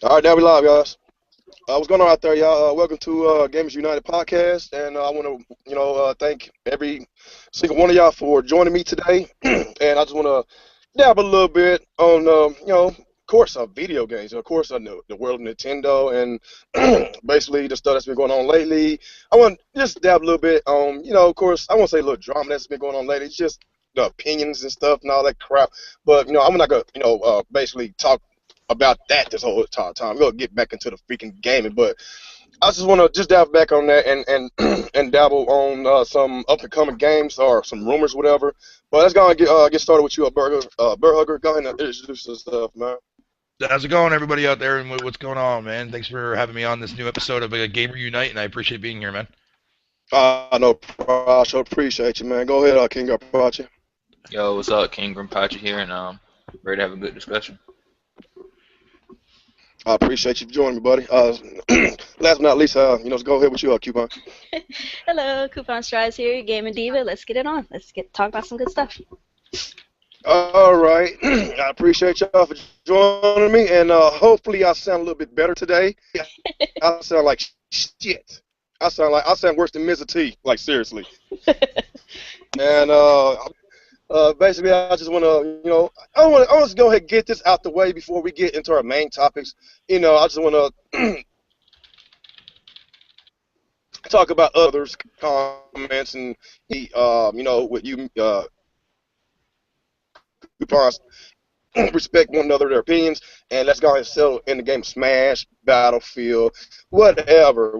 All right, now we live, guys. What's going on out there, y'all? Welcome to Gamers United podcast, and I want to, thank every single one of y'all for joining me today. And I just want to dab a little bit on, of course, video games, and of course, I know the world of Nintendo, and basically the stuff that's been going on lately. I want to just dab a little bit on, of course, I won't say a little drama that's been going on lately. It's just the opinions and stuff and all that crap. But I'm not gonna, basically talk about that this whole entire time. We'll get back into the freaking gaming, but I just want to just dive back on that and and dabble on some up and coming games or some rumors, whatever. But let's go and get started with you, Burhugger. Go ahead and introduce yourself, man. How's it going, everybody out there, and what's going on, man? Thanks for having me on this new episode of Gamer Unite, and I appreciate being here, man. No, I sure appreciate you, man. Go ahead, King Apache. Yo, what's up? King Grimpachi here, and ready to have a good discussion. I appreciate you for joining me, buddy. Last but not least, let's go ahead with you, Coupon. Hello, Coupon Strides here, Gaming Diva. Let's get it on. Let's talk about some good stuff. All right, I appreciate y'all for joining me, and hopefully I sound a little bit better today. I sound like shit. I sound worse than Mr. T. Like seriously. And basically, I just want to, I want to go ahead and get this out the way before we get into our main topics. I just want to talk about others' comments and, what you coupons respect one another, their opinions, and let's go ahead and settle in the game of Smash, Battlefield, whatever,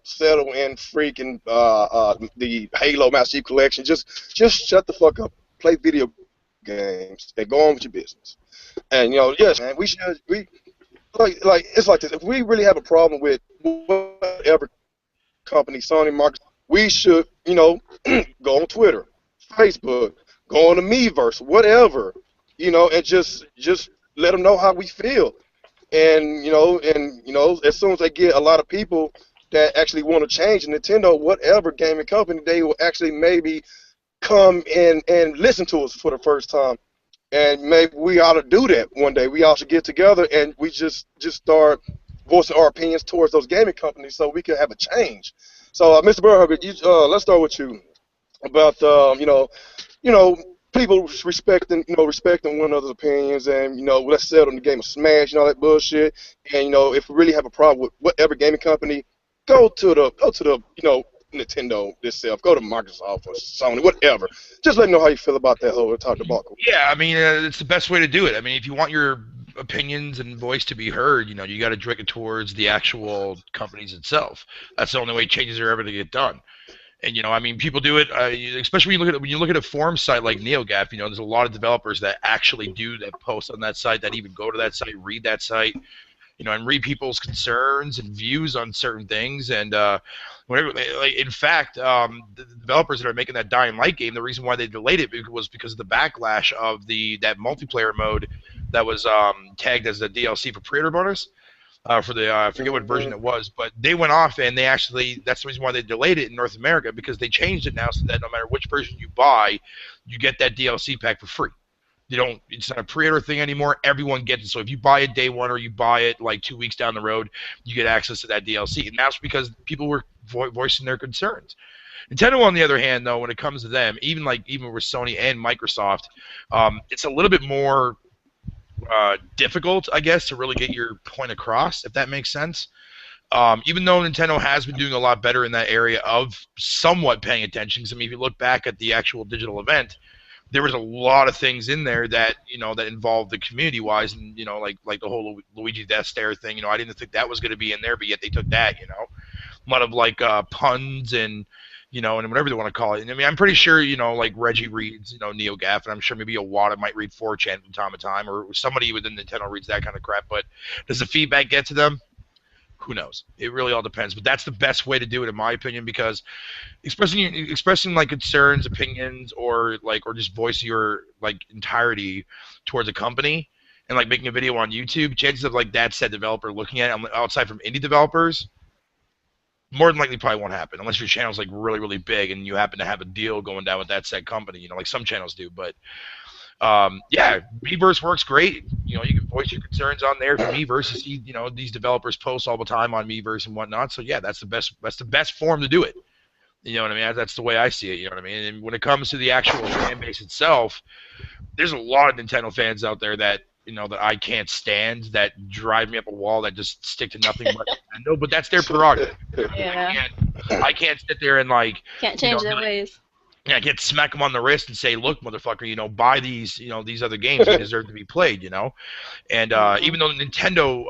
settle in freaking the Halo Master Chief Collection. Just shut the fuck up, play video games, and go on with your business. And yes, man, we like it's like this. If we really have a problem with whatever company, Sony, Microsoft, we should go on Twitter, Facebook, go on the Miiverse, whatever. And just let them know how we feel, and as soon as they get a lot of people that actually want to change Nintendo, whatever gaming company, they will actually maybe come in and listen to us for the first time, and maybe we ought to do that one day. We all should get together and we just start voicing our opinions towards those gaming companies so we can have a change. So, Mr. Burhugger, let's start with you about people respecting one another's opinions, and let's settle in the game of Smash and all that bullshit. And if we really have a problem with whatever gaming company, go to the Nintendo itself, go to Microsoft or Sony, whatever. Just let me know how you feel about that whole entire debacle. Yeah, I mean, it's the best way to do it. I mean, if you want your opinions and voice to be heard, you got to direct it towards the actual companies itself. That's the only way changes are ever to get done. And I mean, people do it, especially when you look at a forum site like NeoGAF. There's a lot of developers that actually do that, post on that site, that even go to that site, read that site, and read people's concerns and views on certain things. And whatever, in fact, the developers that are making that Dying Light game, the reason why they delayed it was because of the backlash of that multiplayer mode that was tagged as the DLC for pre-order bonus. For the I forget what version it was, but they went off and that's the reason why they delayed it in North America, because they changed it now so that no matter which version you buy, you get that DLC pack for free. It's not a pre-order thing anymore. Everyone gets it. So if you buy it day one or you buy it like 2 weeks down the road, you get access to that DLC. And that's because people were voicing their concerns. Nintendo, on the other hand, though, when it comes to them, even with Sony and Microsoft, it's a little bit more difficult, I guess, to really get your point across, if that makes sense. Even though Nintendo has been doing a lot better in that area of somewhat paying attention, because I mean, if you look back at the actual digital event, there was a lot of things in there that that involved the community-wise, and like the whole Luigi Death Stare thing. I didn't think that was going to be in there, but yet they took that. A lot of puns and and whatever they want to call it. And I mean, I'm pretty sure, like Reggie reads, NeoGAF, and I'm sure maybe Iwata might read 4chan from time to time, or somebody within Nintendo reads that kind of crap. But does the feedback get to them? Who knows? It really all depends. But that's the best way to do it, in my opinion, because expressing like concerns, opinions, or just voice your entirety towards a company, and like making a video on YouTube, chances of like that said developer looking at it outside from indie developers, more than likely probably won't happen unless your channel's like really, really big and you happen to have a deal going down with that said company, like some channels do. But yeah, Miiverse works great. you know, you can voice your concerns on there. For Miiverse, you know, these developers post all the time on Miiverse and whatnot. So yeah, that's the best form to do it. You know what I mean? That's the way I see it. You know what I mean? And when it comes to the actual fan base itself, there's a lot of Nintendo fans out there that, you know, that I can't stand, that drive me up a wall, that just stick to nothing but Nintendo. But that's their prerogative. Yeah. I can't sit there and like Can't change you know, their ways. I can't smack them on the wrist and say, "Look, motherfucker, you know, buy these, you know, these other games. They deserve to be played," you know. And even though Nintendo,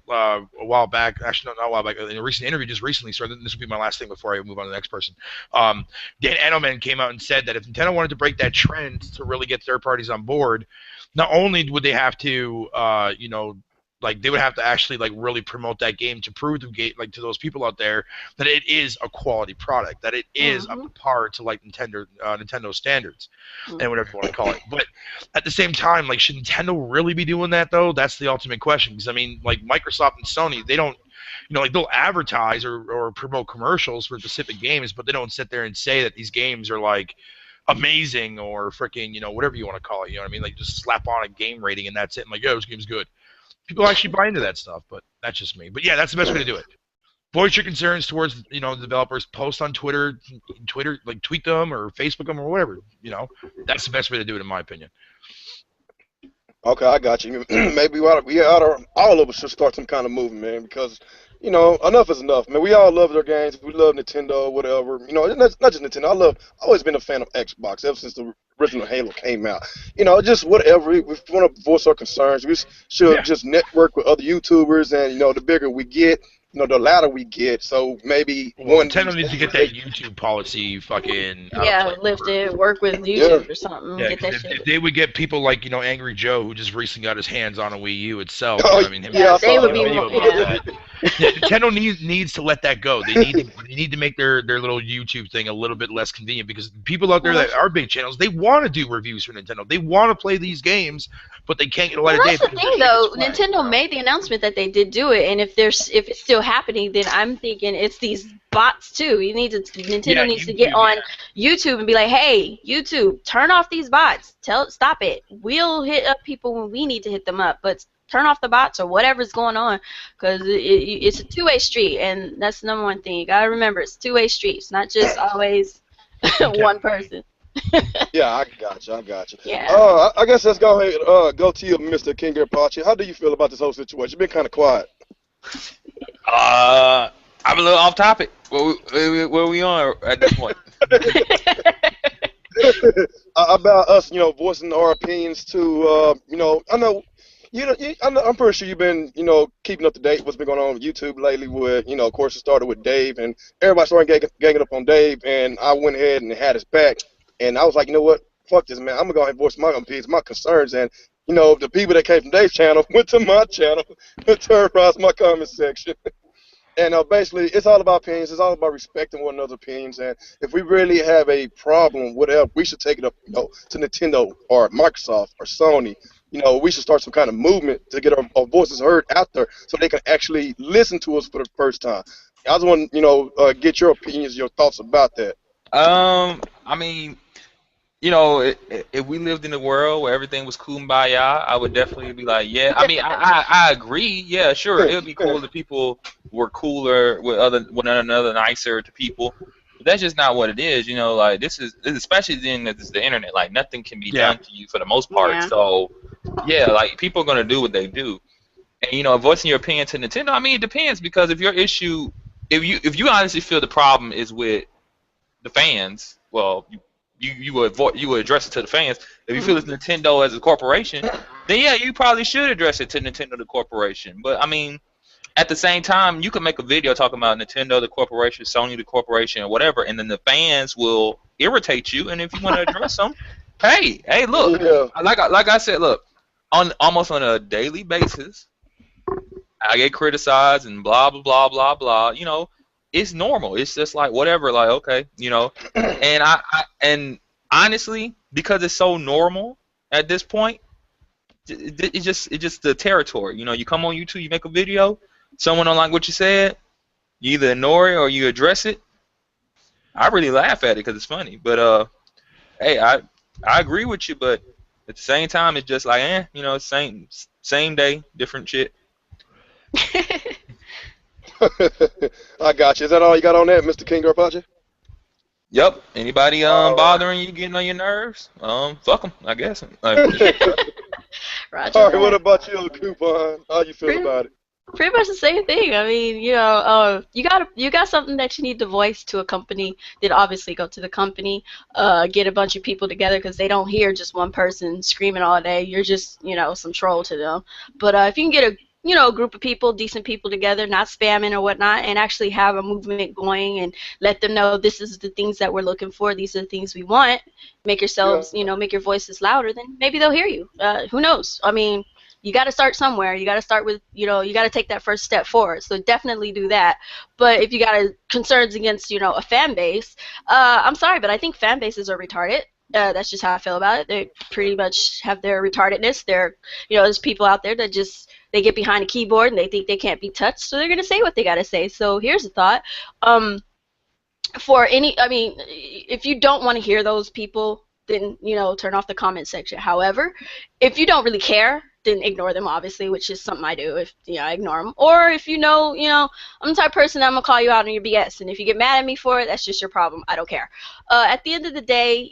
a while back, actually not a while back, in a recent interview just recently, so this will be my last thing before I move on to the next person. Dan Edelman came out and said that if Nintendo wanted to break that trend to really get third parties on board, not only would they have to, you know, like they would have to actually like really promote that game to prove to those people out there that it is a quality product, that it is up to par to like Nintendo standards, and whatever you want to call it. But at the same time, like, should Nintendo really be doing that though? That's the ultimate question. Because I mean, like Microsoft and Sony, they don't, you know, like they'll advertise or promote commercials for specific games, but they don't sit there and say that these games are like amazing or freaking, you know, whatever you want to call it. You know what I mean? Like just slap on a game rating and that's it. And like, yo, this game's good. People actually buy into that stuff, but that's just me. But yeah, that's the best way to do it. Voice your concerns towards, you know, the developers. Post on Twitter, like tweet them or Facebook them or whatever. You know, that's the best way to do it, in my opinion. Okay, I got you. Maybe all of us should start some kind of movement, man, because, you know, enough is enough, man. We all love their games. We love Nintendo, whatever. You know, not just Nintendo. I've always been a fan of Xbox ever since the original Halo came out. You know, just whatever. We want to voice our concerns. We should just network with other YouTubers, and, you know, the bigger we get, you know, the louder we get. So maybe Nintendo needs to get that YouTube policy fucking lifted. Work with YouTube or something. Yeah, get that shit. If they would get people like, you know, Angry Joe, who just recently got his hands on a Wii U itself. Oh, I mean, they would be more. Nintendo needs to let that go. They need to make their little YouTube thing a little bit less convenient, because people out there that are big channels, they want to do reviews for Nintendo. They want to play these games, but they can't get a light of day. That's the thing, though. Nintendo made the announcement that they did do it, and if it's still happening, then I'm thinking it's these bots too. Nintendo needs to get on YouTube and be like, "Hey, YouTube, turn off these bots. Stop it. We'll hit up people when we need to hit them up, but turn off the bots or whatever's going on, because it's a two-way street, and that's the number one thing. You gotta remember, it's two-way streets, not just always one person." Yeah, I got you. Yeah. I guess let's go ahead go to you, Mr. King Apache. How do you feel about this whole situation? You've been kind of quiet. I'm a little off topic. Where we on at this point? About us, you know, voicing our opinions to, you know, I know, I'm pretty sure you've been, you know, keeping up to date with what's been going on with YouTube lately. With, you know, of course, it started with Dave, and everybody started ganging up on Dave, and I went ahead and had his back, and I was like, you know what, fuck this, man. I'm gonna go ahead and voice my opinions, my concerns, and, you know, the people that came from Dave's channel went to my channel and terrorized my comment section. And basically, it's all about opinions. It's all about respecting one another's opinions. And if we really have a problem, whatever, we should take it up, you know, to Nintendo or Microsoft or Sony. You know, we should start some kind of movement to get our voices heard out there, so they can actually listen to us for the first time. I just want to, you know, get your opinions, your thoughts about that. I mean, you know, if we lived in a world where everything was kumbaya, I would definitely be like, yeah. I mean, I agree. Yeah, sure. It would be cool if people were cooler with one another, nicer to people. But that's just not what it is. You know, like this is especially then that it's the internet. Like nothing can be done to you for the most part. Yeah. So yeah, like people are gonna do what they do. And you know, voicing your opinion to Nintendo, I mean, it depends, because if your issue, if you honestly feel the problem is with the fans, well, you would address it to the fans. If you feel it's Nintendo as a corporation, then yeah, you probably should address it to Nintendo the corporation. But I mean, at the same time, you can make a video talking about Nintendo the corporation, Sony the corporation, or whatever, and then the fans will irritate you. And if you want to address them, hey, look, like I said, look, almost on a daily basis, I get criticized and blah blah blah blah blah. You know, it's normal. It's just like whatever. Like okay, you know, and honestly, because it's so normal at this point, it's just the territory. You know, you come on YouTube, you make a video, someone don't like what you said, you either ignore it or you address it. I really laugh at it because it's funny. But hey, I agree with you, but at the same time, it's just like, you know, same day, different shit. I got you. Is that all you got on that, Mr. King Garpache? Yep. Anybody bothering you, getting on your nerves? Fuck them, I guess. Like, Roger All right, that. what about you, Coupon? How you feel about it? Pretty much the same thing. I mean, you know, you got something that you need to voice to a company, then obviously go to the company, get a bunch of people together because they don't hear just one person screaming all day. You're just, you know, some troll to them. But if you can get a group of people, decent people together, not spamming or whatnot, and actually have a movement going and let them know this is the things that we're looking for, these are the things we want, make yourselves, Yeah. make your voices louder, then maybe they'll hear you. Who knows? I mean, you got to start somewhere. You got to start with, you got to take that first step forward. So definitely do that. But if you got concerns against, a fan base, I'm sorry, but I think fan bases are retarded. That's just how I feel about it. They pretty much have their retardedness. There's people out there that just, they get behind a keyboard and they think they can't be touched, so they're going to say what they got to say. So here's a thought. If you don't want to hear those people, then, turn off the comment section. However, if you don't really care, then ignore them, obviously, which is something I do. If I ignore them. Or if I'm the type of person that I'm going to call you out on your BS. And if you get mad at me for it, that's just your problem. I don't care. At the end of the day,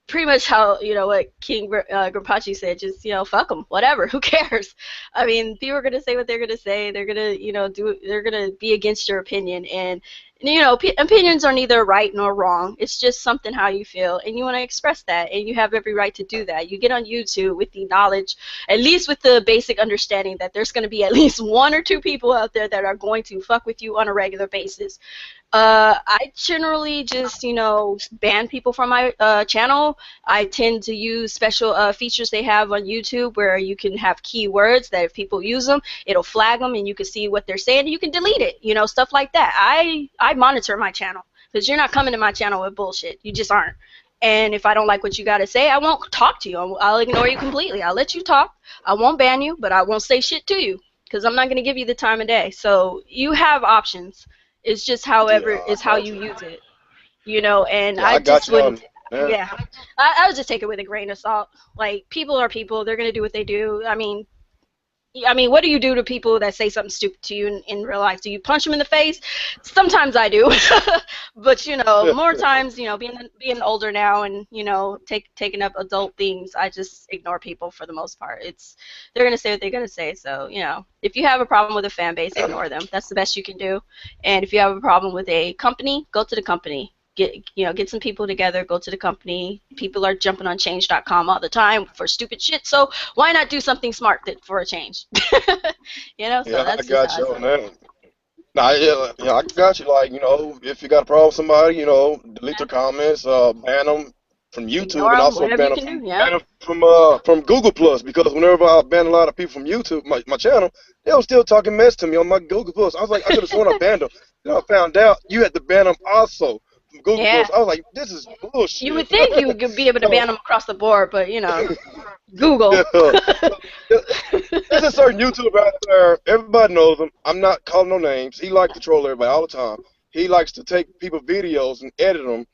pretty much how, what King Garpache said, just, fuck them, whatever, who cares? I mean, people are going to say what they're going to say. They're going to, they're going to be against your opinion. And, opinions are neither right nor wrong. It's just something how you feel, and you want to express that, and you have every right to do that. You get on YouTube with the knowledge, at least with the basic understanding that there's going to be at least one or two people out there that are going to fuck with you on a regular basis. I generally just, ban people from my channel. I tend to use special features they have on YouTube where you can have keywords that if people use them, it'll flag them and you can see what they're saying and you can delete it, stuff like that. I monitor my channel because you're not coming to my channel with bullshit. You just aren't. And if I don't like what you got to say, I won't talk to you. I'll ignore you completely. I'll let you talk. I won't ban you, but I won't say shit to you because I'm not going to give you the time of day. So you have options. It's just however is how you use it, and Yeah, I got just you on. wouldn't. Yeah, I would just take it with a grain of salt. Like, people are people; they're gonna do what they do. I mean, what do you do to people that say something stupid to you in real life? Do you punch them in the face? Sometimes I do, but more times, being older now and taking up adult things, I just ignore people for the most part. They're gonna say what they're gonna say. So if you have a problem with a fan base, ignore them. That's the best you can do. And if you have a problem with a company, go to the company. Get some people together, go to the company. People are jumping on change.com all the time for stupid shit, so why not do something smart for a change? So Yeah, that's I got just you how I on feel. that. Nah, yeah, I got you. Like, if you got a problem with somebody, delete their comments, ban them from YouTube, Ignore and them, also whatever you can do, yeah. ban them from Google Plus, because whenever I ban a lot of people from YouTube, my channel, they were still talking mess to me on my Google Plus. I was like, I could have sworn I banned them. Then I found out you had to ban them also from Google Yeah. Plus. I was like, this is bullshit. You would think you would be able to So, ban them across the board, but Google. yeah. There's a certain YouTuber out there, everybody knows him. I'm not calling no names. He likes to troll everybody all the time. He likes to take people's videos and edit them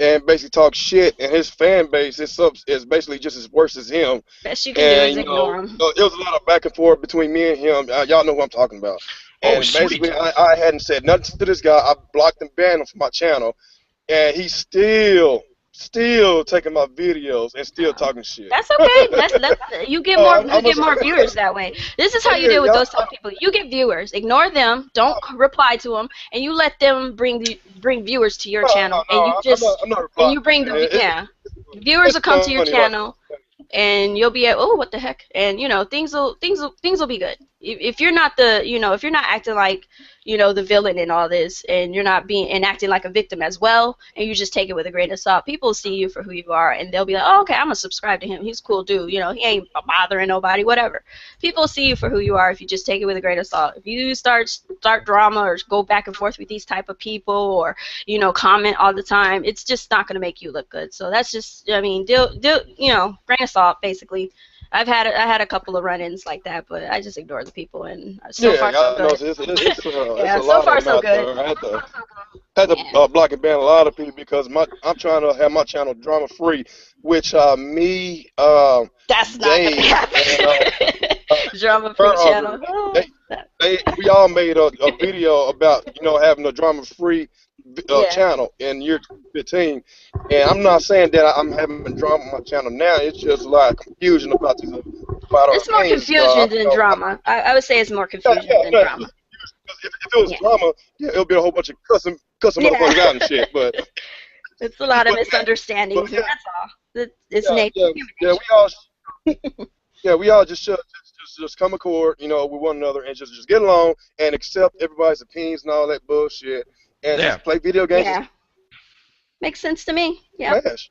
and basically talk shit, and his fan base is basically just as worse as him. Best you can do is And, ignore them. it was a lot of back and forth between me and him. Y'all know who I'm talking about. Oh, And basically, sweet. I hadn't said nothing to this guy. I blocked and banned him from my channel, and he's still taking my videos and still talking shit. That's okay. That's you get more viewers that way. This is how you deal with those type of people. You get viewers. Ignore them. Don't reply to them, and you let them bring viewers to your channel. And you just I'm not replying. and you bring the viewers will come to your channel, and you'll be at, oh, what the heck, and things will be good. If you're not if you're not acting like the villain in all this, and you're not acting like a victim as well, and you just take it with a grain of salt, people see you for who you are, and they'll be like, oh, okay, I'm gonna subscribe to him. He's a cool dude. He ain't bothering nobody. Whatever. People see you for who you are if you just take it with a grain of salt. If you start drama or go back and forth with these type of people, or comment all the time, it's just not gonna make you look good. So that's just, grain of salt, basically. I had a couple of run-ins like that, but I just ignore the people, and so far so good. It's Yeah, a so lot far of them so out good. there. had to Yeah. block and ban a lot of people because I'm trying to have my channel drama free, which me, That's not gonna Dave, and happen. Drama free channel. they, we all made a video about having a drama free Yeah. channel in year 2015, and I'm not saying that I'm having drama on my channel now. It's just like confusion about these about our It's more opinions. confusion than drama. I would say it's more confusion than drama. If it was Yeah. drama, yeah, it'll be a whole bunch of cussing Yeah. motherfuckers out and shit. But It's a lot of but misunderstandings, but and that's all. It's yeah, nature. yeah, Human yeah, we all just should just come accord, with one another and just get along and accept everybody's opinions and all that bullshit and Yeah. just play video games Yeah. Makes sense to me. Yeah. and smash.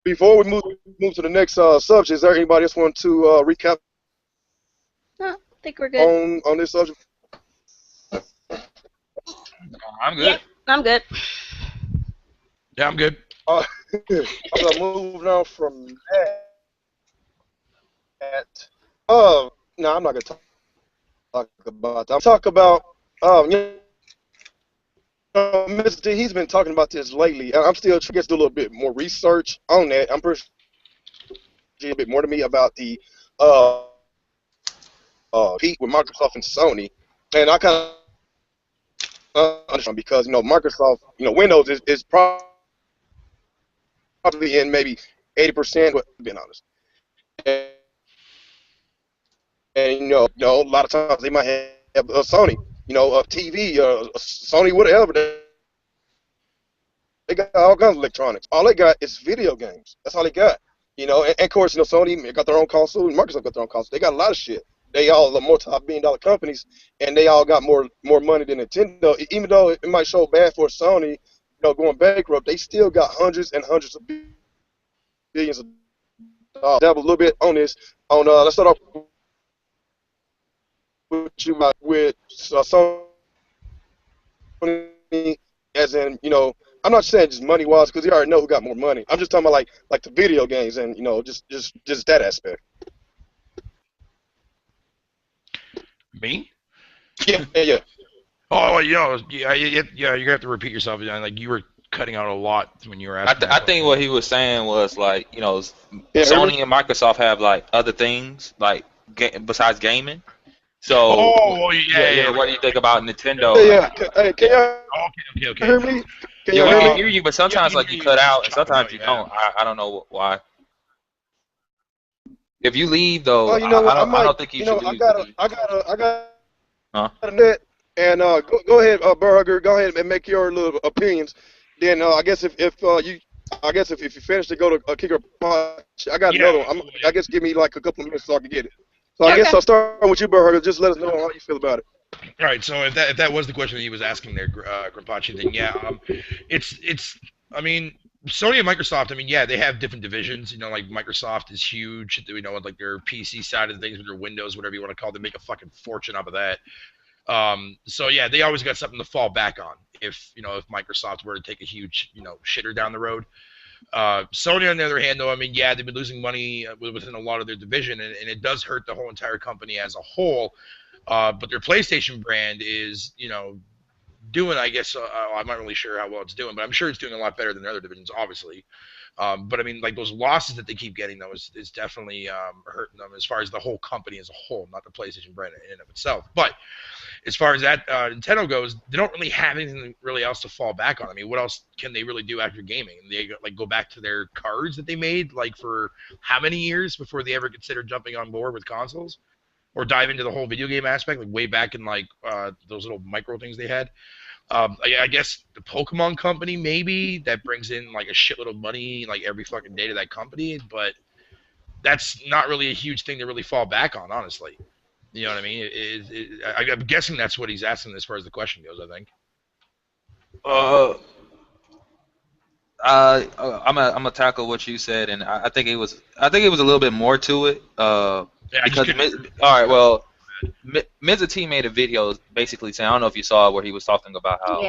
Before we move to the next subject, is there anybody else want to recap No, I think we're good. on this subject? I'm good. Yeah, I'm good. Yeah, I'm good. I'm gonna move on from that. No, I'm not gonna talk about that. I'm talk about Mr. T, he's been talking about this lately. I'm still trying to do a little bit more research on that. I'm pretty sure a bit more to me about the compete with Microsoft and Sony, and I kind of understand because Microsoft, Windows is probably in maybe 80%. But being honest, and a lot of times they might have a Sony, a TV, Sony, whatever. They got all kinds of electronics. All they got is video games. That's all they got. And of course, Sony got their own console, and Microsoft got their own console. They got a lot of shit. They all are multi-billion-dollar companies, and they all got more money than Nintendo. Even though it might show bad for Sony, going bankrupt, they still got hundreds and hundreds of billions of dollars. Dabble a little bit on this. Let's start off with Sony, as in I'm not saying just money wise because you already know who got more money. I'm just talking about like the video games and just that aspect. Me? Yeah. Oh, yeah, you're gonna have to repeat yourself. Like you were cutting out a lot when you were asking. I think what he was saying was like, Yeah, Sony and Microsoft have like other things like besides gaming. So, yeah. what do you think about Nintendo? Yeah. Hey, can you Okay. hear me? Can Yeah, you we hear can me? hear you, but sometimes like you cut out, and sometimes you don't. I don't know why. If you leave though, Oh, you know what? I don't think you should leave. I got Huh? a net. And go ahead, Burger. Go ahead and make your little opinions. Then I guess if you finish to go to Kicker Punch, I got another one. I guess give me like a couple of minutes so I can get it. So I guess I'll start with you, Burger. Just let us know how you feel about it. All right. So if that was the question that he was asking there, Grimpachi, then yeah, it's. I mean, Sony and Microsoft. I mean, yeah, they have different divisions. Like Microsoft is huge. Like their PC side of things with their Windows, whatever you want to call it, they make a fucking fortune off of that. So yeah, they always got something to fall back on if Microsoft were to take a huge shitter down the road. Sony on the other hand, though, I mean, yeah, they've been losing money within a lot of their division, and it does hurt the whole entire company as a whole. But their PlayStation brand is doing, I guess, I'm not really sure how well it's doing, but I'm sure it's doing a lot better than the other divisions, obviously. But I mean, like those losses that they keep getting, though, is definitely hurting them as far as the whole company as a whole, not the PlayStation brand in and of itself. But as far as that Nintendo goes, they don't really have anything really else to fall back on. I mean, what else can they really do after gaming? They go back to their cards that they made like for how many years before they ever considered jumping on board with consoles or dive into the whole video game aspect, like way back in like those little micro things they had. I guess the Pokemon company maybe that brings in like a shitload of money like every fucking day to that company, but that's not really a huge thing to really fall back on, honestly. You know what I mean? I'm guessing that's what he's asking as far as the question goes. I think. I'm gonna tackle what you said, and I think it was a little bit more to it. Because all right, well, Mr. T made a video basically saying, I don't know if you saw it, where he was talking about how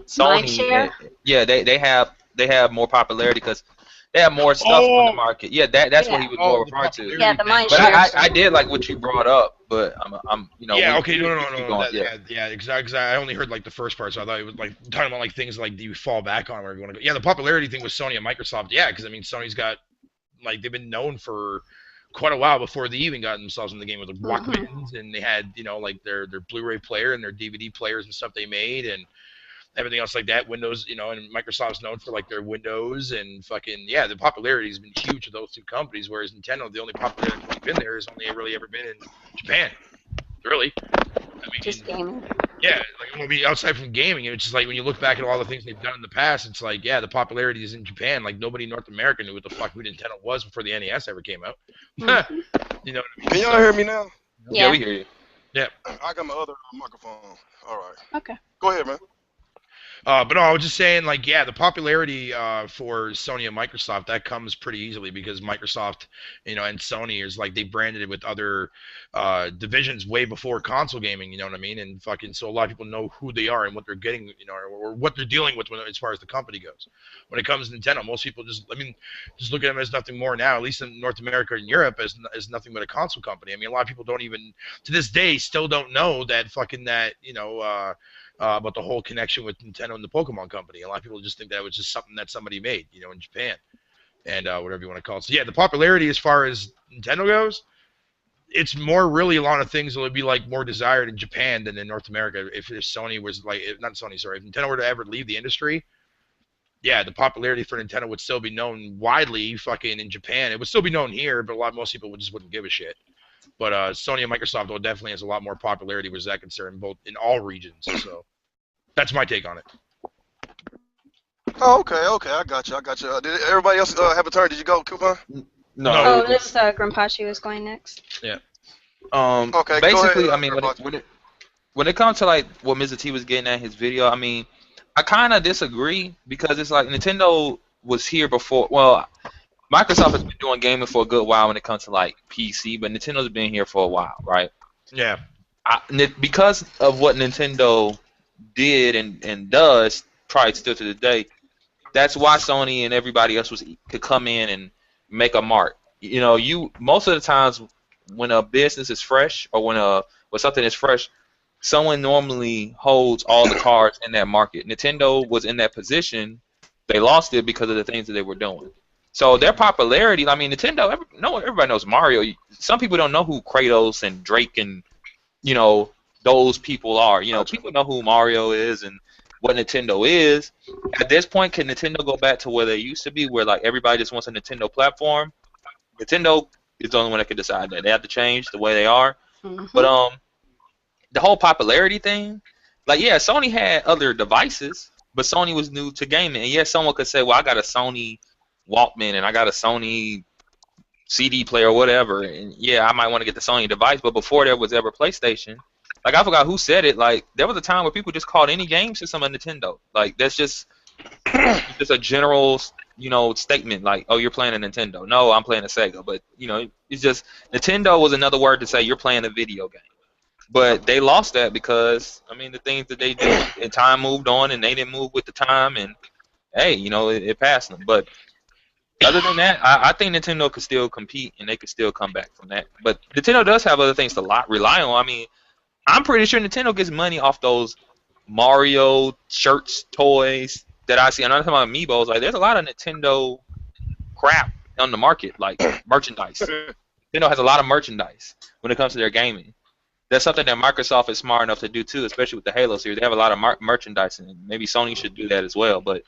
Sony, Mindshare? yeah, they have more popularity because they have more stuff on the market. Yeah, that's what he was more referring to. Yeah, the mind But share. I did like what you brought up, but I'm you know. Yeah. we Okay. No. keep going, Yeah. Exactly. I only heard like the first part, so I thought it was like talking about like things like you fall back on where you want to go. Yeah, the popularity thing with Sony and Microsoft. Yeah, because I mean Sony's got like they've been known for quite a while before they even got themselves in the game with the Walkmans, and they had like their Blu-ray player and their DVD players and stuff they made and everything else like that. Windows, and Microsoft's known for like their Windows and fucking the popularity has been huge of those two companies. Whereas Nintendo, the only popularity that's been there has only really ever been in Japan. Really, I mean, just gaming. Yeah, like outside from gaming, it's just like when you look back at all the things they've done in the past, it's like the popularity is in Japan. Like nobody in North America knew what the fuck Nintendo was before the NES ever came out. You know what I mean? Can y'all hear me now? Yeah, we hear you. Yeah. I got my other microphone. All right. Okay. Go ahead, man. But no, I was just saying, like, the popularity for Sony and Microsoft, that comes pretty easily because Microsoft, and Sony is like they branded it with other divisions way before console gaming, you know what I mean? And fucking so a lot of people know who they are and what they're getting, or what they're dealing with as far as the company goes. When it comes to Nintendo, most people just look at them as nothing more now, at least in North America and Europe, as nothing but a console company. I mean, a lot of people don't even, to this day, still don't know that fucking about the whole connection with Nintendo and the Pokemon Company. A lot of people just think that was just something that somebody made, in Japan, and whatever you want to call it. So the popularity as far as Nintendo goes, it's more really a lot of things that would be like more desired in Japan than in North America. If Sony was like, not Sony, sorry, if Nintendo were to ever leave the industry, the popularity for Nintendo would still be known widely fucking in Japan. It would still be known here, but most people just wouldn't give a shit. But Sony and Microsoft though definitely has a lot more popularity where that concerned, both in all regions. So that's my take on it. Oh, okay, I got you. Did everybody else have a turn? Did you go, Coupon? No. Oh, this Grumpachi was going next. Yeah. Okay. Basically, go ahead, I mean, when it comes to like what Mr. T was getting at his video, I mean, I kind of disagree because it's like Nintendo was here before. Well, Microsoft has been doing gaming for a good while when it comes to like PC, but Nintendo's been here for a while, right? Yeah. Because of what Nintendo did and does, probably still to the day, that's why Sony and everybody else could come in and make a mark. Most of the times when a business is fresh or when something is fresh, someone normally holds all the cards in that market. Nintendo was in that position. They lost it because of the things that they were doing. So their popularity, I mean, Nintendo, everybody knows Mario. Some people don't know who Kratos and Drake and, those people are. People know who Mario is and what Nintendo is. At this point, can Nintendo go back to where they used to be, where like everybody just wants a Nintendo platform? Nintendo is the only one that can decide that. They have to change the way they are. Mm-hmm. But the whole popularity thing, like Sony had other devices, but Sony was new to gaming. And someone could say, well, I got a Sony Walkman and I got a Sony CD player or whatever, and I might want to get the Sony device. But before there was ever PlayStation, like I forgot who said it, like there was a time where people just called any game system a Nintendo. Like that's just a general statement, like, oh, you're playing a Nintendo. No, I'm playing a Sega. But it's just Nintendo was another word to say you're playing a video game. But they lost that because the things that they did, and time moved on and they didn't move with the time, and hey, it passed them. But other than that, I think Nintendo could still compete and they could still come back from that. But Nintendo does have other things to rely on. I mean, I'm pretty sure Nintendo gets money off those Mario shirts, toys that I see. I'm not talking about amiibos. Like, there's a lot of Nintendo crap on the market, like merchandise. Nintendo has a lot of merchandise when it comes to their gaming. That's something that Microsoft is smart enough to do too, especially with the Halo series. They have a lot of merchandise, and maybe Sony should do that as well. But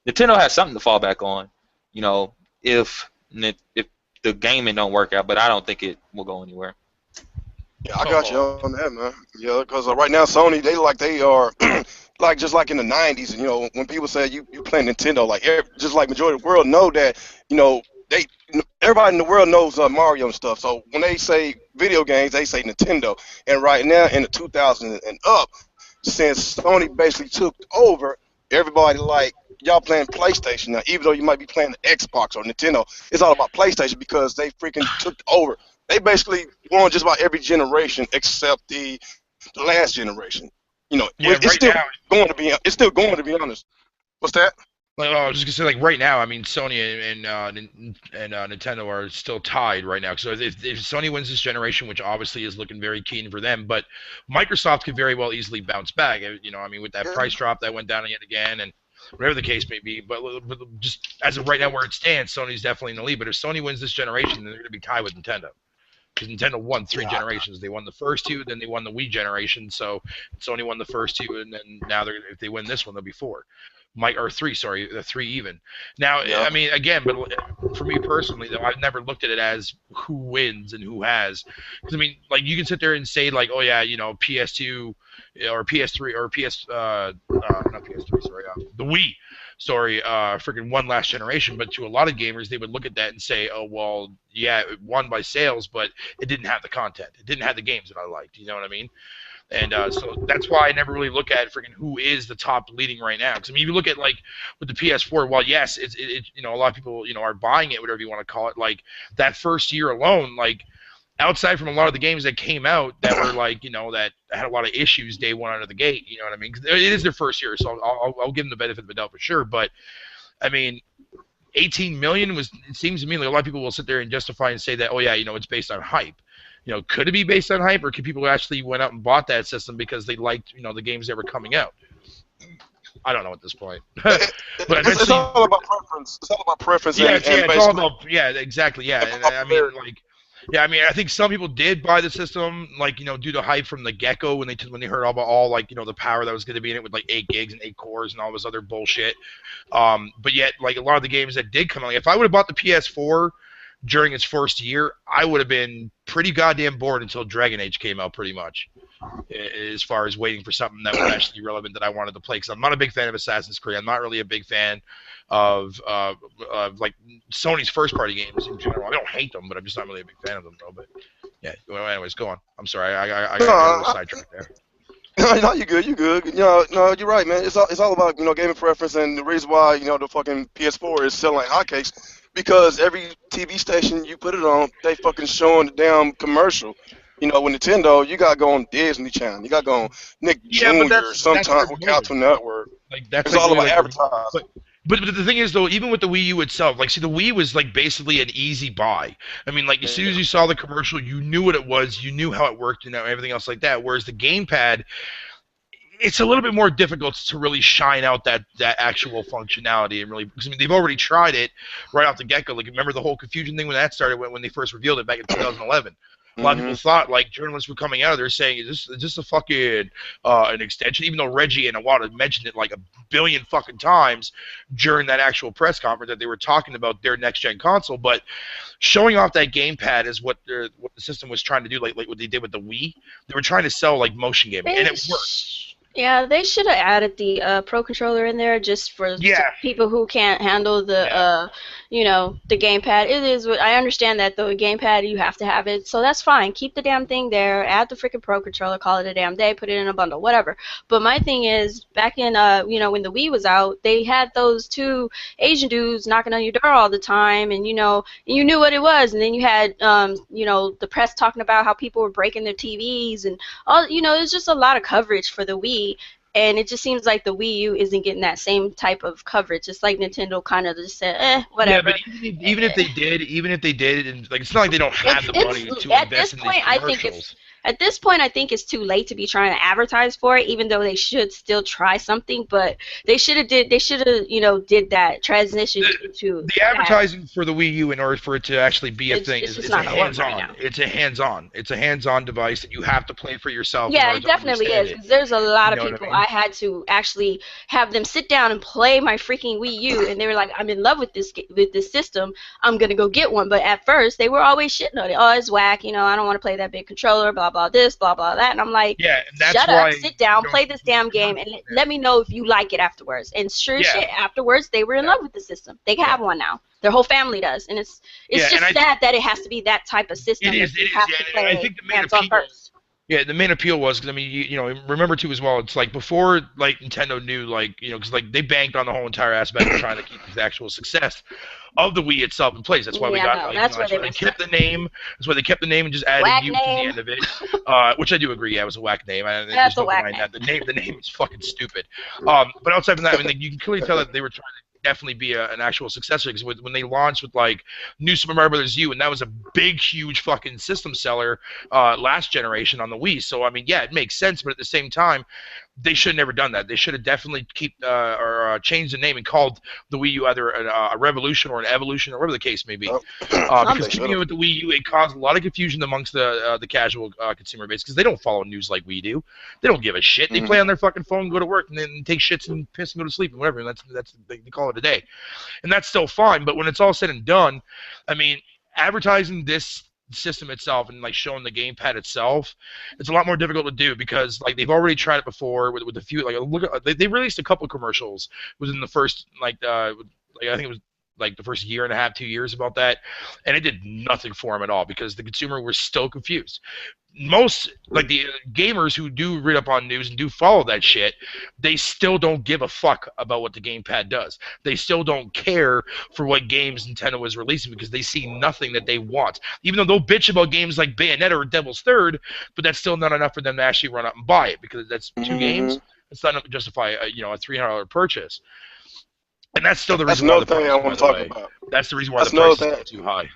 Nintendo has something to fall back on, if the gaming don't work out. But I don't think it will go anywhere. Yeah, I got you on that, man. Yeah, because right now Sony, they are like just like in the '90s. When people say you play Nintendo, like just like majority of the world know that everybody in the world knows Mario and stuff. So when they say video games, they say Nintendo. And right now in the 2000s and up, since Sony basically took over, everybody like y'all playing PlayStation now. Even though you might be playing the Xbox or Nintendo, it's all about PlayStation because they freaking took over. They basically won just about every generation except the last generation. It's still going to be honest. What's that? Like, oh, I was just gonna say, like right now, I mean, Sony and Nintendo are still tied right now. So if Sony wins this generation, which obviously is looking very keen for them, but Microsoft could very well easily bounce back. You know, I mean, with that Yeah. price drop that went down yet again, and whatever the case may be. But just as of right now, where it stands, Sony's definitely in the lead. But if Sony wins this generation, then they're gonna be tied with Nintendo. Because Nintendo won three generations. They won the first two, then they won the Wii generation. So Sony won the first two, and then now if they win this one, they'll be four. Or three, sorry, the three even. Now, I mean, again, but for me personally, though, I've never looked at it as who wins and who has. Because I mean, like you can sit there and say like, oh yeah, you know, PS2 or PS3 or not PS3, sorry, the Wii. Sorry, freaking one last generation, but to a lot of gamers, they would look at that and say, oh, well, yeah, it won by sales, but it didn't have the content. It didn't have the games that I liked. You know what I mean? And so that's why I never really look at freaking who is the top leading right now. Because I mean, if you look at like with the PS4, while yes, it you know, a lot of people, you know, are buying it, whatever you want to call it. Like that first year alone, like outside from a lot of the games that came out that were like, you know, that had a lot of issues day one out of the gate, you know what I mean? 'Cause it is their first year, so I'll give them the benefit of the doubt for sure. But I mean, 18 million was, it seems to me like a lot of people will sit there and justify and say that, oh yeah, you know, it's based on hype. You know, could it be based on hype, or could people actually went out and bought that system because they liked, you know, the games that were coming out? I don't know at this point. But It's all about preference. It's all about preference. yeah, and it's all about, yeah, exactly, yeah. And I mean, popularity. like, yeah, I mean, I think some people did buy the system, like, you know, due to hype from the get-go when they heard about all, like, you know, the power that was going to be in it with like 8 gigs and 8 cores and all this other bullshit. But yet, like a lot of the games that did come out, like, if I would have bought the PS4 during its first year, I would have been pretty goddamn bored until Dragon Age came out, pretty much, as far as waiting for something that was actually relevant that I wanted to play. Because I'm not a big fan of Assassin's Creed. I'm not really a big fan of like Sony's first-party games in general. I don't hate them, but I'm just not really a big fan of them, though. But yeah. Well, anyways, go on. I'm sorry, I got a little sidetracked there. No, you're good. You're good. You know, no, you're right, man. It's all about, you know, gaming preference, and the reason why, you know, the fucking PS4 is selling like hotcakes because every TV station you put it on, they fucking showing the damn commercial. You know, with Nintendo, you gotta go on Disney Channel, you gotta go on Nick Yeah, but Jr. sometimes their on motive. Cartoon Network. Like that's It's like all really, about like, advertising. but the thing is though, even with the Wii U itself, like see the Wii was like basically an easy buy. I mean, like as soon as you saw the commercial, you knew what it was, you knew how it worked, you know, everything else like that. Whereas the gamepad, it's a little bit more difficult to really shine out that actual functionality and really, because I mean they've already tried it right off the get-go. Like remember the whole confusion thing when that started when they first revealed it back in 2011. A lot of people thought, like journalists were coming out, they're saying, is this a fucking an extension? Even though Reggie and Iwata mentioned it like a billion fucking times during that actual press conference that they were talking about their next gen console, but showing off that gamepad is what the system was trying to do, like what they did with the Wii. They were trying to sell like motion gaming, and it worked. Yeah, they should have added the Pro Controller in there just for people who can't handle the, you know, the gamepad. It is. I understand that though. A gamepad, you have to have it, so that's fine. Keep the damn thing there. Add the freaking Pro Controller. Call it a damn day. Put it in a bundle. Whatever. But my thing is, back in you know, when the Wii was out, they had those two Asian dudes knocking on your door all the time, and you know, you knew what it was. And then you had, you know, the press talking about how people were breaking their TVs and all. You know, there's just a lot of coverage for the Wii. And it just seems like the Wii U isn't getting that same type of coverage. It's like Nintendo kind of just said, whatever. Yeah, but even if they did, and like it's not like they don't have the money to invest in these commercials. At this point, I think it's too late to be trying to advertise for it, even though they should still try something. But they should have, you know, did that transition to the advertising for the Wii U in order for it to actually be a thing. It's a hands-on. It's a hands-on device that you have to play for yourself. Yeah, it definitely is. Because there's a lot of people I had to actually have them sit down and play my freaking Wii U, and they were like, "I'm in love with this system. I'm gonna go get one." But at first, they were always shitting on it. Oh, it's whack. You know, I don't want to play that big controller. Blah blah this, blah blah that, and I'm like, shut up, sit down, play this damn game, and let me know if you like it afterwards. And shit, afterwards they were in love with the system. They have one now. Their whole family does, and it's just sad that it has to be that type of system. It is. And I think the main appeal. Yeah, the main appeal was because I mean, you know, remember too as well. It's like before, like Nintendo knew, like you know, because like they banked on the whole entire aspect of trying to keep the actual success of the Wii itself in place. That's why we got. Like, that's why they kept the name. That's why they kept the name and just added whack U name. to the end of it, which I do agree. Yeah, it was a whack name. That's a whack name. The name is fucking stupid. But outside from that, I mean, like, you can clearly tell that they were trying to definitely be an actual successor. Because when they launched with like New Super Mario Bros. U, and that was a big, huge fucking system seller last generation on the Wii. So I mean, yeah, it makes sense, but at the same time, they should have never done that. They should have definitely changed the name and called the Wii U either a Revolution or an Evolution or whatever the case may be. Because keeping it with the Wii U, it caused a lot of confusion amongst the casual consumer base because they don't follow news like we do. They don't give a shit. They play on their fucking phone, go to work, and then take shits and piss and go to sleep and whatever. And that's they call it a day, and that's still fine. But when it's all said and done, I mean, advertising this system itself and like showing the gamepad itself, it's a lot more difficult to do because like they've already tried it before with a few like look at, they released a couple of commercials within the first like I think it was like the first year and a half, 2 years about that, and it did nothing for them at all because the consumer was still confused. Most like the gamers who do read up on news and do follow that shit, they still don't give a fuck about what the gamepad does. They still don't care for what games Nintendo is releasing because they see nothing that they want. Even though they'll bitch about games like Bayonetta or Devil's Third, but that's still not enough for them to actually run up and buy it because that's two games. It's not enough to justify a $300 purchase. And that's still the reason why the price, I want to talk about. That's the reason why the price is still too high.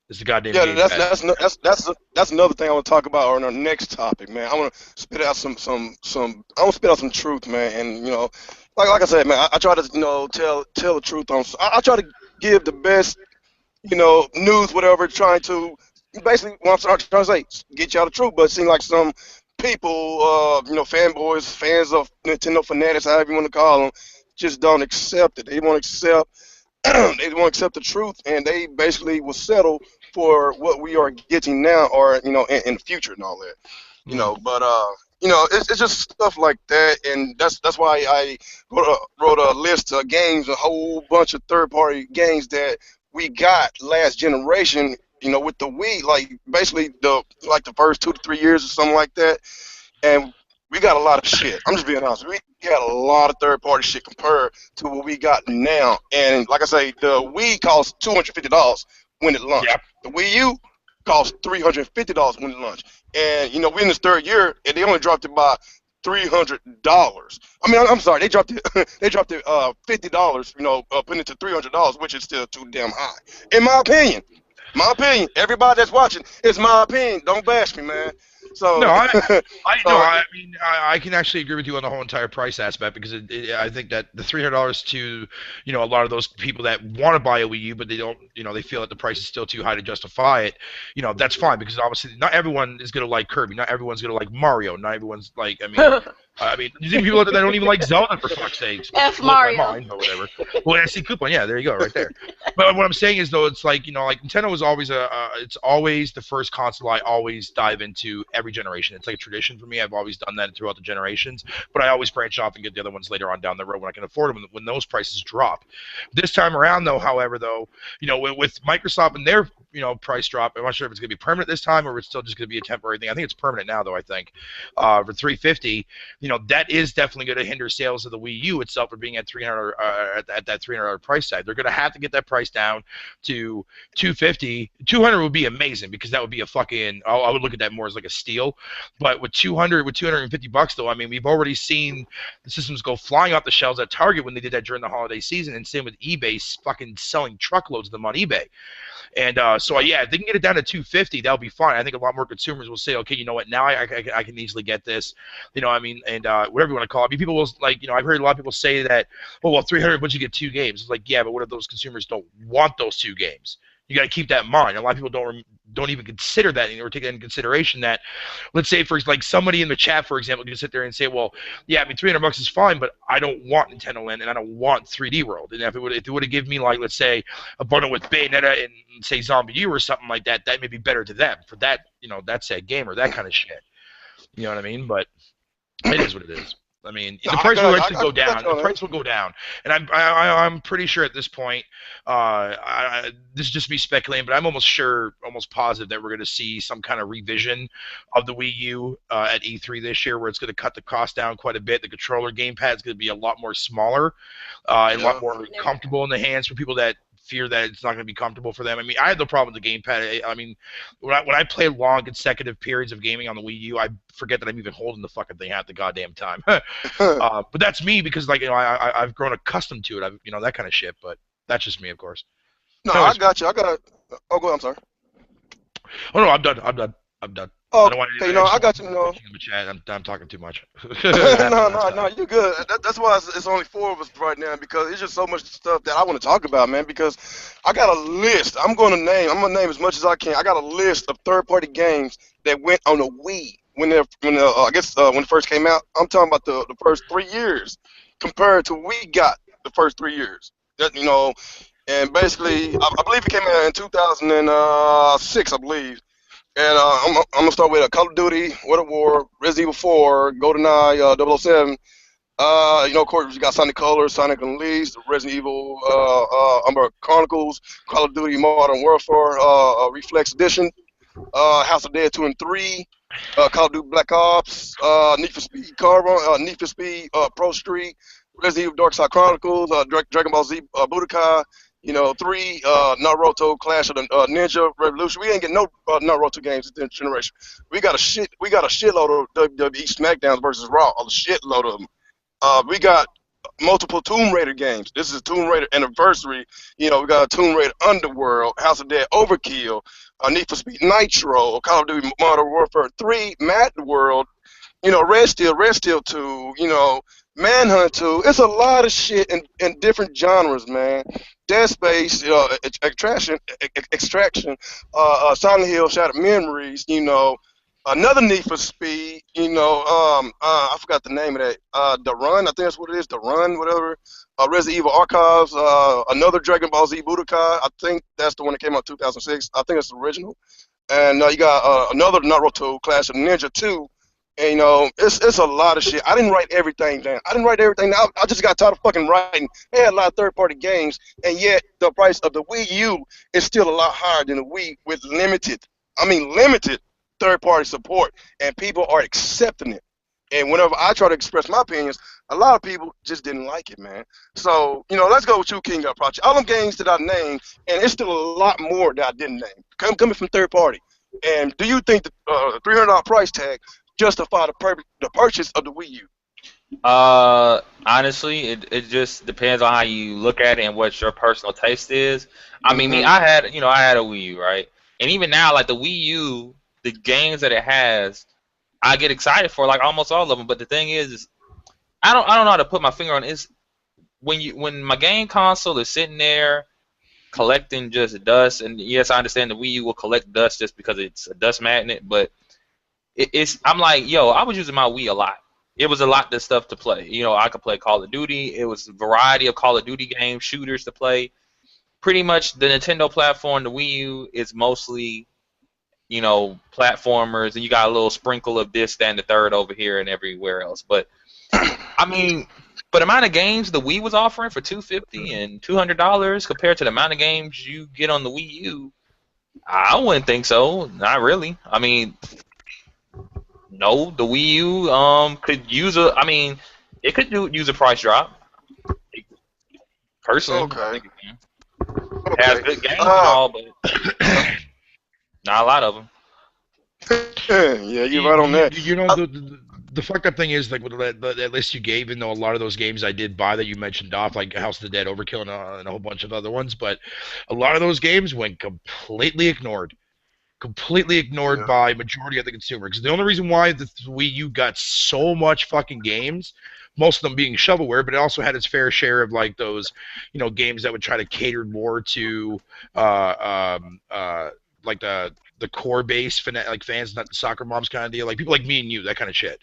It's the goddamn game. That's another thing I want to talk about on our next topic, man. I want to spit out some truth, man. And like I said, man, I try to tell the truth on. I try to give the best news, whatever, trying to basically what I'm trying to say, get y'all the truth. But it seems like some people, fanboys, fans of Nintendo fanatics, however you want to call them, just don't accept it. They won't accept the truth, and they basically will settle for what we are getting now, or in the future and all that. But it's just stuff like that, and that's why I wrote a list of games, a whole bunch of third-party games that we got last generation. With the Wii, like basically the first 2 to 3 years or something like that, and we got a lot of shit. I'm just being honest. We got a lot of third-party shit compared to what we got now. And like I say, the Wii cost $250 when it launched. Yep. The Wii U cost $350 when it launched. And we're in this third year, and they only dropped it by $300. I mean, I'm sorry, they dropped it. They dropped it $50. Putting it to $300, which is still too damn high, in my opinion. Everybody that's watching, it's my opinion. Don't bash me, man. So no, I mean, I can actually agree with you on the whole entire price aspect because I think that the $300 to a lot of those people that want to buy a Wii U but they don't, they feel that the price is still too high to justify it. That's fine because obviously not everyone is gonna like Kirby, not everyone's gonna like Mario, not everyone's like I mean, you see people out there that don't even like Zelda for fuck's sake. F Mario. Mind, but whatever. Well, I see Coupon. Yeah, there you go, right there. But what I'm saying is, though, it's like like Nintendo is always it's always the first console I always dive into every generation. It's like a tradition for me. I've always done that throughout the generations. But I always branch off and get the other ones later on down the road when I can afford them, when those prices drop. This time around, though, however, with Microsoft and their price drop, I'm not sure if it's going to be permanent this time or if it's still just going to be a temporary thing. I think it's permanent now, though. I think for $350. That is definitely going to hinder sales of the Wii U itself for being at $300 at that $300 price tag. They're going to have to get that price down to $250. $200 would be amazing because that would be a fucking. I would look at that more as like a steal. But with $250 though, I mean, we've already seen the systems go flying off the shelves at Target when they did that during the holiday season, and same with eBay, fucking selling truckloads of them on eBay. And so if they can get it down to $250, that'll be fine. I think a lot more consumers will say, okay, you know what, now I can easily get this. And whatever you want to call it. I mean, people will I've heard a lot of people say that, well, $300, but you get 2 games. It's like, yeah, but what if those consumers don't want those 2 games? You got to keep that in mind. A lot of people don't even consider that or take that into consideration. That, let's say, for like somebody in the chat, for example, can sit there and say, well, yeah, I mean, $300 is fine, but I don't want Nintendo Land and I don't want 3D World. And if it would have given me, like, let's say, a bundle with Bayonetta and say Zombie U or something like that, that may be better to them for that, that said gamer, that kind of shit. You know what I mean? But it is what it is. I mean, the price will actually go down. The price will go down, and I'm pretty sure at this point, this is just me speculating, but I'm almost positive that we're going to see some kind of revision of the Wii U at E3 this year, where it's going to cut the cost down quite a bit. The controller gamepad is going to be a lot more smaller, and a lot more comfortable in the hands for people that fear that it's not going to be comfortable for them. I mean, I had no problem with the gamepad. I mean, when I play long consecutive periods of gaming on the Wii U, I forget that I'm even holding the fucking thing half the goddamn time. But that's me because, like, you know, I've grown accustomed to it. You know, that kind of shit. But that's just me, of course. No, Anyways. I got you. Oh, go ahead. I'm sorry. Oh no, I'm done. Oh, I don't want to, okay, no, I got you. No, I'm talking too much. no, you're good. That's why it's only 4 of us right now because it's just so much stuff that I want to talk about, man. Because I got a list. I'm gonna name as much as I can. I got a list of third-party games that went on the Wii when it first came out. I'm talking about the first 3 years compared to we got the first 3 years. That you know, and basically, I believe it came out in 2006, I believe. And I'm gonna start with Call of Duty, World at War, Resident Evil 4, GoldenEye 007. You know, of course, you got Sonic Colors, Sonic Unleashed, Resident Evil, Umbrella Chronicles, Call of Duty Modern Warfare, Reflex Edition, House of Dead 2 and 3, Call of Duty Black Ops, Need for Speed Carbon, Need for Speed Pro Street, Resident Evil Dark Side Chronicles, Dragon Ball Z Budokai. You know, 3 Naruto Clash of the Ninja Revolution. We ain't getting no Naruto games this generation. We got a shitload of WWE SmackDowns versus Raw. A shitload of them. We got multiple Tomb Raider games. This is a Tomb Raider anniversary. You know, we got a Tomb Raider Underworld, House of Dead Overkill, Need for Speed Nitro, Call of Duty Modern Warfare 3, Mad World. You know, Red Steel 2. You know, Manhunt 2. It's a lot of shit in different genres, man. Dead Space, Extraction, Silent Hill, Shattered Memories, you know, another Need for Speed, you know, I forgot the name of that, The Run, I think that's what it is, The Run, whatever, Resident Evil Archives, another Dragon Ball Z Budokai, I think that's the one that came out in 2006, I think it's the original, and you got another Naruto Clash of Ninja 2, and, you know, it's a lot of shit. I didn't write everything down. I just got tired of fucking writing. They had a lot of third-party games, and yet the price of the Wii U is still a lot higher than the Wii with limited third-party support, and people are accepting it. And whenever I try to express my opinions, a lot of people just didn't like it, man. So, you know, let's go with you, King Up Project. All them games that I named, and it's still a lot more that I didn't name, coming from third-party. And do you think the $300 price tag justify the purchase of the Wii U? Honestly, it just depends on how you look at it and what your personal taste is. I mean, I had a Wii U, right? And even now, like the Wii U, the games that it has, I get excited for like almost all of them. But the thing is I don't know how to put my finger on it. Is when my game console is sitting there collecting just dust, and yes, I understand the Wii U will collect dust just because it's a dust magnet, but I'm like, yo, I was using my Wii a lot. It was a lot of stuff to play. You know, I could play Call of Duty. It was a variety of Call of Duty games, shooters to play. Pretty much the Nintendo platform, the Wii U, is mostly, you know, platformers, and you got a little sprinkle of this, that, and the third over here and everywhere else. But, I mean, for the amount of games the Wii was offering for $250 and $200 compared to the amount of games you get on the Wii U, I wouldn't think so. Not really. I mean, no, the Wii U could use use a price drop. Personally, Okay. I think it can. It has good games and all, but not a lot of them. Yeah, you're right on that. You know, the fucked up thing is, like, with that list you gave, even though a lot of those games I did buy that you mentioned off, like House of the Dead, Overkill, and a whole bunch of other ones, but a lot of those games went completely ignored. By majority of the consumer. Because the only reason why the Wii U got so much fucking games, most of them being shovelware, but it also had its fair share of like those, you know, games that would try to cater more to like the core base like fans, not the soccer moms kind of deal, like people like me and you, that kind of shit.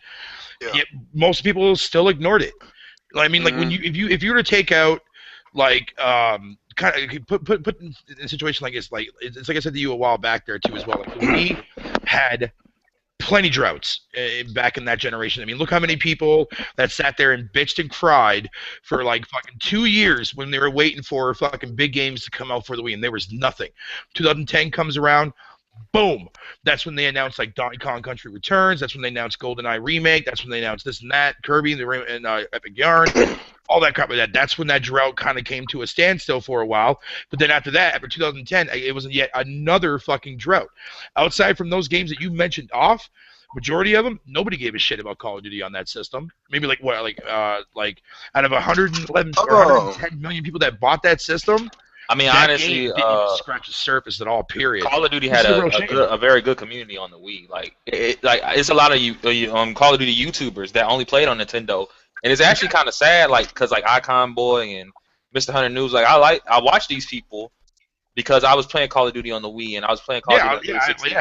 Yeah. Yet most people still ignored it. I mean, like when if you were to take out like kind of put in a situation like this, like it's like I said to you a while back there too as well. Like we had plenty droughts back in that generation. I mean, look how many people that sat there and bitched and cried for like fucking 2 years when they were waiting for fucking big games to come out for the Wii, and there was nothing. 2010 comes around. Boom! That's when they announced like Donkey Kong Country Returns. That's when they announced GoldenEye Remake. That's when they announced this and that, Kirby and Epic Yarn. all that crap like that. That's when that drought kind of came to a standstill for a while. But then after that, after 2010, it was yet another fucking drought. Outside from those games that you mentioned off, majority of them, nobody gave a shit about Call of Duty on that system. Maybe like out of 111 or 110 million people that bought that system, I mean, that honestly, game didn't even scratch the surface at all. Period. Call of Duty had a very good community on the Wii. Like it's a lot of Call of Duty YouTubers that only played on Nintendo, and it's actually kind of sad, like because like Icon Boy and Mr. Hunter News, like I watch these people because I was playing Call of Duty on the Wii and I was playing Call of Duty on 360.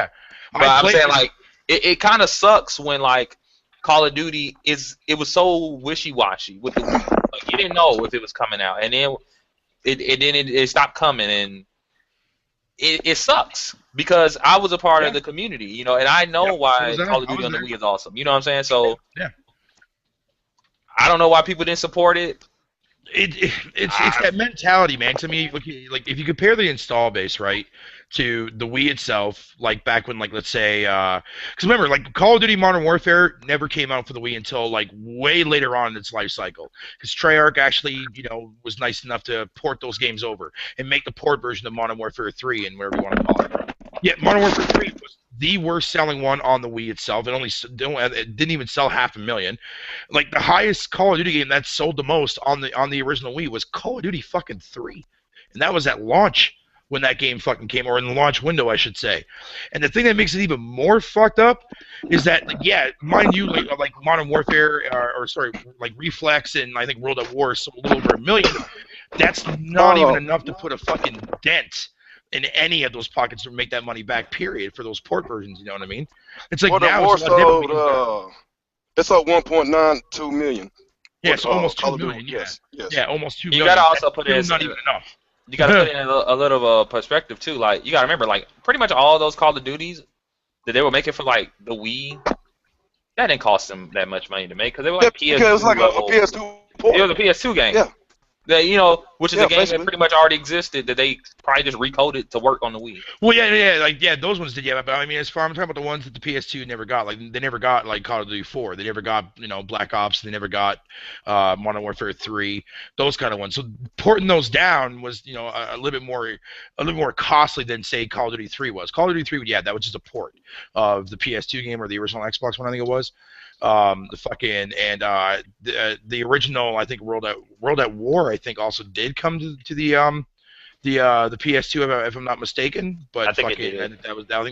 But I'm saying like it kind of sucks when like Call of Duty it was so wishy-washy with the Wii. Like, you didn't know if it was coming out, and then it stopped coming, and it sucks because I was a part of the community, you know, and I know why Call of Duty on the Wii is awesome. You know what I'm saying? So I don't know why people didn't support it. It's that mentality, man. 'Cause I mean, like if you compare the install base, right, to the Wii itself, like back when, like, let's say, because remember, like Call of Duty Modern Warfare never came out for the Wii until like way later on in its life cycle. Because Treyarch actually, you know, was nice enough to port those games over and make the port version of Modern Warfare 3 and whatever you want to call it. Yeah, Modern Warfare 3 was the worst selling one on the Wii itself. It didn't even sell 500,000. Like the highest Call of Duty game that sold the most on the original Wii was Call of Duty fucking 3, and that was at launch when that game fucking came, or in the launch window, I should say. And the thing that makes it even more fucked up is that, like, yeah, mind you, like Modern Warfare, like Reflex and I think World at War sold a little over 1 million. That's not even enough to put a fucking dent in any of those pockets to make that money back, period, for those port versions, you know what I mean? It's like now it's a lot different. It's up 1.92 million. Yeah, it's almost 2 million. Yes. Yeah, almost 2 million. You gotta also put it not even enough. You gotta put it in a little perspective too. Like you gotta remember, like pretty much all those Call of Duties that they were making for like the Wii, that didn't cost them that much money to make because they were like PS2 because it was like a PS2 port. It was a PS2 game. Yeah. That, you know, which is a game that pretty much already existed that they probably just recoded to work on the Wii. Well, those ones did, but I mean, as far I'm talking about the ones that the PS2 never got, like they never got like Call of Duty 4, they never got, you know, Black Ops, they never got Modern Warfare 3, those kind of ones. So porting those down was, you know, a little bit more costly than say Call of Duty 3 was. Call of Duty 3, that was just a port of the PS2 game or the original Xbox one, I think it was. The original, I think World at War, I think also did come to the PS2 if I'm not mistaken, but I think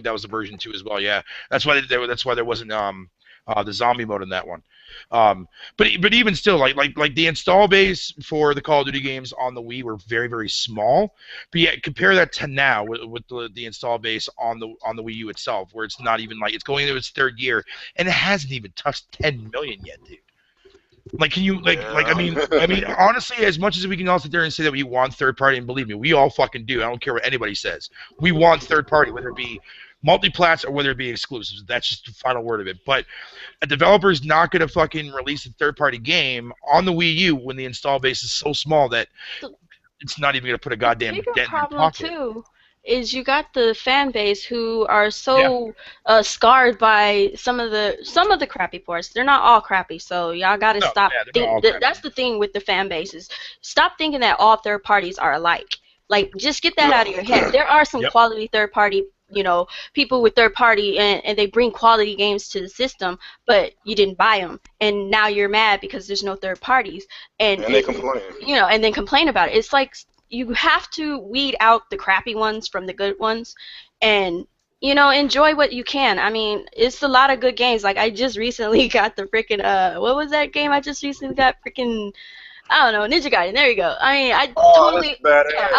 that was the version 2 as well. Yeah, that's why there wasn't the zombie mode in that one. But even still, like the install base for the Call of Duty games on the Wii were very, very small. But yet compare that to now with the install base on the Wii U itself, where it's not even like it's going into its third year and it hasn't even touched 10 million yet, dude. Like, can you I mean, honestly, as much as we can all sit there and say that we want third party, and believe me, we all fucking do. I don't care what anybody says. We want third party, whether it be multi-plats or whether it be exclusives. That's just the final word of it. But a developer's not going to fucking release a third-party game on the Wii U when the install base is so small that it's not even going to put a goddamn dent in the pocket. The problem, too, is you got the fan base who are so scarred by some of the crappy ports. They're not all crappy, so y'all got to stop. That's the thing with the fan bases. Stop thinking that all third parties are alike. Like, just get that out of your head. There are some quality third-party, you know, people with third-party, and they bring quality games to the system, but you didn't buy them, and now you're mad because there's no third parties, and they complain. You know, and then complain about it. It's like you have to weed out the crappy ones from the good ones, and you know, enjoy what you can. I mean, it's a lot of good games. Like, I just recently got the freaking what was that game? I just recently got freaking. I don't know, Ninja Gaiden. There you go. I mean, I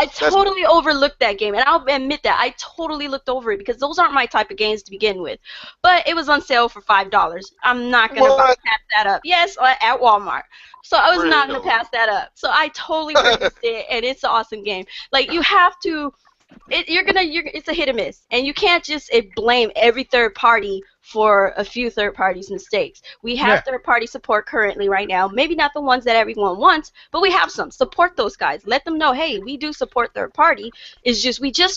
totally overlooked that game, and I'll admit that I totally looked over it because those aren't my type of games to begin with. But it was on sale for $5. I'm not gonna pass that up. Yes, at Walmart. So I was not gonna pass that up. So I totally purchased it, and it's an awesome game. Like, you have to. It's a hit or miss, and you can't just blame every third party for a few third parties' mistakes. We have third party support currently right now. Maybe not the ones that everyone wants, but we have some. Support those guys. Let them know, hey, we do support third party.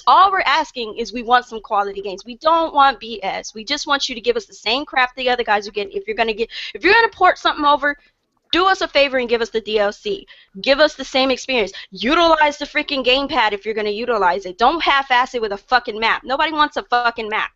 All we're asking is we want some quality games. We don't want BS. We just want you to give us the same crap the other guys are getting. If you're gonna port something over, do us a favor and give us the DLC. Give us the same experience. Utilize the freaking gamepad if you're going to utilize it. Don't half-ass it with a fucking map. Nobody wants a fucking map.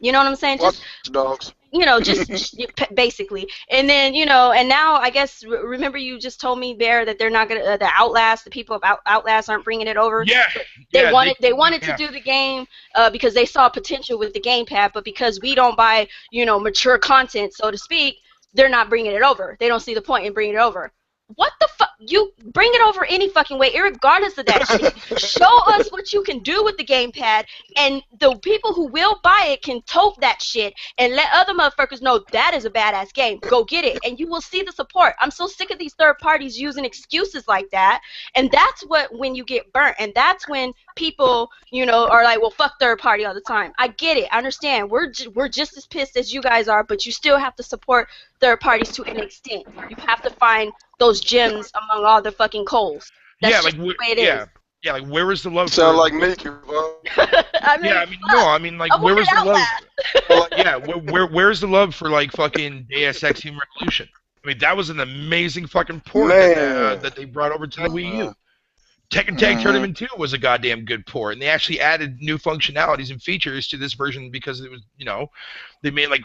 You know what I'm saying? Watch Dogs. You know, just basically. And then, you know, and now I guess, remember you just told me, Bear, that they're not going to, the Outlast, the people of Outlast aren't bringing it over? Yeah. They wanted to do the game because they saw potential with the gamepad, but because we don't buy, you know, mature content, so to speak, they're not bringing it over. They don't see the point in bringing it over. What the fuck? You bring it over any fucking way, irregardless of that shit. Show us what you can do with the gamepad, and the people who will buy it can tote that shit and let other motherfuckers know that is a badass game. Go get it, and you will see the support. I'm so sick of these third parties using excuses like that, and that's when you get burnt, and that's when people, you know, are like, well, fuck third party all the time. I get it. I understand. We're just as pissed as you guys are, but you still have to support third parties to an extent. You have to find those gems among all the fucking coals. That's just the way it is. Yeah, like where is the love? Sound like me, bro. Where was the love? Yeah, where's the love for like fucking Deus Ex Human Revolution? I mean, that was an amazing fucking port that they brought over to the Wii U. Tekken Tag Tournament 2 was a goddamn good port, and they actually added new functionalities and features to this version because it was, you know, they made like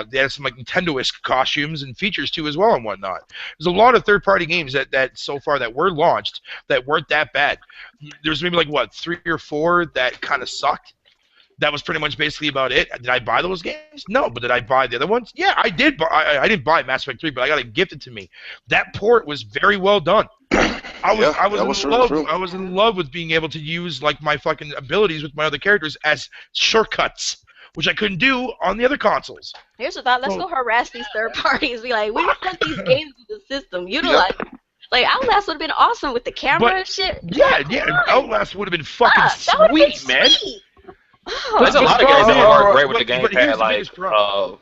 they had some like Nintendo-esque costumes and features too as well and whatnot. There's a lot of third-party games that so far that were launched that weren't that bad. There's maybe like what 3 or 4 that kind of sucked. That was pretty much basically about it. Did I buy those games? No, but did I buy the other ones? Yeah, I did. I didn't buy Mass Effect 3, but I got it gifted to me. That port was very well done. I was in love with being able to use like my fucking abilities with my other characters as shortcuts, which I couldn't do on the other consoles. Here's the thought: let's go harass these third parties. Be like, we put these games in the system. Utilize. Like Outlast would have been awesome with the camera and shit. Yeah, Outlast would have been fucking sweet, man. Oh, there's a lot of games that work great with the gamepad, like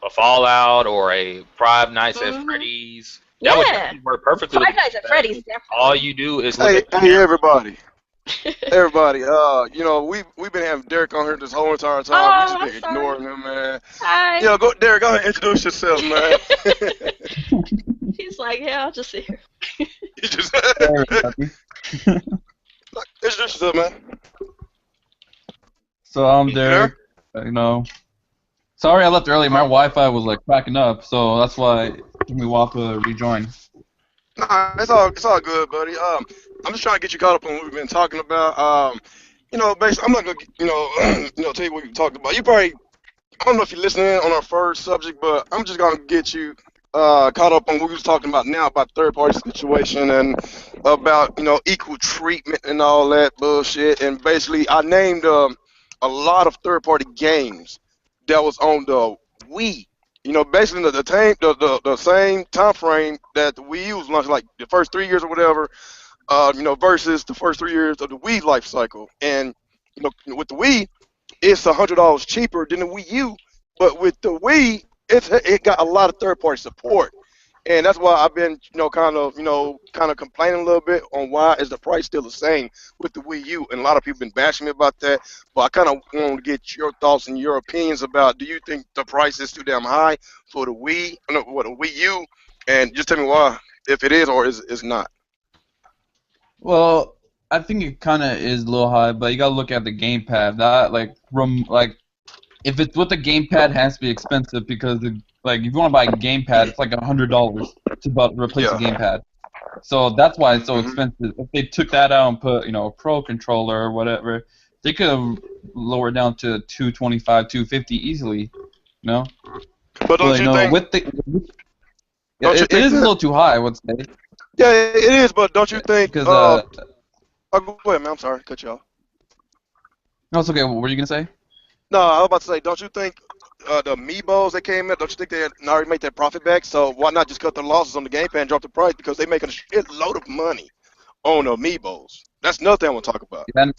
a Fallout or a Five Nights at Freddy's. That would work perfectly. Five Nights at Freddy's, definitely. All you do is look at everybody. You know, we've been having Derek on here this whole entire time. We just been ignoring him, man. Hi. Yo, Derek, go ahead and introduce yourself, man. He's like, yeah, I'll just sit here. Introduce yourself, man. So I'm Derek. You know, sorry I left early. My Wi-Fi was like cracking up, so that's why Miwapa rejoined. Nah, it's all good, buddy. I'm just trying to get you caught up on what we've been talking about. You know, basically, I'm not gonna, tell you what we talked about. You probably, I don't know if you're listening on our first subject, but I'm just gonna get you caught up on what we was talking about now about third-party situation and about, you know, equal treatment and all that bullshit. And basically, I named a lot of third-party games that was on the Wii. You know, basically the same time frame that the Wii U was launched, like the first 3 years or whatever, you know, versus the first 3 years of the Wii life cycle. And, you know, with the Wii, it's $100 cheaper than the Wii U, but with the Wii, it got a lot of third-party support. And that's why I've been, kind of complaining a little bit on why is the price still the same with the Wii U. And a lot of people have been bashing me about that. But I kind of want to get your thoughts and your opinions about, do you think the price is too damn high for the Wii U? And just tell me why, if it is or is not. Well, I think it kind of is a little high, but you gotta look at the gamepad. That if it's with the gamepad, it has to be expensive because if you want to buy a gamepad, it's like $100 to replace the gamepad. So that's why it's so expensive. If they took that out and put, a Pro controller or whatever, they could have lowered down to $225, $250 easily. But don't you think? It is a little too high, I would say. Yeah, it is, but don't you think? Because go ahead, man. I'm sorry, cut you off. No, it's okay. What were you gonna say? No, I was about to say, don't you think the Amiibos that came in, don't you think they had already made their profit back? So why not just cut their losses on the gamepad and drop the price? Because they're making a shitload of money on Amiibos. That's another thing I want to talk about. Yeah,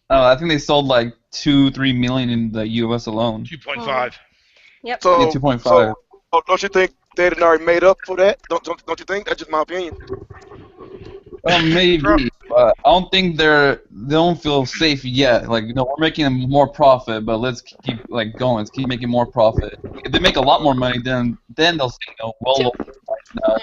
I think they sold like 2-3 million in the U.S. alone. 2.5. Yep. So, 2.5. So, don't you think they had already made up for that? Don't you think? That's just my opinion. Maybe, but I don't think they don't feel safe yet. We're making more profit, but let's keep going. Let's keep making more profit. If they make a lot more money, then they'll say well.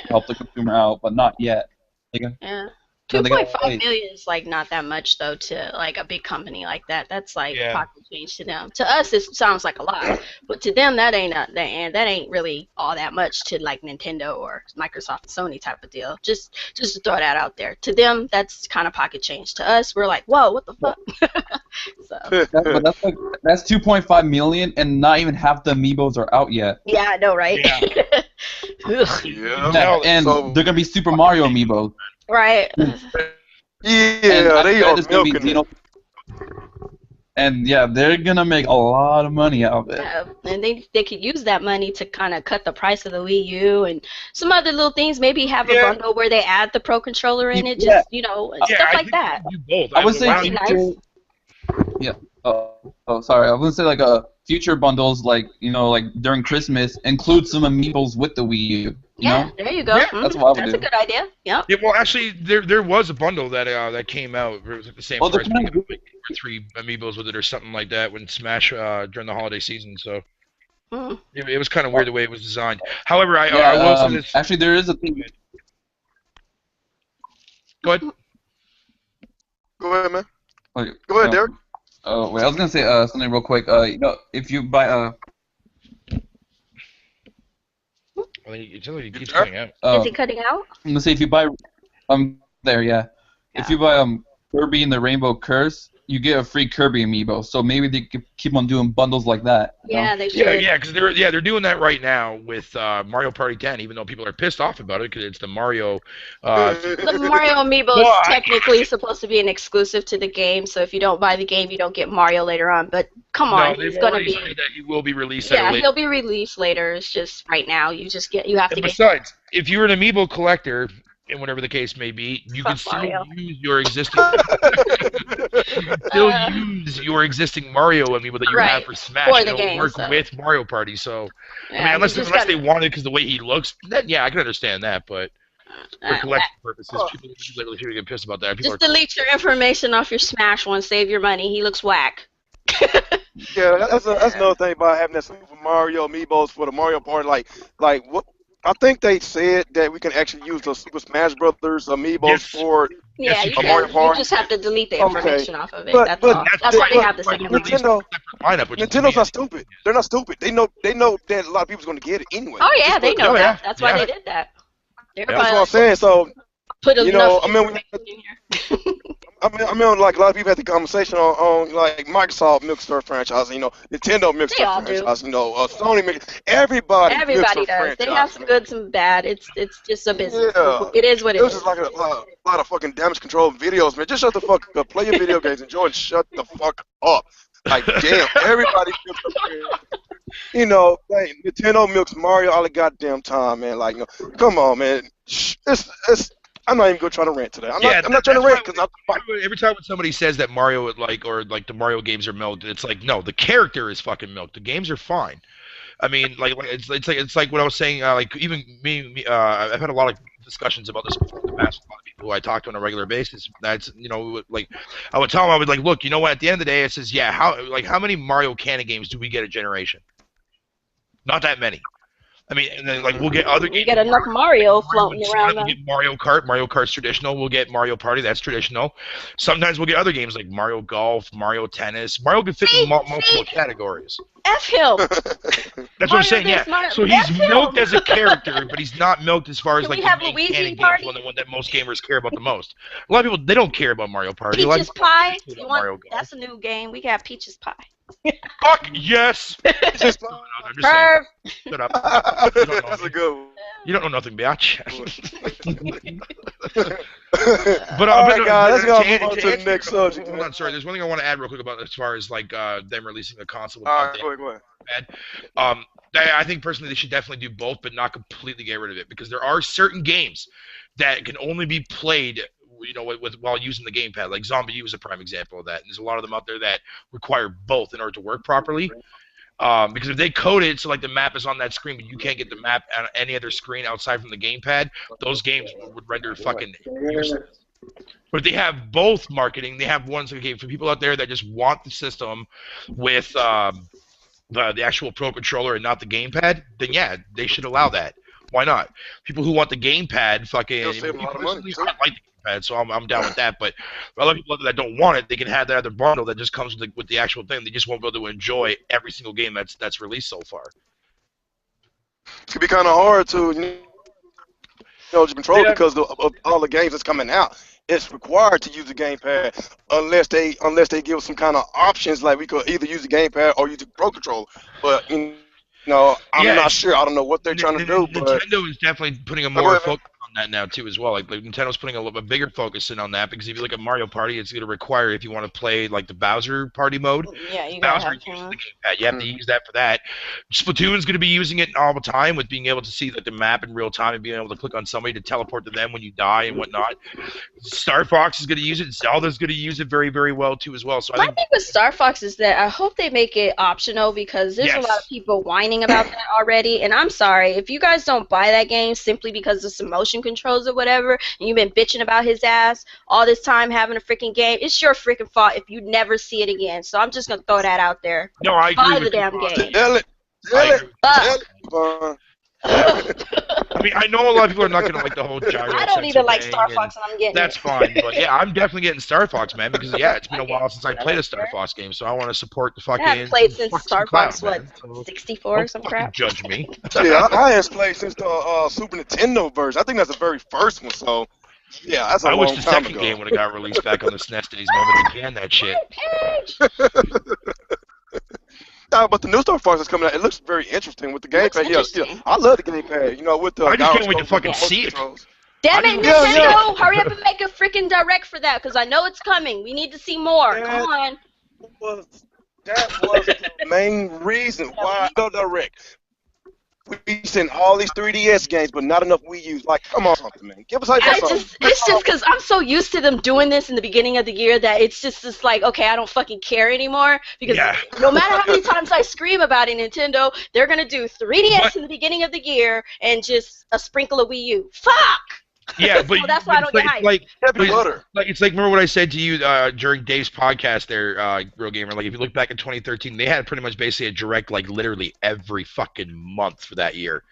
help the consumer out, but not yet. Yeah. So they gotta 2.5 wait. million is like not that much though to like a big company like that. That's like Yeah. pocket change to them. To us, it sounds like a lot, but to them, that ain't really all that much to like Nintendo or Microsoft and Sony type of deal. Just to throw that out there. To them, that's kind of pocket change. To us, we're like, whoa, what the fuck? So But that's 2.5 million, and not even half the amiibos are out yet. yeah, I know, right? Ugh. Yeah. Yeah, and So- they're gonna be Super Mario amiibos. Right. And Yeah, I they bet are it's gonna be milking it. And yeah, they're gonna make a lot of money out of it. And they could use that money to kind of cut the price of the Wii U and some other little things. Maybe have a Yeah. bundle where they add the Pro Controller in it, Yeah. just and stuff like that. Do both. I would say That'd be future. Yeah. Sorry. I was gonna say like future bundles, like like during Christmas, include some amiibos with the Wii U. You Yeah, know? there you go. Yeah, Mhm. that's what I would That's do. a good idea. Yep. Yeah, well, actually, there was a bundle that came out. It was at the same Well, price. they're You kinda could get, like 3 amiibos with it or something like that when Smash during the holiday season. So Mhm. it was kind of weird the way it was designed. However, I Yeah, will say this. actually, there is a thing. Go ahead. Go ahead, man. Like, Go ahead, Derek. Oh wait, I was gonna say something real quick. If you buy I mean, it sounds like he keeps Sure. coming out. Is he cutting out? I'm gonna say if you buy there, yeah. If you buy Kirby and the Rainbow Curse, you get a free Kirby amiibo. So maybe they could keep on doing bundles like that. you know? Yeah, they should. Yeah, because they're doing that right now with Mario Party 10. Even though people are pissed off about it because it's the Mario. The Mario amiibo Well, is technically supposed to be an exclusive to the game, so if you don't buy the game, you don't get Mario later on. But come on, no, they've he's gonna already be. said that he will be released. at a Yeah, later he'll be released later. It's just right now you have to And get. besides, if you're an amiibo collector, and whatever the case may be, you Fuck can still Mario. use your existing. use your existing Mario amiibo that you Right, have for Smash. for the It'll game, work so. with Mario Party. So, I Yeah, mean, you unless just they gotta- wanted because the way he looks, then yeah, I can understand that. But for uh, collection purposes, cool. people literally get pissed about that. People Just delete your information off your Smash one. Save your money. He looks whack. Yeah, that's another thing about having that Super Mario amiibos for the Mario Party. Like what? I think they said that we can actually use the Super Smash Brothers amiibos Yes. for. Yeah, Yes, you you can. can. Mario You Party. just have to delete the Okay. information off of it. But- That's but all. That's That's why they why- have the why second you one. release Nintendo- a separate lineup, which is Nintendo's me. not stupid. They're not stupid. They know that a lot of people's going to get it anyway. Oh yeah, they know Oh, that. yeah. That's why Yeah. they did that. That's Everybody what I'm saying. So put you know, enough I mean, information in here. I mean, like a lot of people had the conversation on like Microsoft milks their franchise. Nintendo milks They their all do. franchise. Sony milks. Everybody milks Everybody their does. They franchise. have some good, some bad. It's just a business. Yeah. It is what It it was is. just like a lot of fucking damage control videos, man. Just shut the fuck up. Play your video games. Enjoy and shut the fuck up. Like, damn, everybody milks like, Nintendo milks Mario all the goddamn time, man. Like, come on, man. I'm not even going to try to rant today. I'm not trying to rant because Every time when somebody says that Mario or the Mario games are milked, it's like no, the character is fucking milked. The games are fine. I mean, it's like what I was saying. Like even me, I've had a lot of discussions about this before in the past with a lot of people who I talk to on a regular basis. That's like I would tell them, I would like, look, you know what? At the end of the day, it says, yeah, how many Mario canon games do we get a generation? Not that many. I mean, and then like we'll get other games. You get enough Mario floating around. We'll get Mario Kart. Mario Kart's traditional. We'll get Mario Party. That's traditional. Sometimes we'll get other games like Mario Golf, Mario Tennis. Mario can fit in multiple categories. F him. That's what I'm saying. this, Yeah. Mario- So F he's him. milked as a character, but he's not milked as far as Can like we the have main Luigi canon Party? games, the one that most gamers care about the most. A lot of people they don't care about Mario Party. They Peaches Pie. like You Mario want? Golf. That's a new game. We got Peaches Pie. Fuck yes. Just, I'm just saying. Perv. Shut up. that's a good one. You don't know nothing, bitch. But all right, guys, let's go move on to the answer next your- subject. Hold on, sorry. There's one thing I want to add real quick about as far as like them releasing the console. All right, go ahead. I think personally they should definitely do both, but not completely get rid of it because there are certain games that can only be played, while using the gamepad. Like Zombie U is a prime example of that. And there's a lot of them out there that require both in order to work properly. Because if they code it so like the map is on that screen, but you can't get the map on any other screen outside from the gamepad, those games would render fucking useless. But if they have both marketing, they have ones okay for people out there that just want the system with the actual Pro Controller and not the gamepad, then yeah, they should allow that. Why not? People who want the gamepad, fucking. They'll save a lot of money, I too. like the gamepad, so I'm down with that. But a lot of people that don't want it, they can have that other bundle that just comes with the actual thing. They just won't be able to enjoy every single game that's released so far. It's gonna be kind of hard to control because of all the games that's coming out. It's required to use the gamepad unless they give some kind of options like we could either use the gamepad or use the Pro Controller. But I'm not sure. I don't know what they're trying to do. But Nintendo is definitely putting a more focus on that now too as well. Like Nintendo's putting a bigger focus in on that because if you look at Mario Party, it's going to require if you want to play like the Bowser Party mode. Yeah, you Bowser gotta uses have the gamepad. You have to use that for that. Splatoon's going to be using it all the time with being able to see the map in real time and being able to click on somebody to teleport to them when you die and whatnot. Star Fox is going to use it. Zelda's going to use it very, very well too as well. So My thing with Star Fox is that I hope they make it optional because there's a lot of people whining about that already. And I'm sorry, if you guys don't buy that game simply because of some motion controls or whatever, and you've been bitching about his ass all this time having a freaking game, it's your freaking fault if you never see it again. So I'm just gonna throw that out there. No, I agree Buy with the damn you. game. Tell it. I mean, I know a lot of people are not going to like the whole gyro. I don't even like Star Fox, and I'm getting that's it. fine. But yeah, I'm definitely getting Star Fox, man, because it's been a while since I played a Star Fox game, so I want to support the fucking. I haven't played since Star Fox, man. 64 or some crap? Judge me. Yeah, I haven't played since the Super Nintendo version. I think that's the very first one. So yeah, that's a long time ago. I wish the second game when it got released back on the SNES days, man, but they banned that shit. But the new Star Fox is coming out. It looks very interesting with the gamepad. Yeah, I love the gamepad. With the I just can't wait to fucking see it. Damn it, Nintendo! Hurry up and make a freaking direct for that, because I know it's coming. We need to see more. Come on. That was the main reason why no direct. We send all these 3DS games, but not enough Wii U's. Like, come on, something, man. Give us something. It's just because I'm so used to them doing this in the beginning of the year that it's just like, okay, I don't fucking care anymore. Because no matter how many times I scream about it, Nintendo, they're going to do 3DS in the beginning of the year and just a sprinkle of Wii U. Fuck! Yeah, but so that's why I don't get hyped. It's like remember what I said to you during Dave's podcast there, Real Gamer. Like if you look back in 2013, they had pretty much basically a direct like literally every fucking month for that year,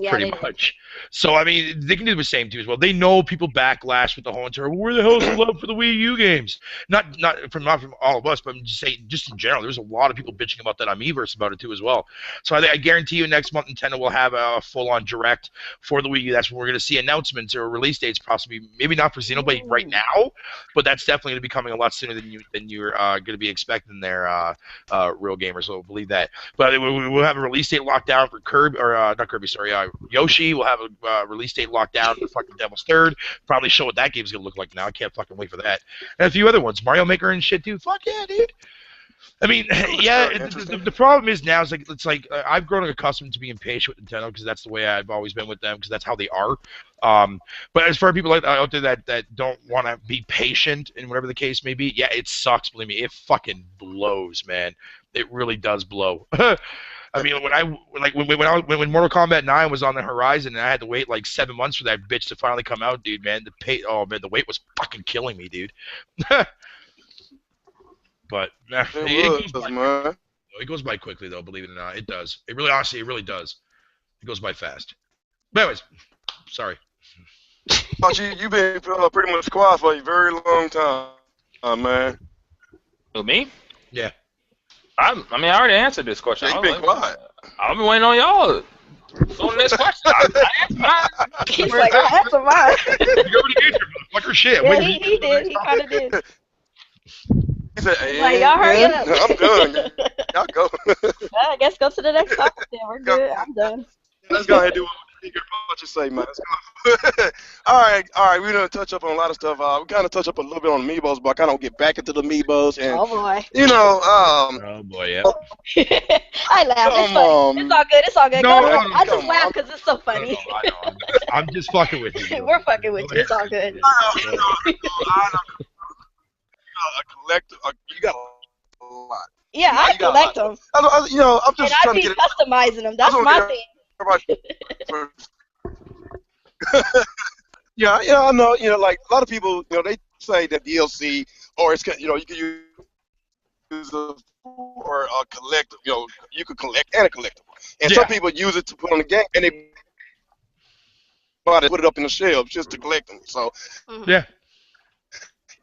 pretty much. So I mean, they can do the same too as well. They know people backlash with the whole entire where the hell's the love for the Wii U games? Not from all of us, but I'm just saying just in general. There's a lot of people bitching about that on Miiverse about it too as well. So I guarantee you next month Nintendo will have a full-on direct for the Wii U. That's when we're going to see announcements or release dates, possibly maybe not for Xenoblade right now, but that's definitely going to be coming a lot sooner than you're going to be expecting there, Real Gamers. So believe that. But we'll have a release date locked down for Kirby, or not Kirby, sorry, Yoshi. We'll have a release date locked down for fucking Devil's Third. Probably show what that game's going to look like now. I can't fucking wait for that. And a few other ones, Mario Maker and shit, dude. Fuck yeah, dude. I mean, the problem is now is it's like I've grown accustomed to being patient with Nintendo because that's the way I've always been with them because that's how they are. But as for people like out there that don't want to be patient and whatever the case may be, yeah, it sucks. Believe me, it fucking blows, man. It really does blow. I mean, when Mortal Kombat 9 was on the horizon and I had to wait like 7 months for that bitch to finally come out, dude, man, the wait was fucking killing me, dude. But it goes by quickly, though. Believe it or not, it does. It really, honestly, it really does. It goes by fast. But anyways, sorry. You've been pretty much quiet for a very long time, man. Who, me? Yeah. I mean, I already answered this question. You've been quiet. I've been waiting on y'all. So the next question. I answered mine. He's like, I answered mine. You already answered, motherfucker. Shit. Yeah, he did. He kind of did. He said, hey, like, y'all hurry up. I'm done. Y'all go. I guess go to the next topic then. We're good. I'm done. Let's go ahead and do what you say, man. Let's go. All right. We're going to touch up on a lot of stuff. We kind of touch up a little bit on the Amiibos, but I kind of get back into the Amiibos. And, oh, boy. Oh, boy, yeah. I laugh. It's funny. It's all good. It's all good. No, I just laugh because it's so funny. I know. I'm just fucking with you. We're fucking with you. It's all good. A collector, you got a lot. Yeah, I collect them. I'm just trying to get customizing them. That's my thing. Yeah, I know. Like a lot of people, they say that DLC or it's you can use it for a collectible. You could collect and a collectible, and some people use it to put on the game, and Somebody put it up in the shelves just to collect them. So, Yeah.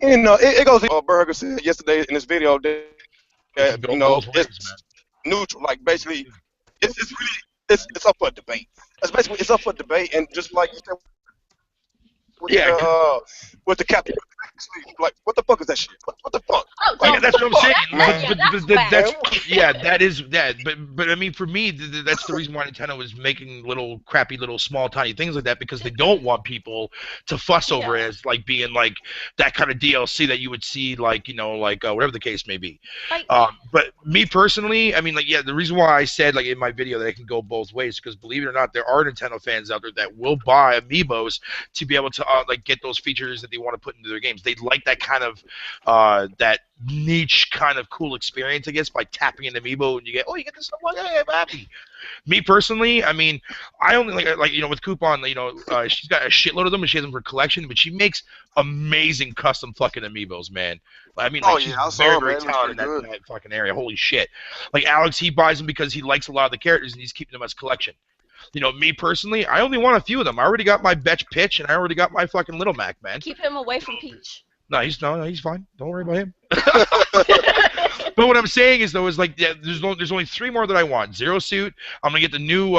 It goes. Burger said yesterday in this video that It can go both ways, it's neutral. Like basically, it's really it's up for debate. It's up for debate, and just like you said with the captain, like what the fuck is that shit? What the fuck? Oh, Like, that's what I'm saying. That's That is that. But I mean, for me, that's the reason why Nintendo is making little crappy, little small, tiny things like that because they don't want people to fuss over it as like being like that kind of DLC that you would see like whatever the case may be. But me personally, I mean, like the reason why I said like in my video that it can go both ways because believe it or not, there are Nintendo fans out there that will buy amiibos to be able to like get those features that they want to put into their games. They like that kind of that niche kind of cool experience, I guess, by tapping an amiibo and you get this stuff. Like, hey, I'm happy. Me personally, I mean, I only like with Coupon, she's got a shitload of them and she has them for collection, but she makes amazing custom fucking amiibos, man. I mean, like, she's very talented in that fucking area. Holy shit! Like Alex, he buys them because he likes a lot of the characters and he's keeping them as collection. Me personally, I only want a few of them. I already got my Betch Pitch, and I already got my fucking Little Mac, man. Keep him away from Peach. No, he's fine. Don't worry about him. But what I'm saying is, though, is like there's only 3 more that I want. Zero Suit. I'm gonna get the new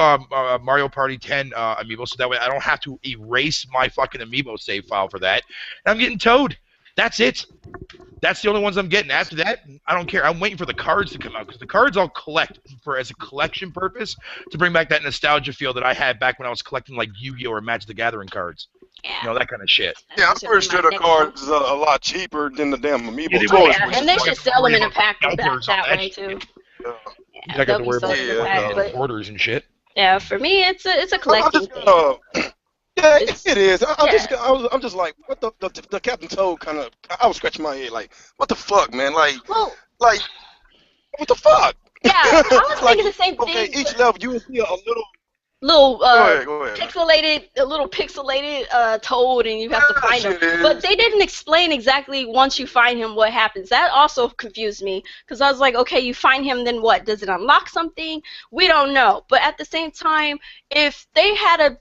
Mario Party 10 amiibo, so that way I don't have to erase my fucking amiibo save file for that. And I'm getting Toad. That's it. That's the only ones I'm getting. After that, I don't care. I'm waiting for the cards to come out because the cards I'll collect as a collection purpose to bring back that nostalgia feel that I had back when I was collecting like Yu-Gi-Oh or Magic the Gathering cards. Yeah. That kind of shit. Yeah, I'm pretty sure the cards are a lot cheaper than the damn amiibo. And they should sell them in a pack that way too. I got to worry about orders and shit. Yeah, for me, it's a collecting thing. Yeah, it is. I'm just like, what the Captain Toad kind of. I was scratching my head like, what the fuck, man? Like, what the fuck? Yeah, I was thinking the same thing. Okay, each level you will see a little go ahead. Pixelated Toad, and you have to find him. But they didn't explain exactly once you find him what happens. That also confused me because I was like, okay, you find him, then what? Does it unlock something? We don't know. But at the same time, if they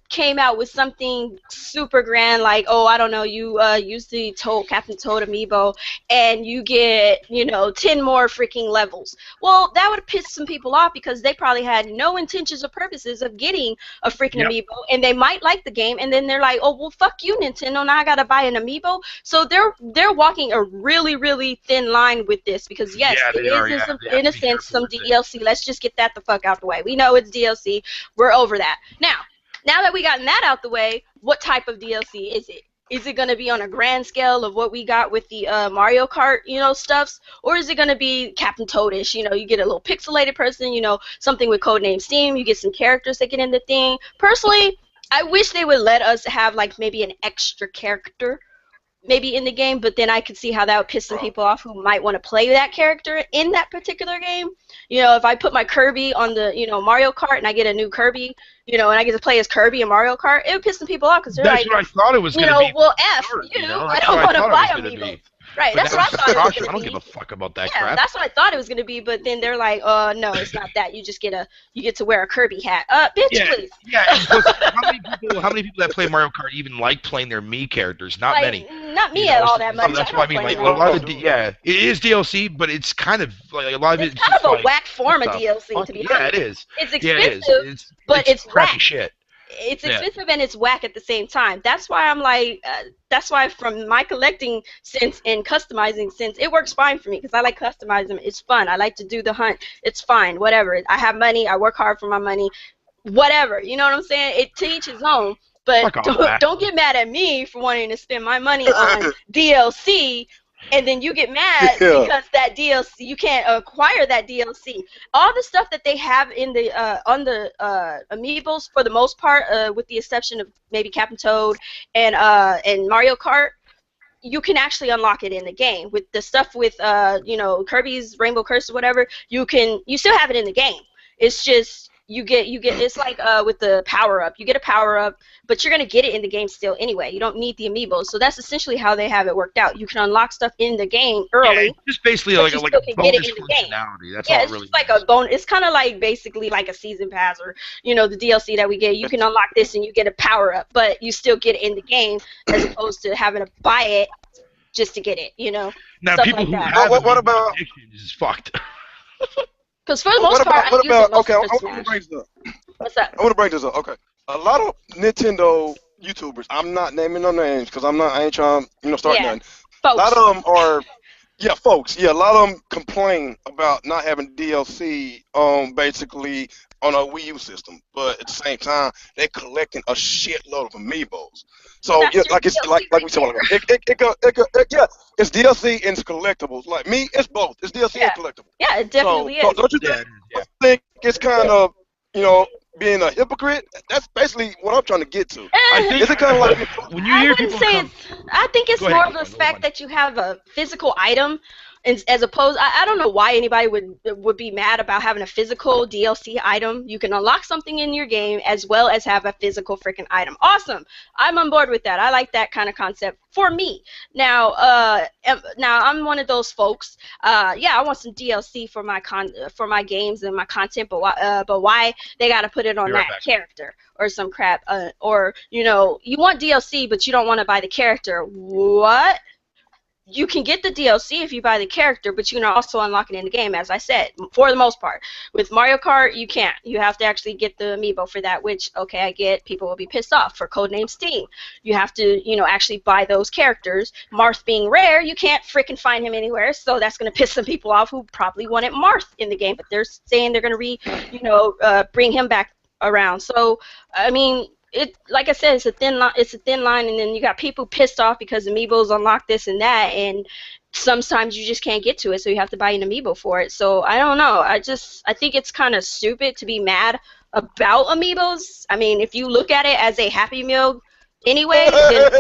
came out with something super grand, like, I don't know, you use the Captain Toad amiibo, and you get 10 more freaking levels. Well, that would piss some people off because they probably had no intentions or purposes of getting a freaking amiibo, and they might like the game, and then they're like, oh well, fuck you, Nintendo, now I gotta buy an amiibo. So they're walking a really, really thin line with this because yes, it is in a sense some DLC. Let's just get that the fuck out the way. We know it's DLC. We're over that. Now that we gotten that out the way, what type of DLC is it? Is it going to be on a grand scale of what we got with the Mario Kart, stuffs? Or is it going to be Captain Toadish? You get a little pixelated person, something with Codename Steam. You get some characters that get in the thing. Personally, I wish they would let us have, like, maybe an extra character maybe in the game, but then I could see how that would piss some people off who might want to play that character in that particular game. If I put my Kirby on the, Mario Kart and I get a new Kirby, and I get to play as Kirby in Mario Kart, it would piss some people off because they're That's like, what I thought it was going to be. Well, I don't want to buy amiibo. Right, that's what I thought it was going to be. I don't give a fuck about that crap. That's what I thought it was going to be, but then they're like, no, it's not that. You just get to wear a Kirby hat. Bitch, please. Yeah, how many people that play Mario Kart even like playing their Mii characters? Not many. Not me at all that much. So that's what I mean. Like, a lot of it is DLC, but it's kind of like a lot of it's kind of a whack form of DLC, to be honest. Yeah, it is. It's expensive, but it's crappy whack. Shit. It's expensive and it's whack at the same time. That's why I'm like, that's why from my collecting sense and customizing sense, it works fine for me because I like customizing. It's fun. I like to do the hunt. It's fine. Whatever. I have money. I work hard for my money. Whatever. You know what I'm saying? To each his own. But don't get mad at me for wanting to spend my money on DLC. And then you get mad because that DLC, you can't acquire that DLC. All the stuff that they have in the on the amiibos, for the most part, with the exception of maybe Captain Toad and Mario Kart, you can actually unlock it in the game. With the stuff with Kirby's Rainbow Curse or whatever, you still have it in the game. It's just you get it's like with the power up. You get a power up, but you're gonna get it in the game still anyway. You don't need the amiibos. So that's essentially how they have it worked out. You can unlock stuff in the game early. Yeah, it's just basically but like you a still can get bonus it in the game. functionality. That's Yeah, all it it's really just like is. a bonus. It's kind of like basically like a season pass or the DLC that we get. You can unlock this and you get a power up, but you still get it in the game as opposed to having to buy it just to get it. Now stuff people like who that. have What amiibo about- addictions is fucked. Because for the most part, I what use about? it most Okay, for I want to Smash. bring this up. What's that? I want to bring this up. Okay, a lot of Nintendo YouTubers. I'm not naming no names because I ain't trying start Yeah. nothing. A lot Folks. of them are, folks. Yeah, a lot of them complain about not having DLC basically on a Wii U system, but at the same time they're collecting a shitload of amiibos. So That's yeah, just like it's DLC like right we said, it's DLC and it's collectibles. Like me, it's both. It's DLC Yeah. and collectibles. Yeah, it definitely So is. don't you Yeah, think it's kind of being a hypocrite? That's basically what I'm trying to get to. I think Is it kind of like when you I hear wouldn't people say come, I think it's Go ahead, more of go the on, fact go on. that you have a physical item, as opposed. I don't know why anybody would be mad about having a physical DLC item. You can unlock something in your game as well as have a physical freaking item. Awesome. I'm on board with that. I like that kind of concept for me. Now, I'm one of those folks. I want some DLC for my games and my content, but why they got to put it on Be right that back. character or some crap? Or you want DLC, but you don't want to buy the character. What? You can get the DLC if you buy the character, but you can also unlock it in the game, as I said, for the most part. With Mario Kart, you can't. You have to actually get the amiibo for that, which, okay, I get. People will be pissed off. For Codename Steam, you have to, actually buy those characters. Marth being rare, you can't freaking find him anywhere, so that's going to piss some people off who probably wanted Marth in the game, but they're saying they're going to bring him back around. So, I mean, like I said, it's a thin line. It's a thin line, and then you got people pissed off because amiibos unlock this and that, and sometimes you just can't get to it, so you have to buy an amiibo for it. So I don't know. I think it's kind of stupid to be mad about amiibos. I mean, if you look at it as a Happy Meal anyway, then,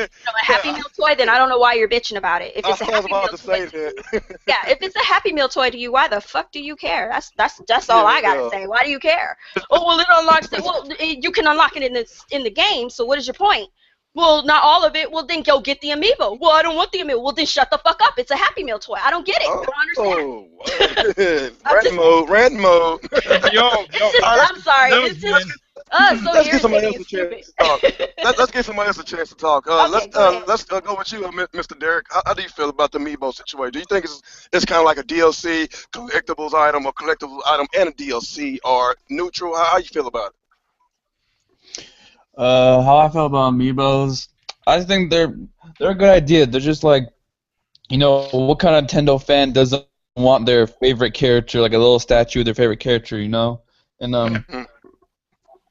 a Happy Meal toy, then I don't know why you're bitching about it. If it's a I was Happy Meal about to toy, say that. yeah, if it's a Happy Meal toy to you, why the fuck do you care? That's all I gotta Yeah. say. Why do you care? Oh, well, it unlocks it. Well, you can unlock it in the game. So what is your point? Well, not all of it. Well, then go get the amiibo. Well, I don't want the amiibo. Well, then shut the fuck up. It's a Happy Meal toy. I don't get it. I don't understand. Rant mode. I'm sorry. No, It's just so Let's get somebody else irritating a and chance stupid. to talk. Let's give somebody else a chance to talk. Okay, go ahead. Let's go with you, Mr. Derek. How do you feel about the amiibo situation? Do you think it's kind of like a DLC, collectibles item, or collectibles item and a DLC, or neutral? How you feel about it? How I feel about amiibos? I think they're a good idea. They're just like, what kind of Nintendo fan doesn't want their favorite character, like a little statue of their favorite character, And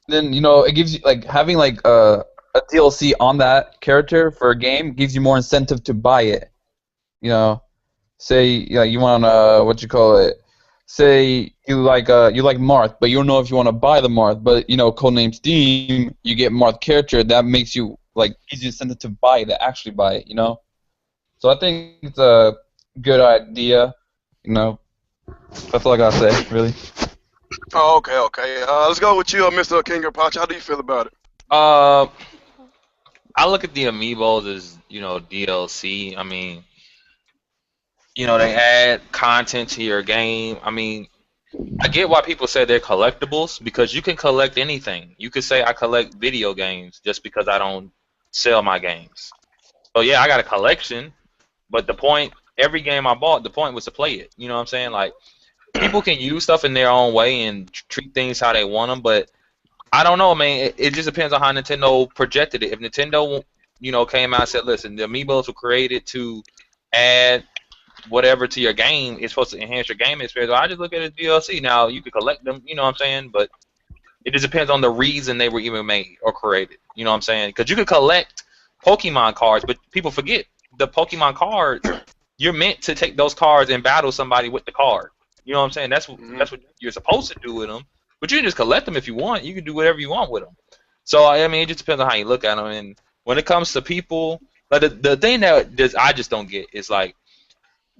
then it gives you like having like a DLC on that character for a game gives you more incentive to buy it. Say you want say you like Marth, but you don't know if you want to buy the Marth. But Codename Steam, you get Marth character that makes you like easy incentive to buy it, to actually buy it. So I think it's a good idea. That's all I gotta say, really. Oh, okay. Let's go with you, Mr. King Pacha. How do you feel about it? I look at the amiibos as DLC. I mean, they add content to your game. I mean, I get why people say they're collectibles because you can collect anything. You could say I collect video games just because I don't sell my games. So yeah, I got a collection, but every game I bought, the point was to play it. You know what I'm saying? Like, people can use stuff in their own way and treat things how they want them, but I don't know, man. It just depends on how Nintendo projected it. If Nintendo, came out and said, listen, the amiibos were created to add whatever to your game, it's supposed to enhance your game experience. I just look at it as DLC. Now, you could collect them, you know what I'm saying? But it just depends on the reason they were even made or created. You know what I'm saying? Because you could collect Pokemon cards, but people forget the Pokemon cards, you're meant to take those cards and battle somebody with the card. You know what I'm saying? That's what you're supposed to do with them. But you can just collect them if you want. You can do whatever you want with them. So, I mean, it just depends on how you look at them. And when it comes to people, like the thing that I just don't get is like,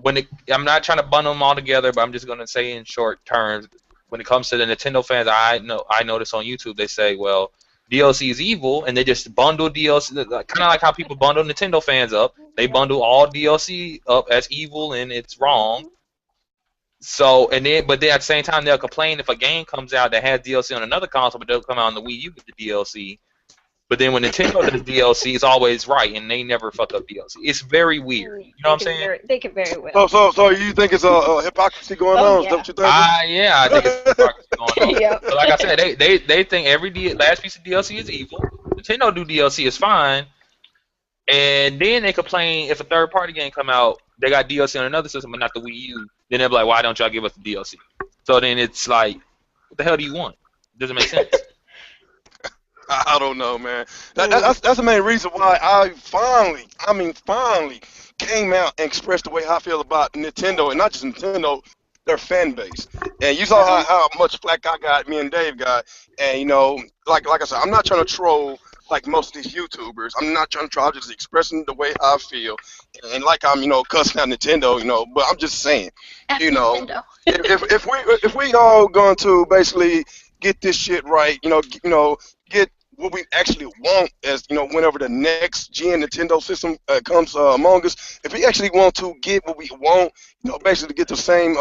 I'm not trying to bundle them all together, but I'm just going to say in short terms, when it comes to the Nintendo fans, I notice on YouTube they say, well, DLC is evil, and they just bundle DLC, kind of like how people bundle Nintendo fans up. They bundle all DLC up as evil, and it's wrong. So, but then at the same time, they'll complain if a game comes out that has DLC on another console, but they'll come out on the Wii U with the DLC. But then when Nintendo does DLC, it's always right, and they never fuck up DLC. It's very weird. You know what I'm saying? They can very well. So you think it's a hypocrisy going on? Is that what you think? Yeah, I think it's hypocrisy going on. Yep. So like I said, they think every last piece of DLC is evil. Nintendo do DLC is fine, and then they complain if a third-party game come out, they got DLC on another system, but not the Wii U. Then they're like, why don't y'all give us the DLC? So then it's like, what the hell do you want? Doesn't make sense. I don't know, man. That's the main reason why I finally came out and expressed the way I feel about Nintendo, and not just Nintendo, their fan base. And you saw how much flack I got, me and Dave got. And you know, like I said, I'm not trying to troll like most of these YouTubers. I'm not trying to troll. I'm just expressing the way I feel. And like I'm, cussing out Nintendo, but I'm just saying, if we all going to basically get this shit right, get what we actually want as, whenever the next gen Nintendo system comes among us, if we actually want to get what we want, basically get the same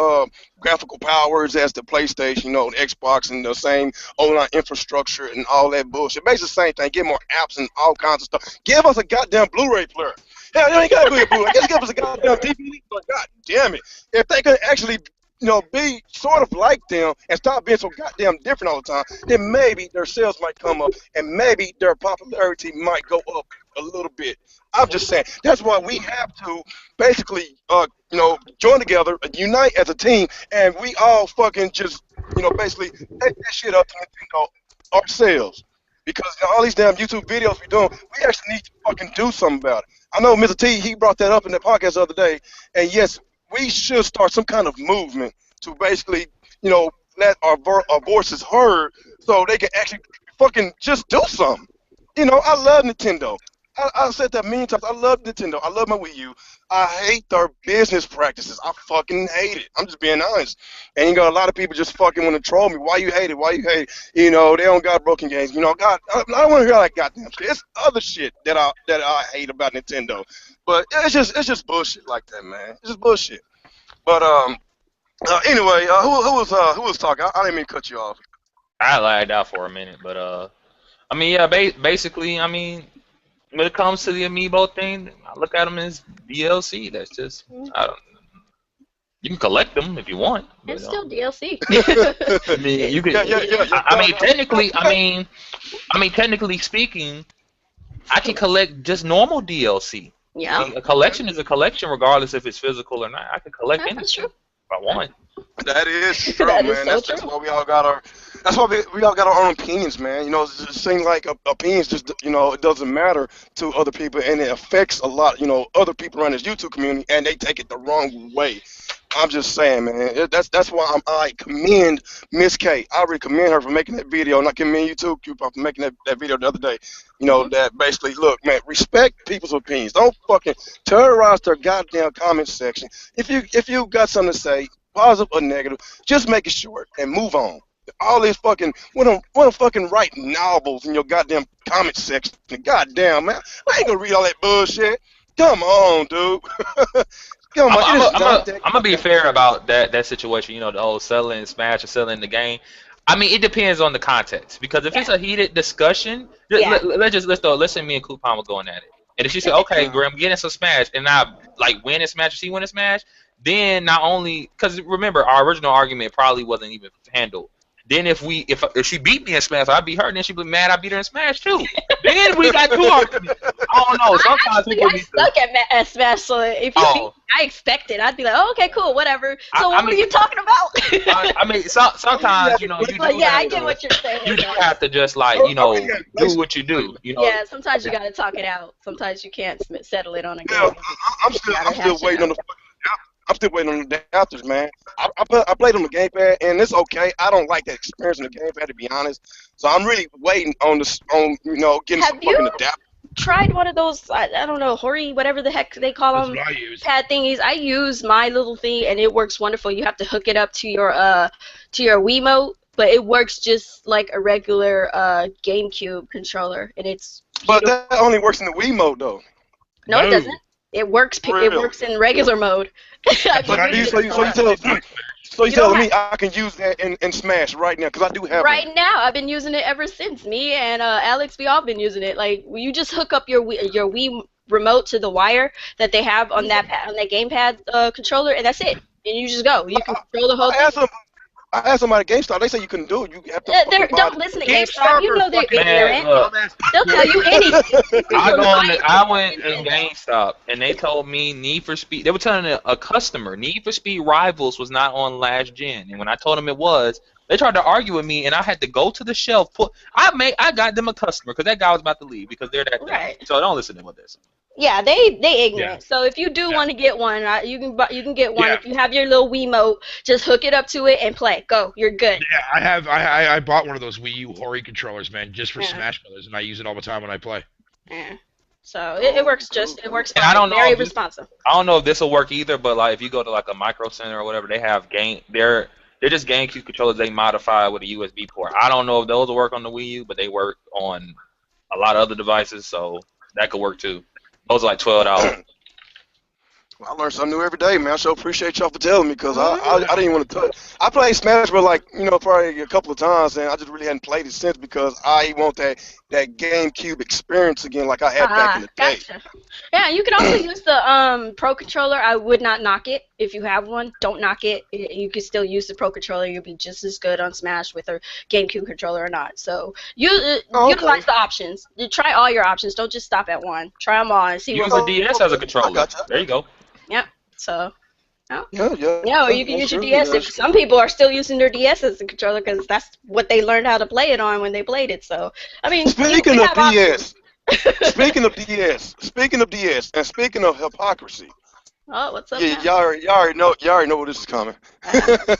graphical powers as the PlayStation, the Xbox, and the same online infrastructure and all that bullshit. Basically the same thing, get more apps and all kinds of stuff. Give us a goddamn Blu-ray player. Hell, you ain't got to be a Blu-ray. Just give us a goddamn DVD. But god damn it. If they could actually be sort of like them and stop being so goddamn different all the time, then maybe their sales might come up and maybe their popularity might go up a little bit. I'm just saying, that's why we have to basically, join together, unite as a team, and we all fucking just, basically take that shit up to Nintendo ourselves. Because all these damn YouTube videos we doing, we actually need to fucking do something about it. I know Mr. T, he brought that up in the podcast the other day, and yes, we should start some kind of movement to basically, let our voices heard so they can actually fucking just do something. I love Nintendo. I said that many times. I love Nintendo. I love my Wii U. I hate their business practices. I fucking hate it. I'm just being honest. And a lot of people just fucking want to troll me. Why you hate it? Why you hate it? They don't got broken games. God, I don't want to hear that goddamn shit. It's other shit that I hate about Nintendo. But it's just bullshit like that, man. It's just bullshit. But anyway, who was talking? I didn't mean to cut you off. I lagged out for a minute, but basically, when it comes to the amiibo thing, I look at them as DLC. That's just, you can collect them if you want. It's still DLC. You can. Technically speaking, I can collect just normal DLC. Yeah. A collection is a collection, regardless if it's physical or not. I can collect anything that's true. if I want. That is true, That man. is so That's true. why we all got our. That's why we all got our own opinions, man. It just seems like opinions just, it doesn't matter to other people, and it affects a lot, other people around this YouTube community, and they take it the wrong way. I'm just saying, man. That's why I commend Miss K. I really commend her for making that video, and I commend you too, Q, for making that video the other day. That basically, look, man, respect people's opinions. Don't fucking terrorize their goddamn comment section. If you got something to say, positive or negative, just make it short and move on. All this fucking, want to fucking write novels in your goddamn comment section. Goddamn, man, I ain't gonna read all that bullshit. Come on, dude. Come on. I'm gonna be fair about that situation. The whole selling Smash or selling the game. It depends on the context, because if it's a heated discussion, let's say me and Coupon were going at it, and if she said, "Okay, Graham, I'm getting some Smash," and I win in Smash or she win in Smash, then not only, because remember our original argument probably wasn't even handled. Then if she beat me in Smash, I beat her, then she'd be mad I beat her in Smash too. Then we got two arguments. I don't know. Sometimes people I suck at Smash, so if you beat me, I expect it. I'd be like, okay, cool, whatever. So what are you talking about? Sometimes you I get what you're saying. You just have to just do what you do. Yeah, sometimes you gotta talk it out. Sometimes you can't settle it on a game. Yeah, I'm still waiting on the. I'm still waiting on the adapters, man. I played on the gamepad, and it's okay. I don't like that experience on the gamepad, to be honest. So I'm really waiting on getting some fucking adapters. tried one of those, I don't know, Hori, whatever the heck they call That's them, what I use. pad thingies. I use my little thing, and it works wonderful. You have to hook it up to your Wiimote, but it works just like a regular GameCube controller, and it's But beautiful. that only works in the Wii mode, though. No, it doesn't. It works. It Really? works in regular mode. That's what I use. So you You don't telling me I can use that in Smash right now? Because I do have Right one. now, I've been using it ever since. Me and Alex, we all been using it. Like, you just hook up your Wii remote to the wire that they have on that gamepad controller, and that's it. And you just go. You can control the whole thing. I asked somebody at GameStop. They said you couldn't do it. You have to. Don't listen to GameStop. You know they're ignorant. They'll tell you anything. I went in GameStop and they told me Need for Speed. They were telling a customer Need for Speed Rivals was not on last gen, and when I told them it was, they tried to argue with me, and I had to go to the shelf. I got them a customer because that guy was about to leave because they're that dumb. Right. So don't listen to what they're saying. Yeah, they ignorant. Yeah. So if you do want to get one, you can get one. Yeah. If you have your little Wiimote, just hook it up to it and play. Go, you're good. Yeah, I bought one of those Wii U Hori controllers, man, just for Yeah. Smash Brothers, and I use it all the time when I play. Yeah. So it works it works And fine. I don't know Very if this- responsive. I don't know if this will work either, but like if you go to like a Micro Center or whatever, they have they're just GameCube controllers they modify with a USB port. I don't know if those will work on the Wii U, but they work on a lot of other devices, so that could work too. Those are like $12. I learn something new every day, man. I sure appreciate y'all for telling me because I didn't even want to touch. I played Smash Bros. Like probably a couple of times, and I just really hadn't played it since because I want that GameCube experience again, like I had back in the day. Gotcha. Yeah, you can also use the Pro Controller. I would not knock it. If you have one, don't knock it. You can still use the Pro Controller. You'll be just as good on Smash with a GameCube controller or not. So utilize the options. You try all your options. Don't just stop at one. Try them all and see Use what a DS as a I controller. gotcha. There you go. So. Yeah, Or you can use your DS. If some people are still using their DS as a controller because that's what they learned how to play it on when they played it. So, I mean, Speaking we of have options. DS, speaking of DS, and speaking of hypocrisy, Oh, what's up? yeah, now? y'all already know where this is coming. I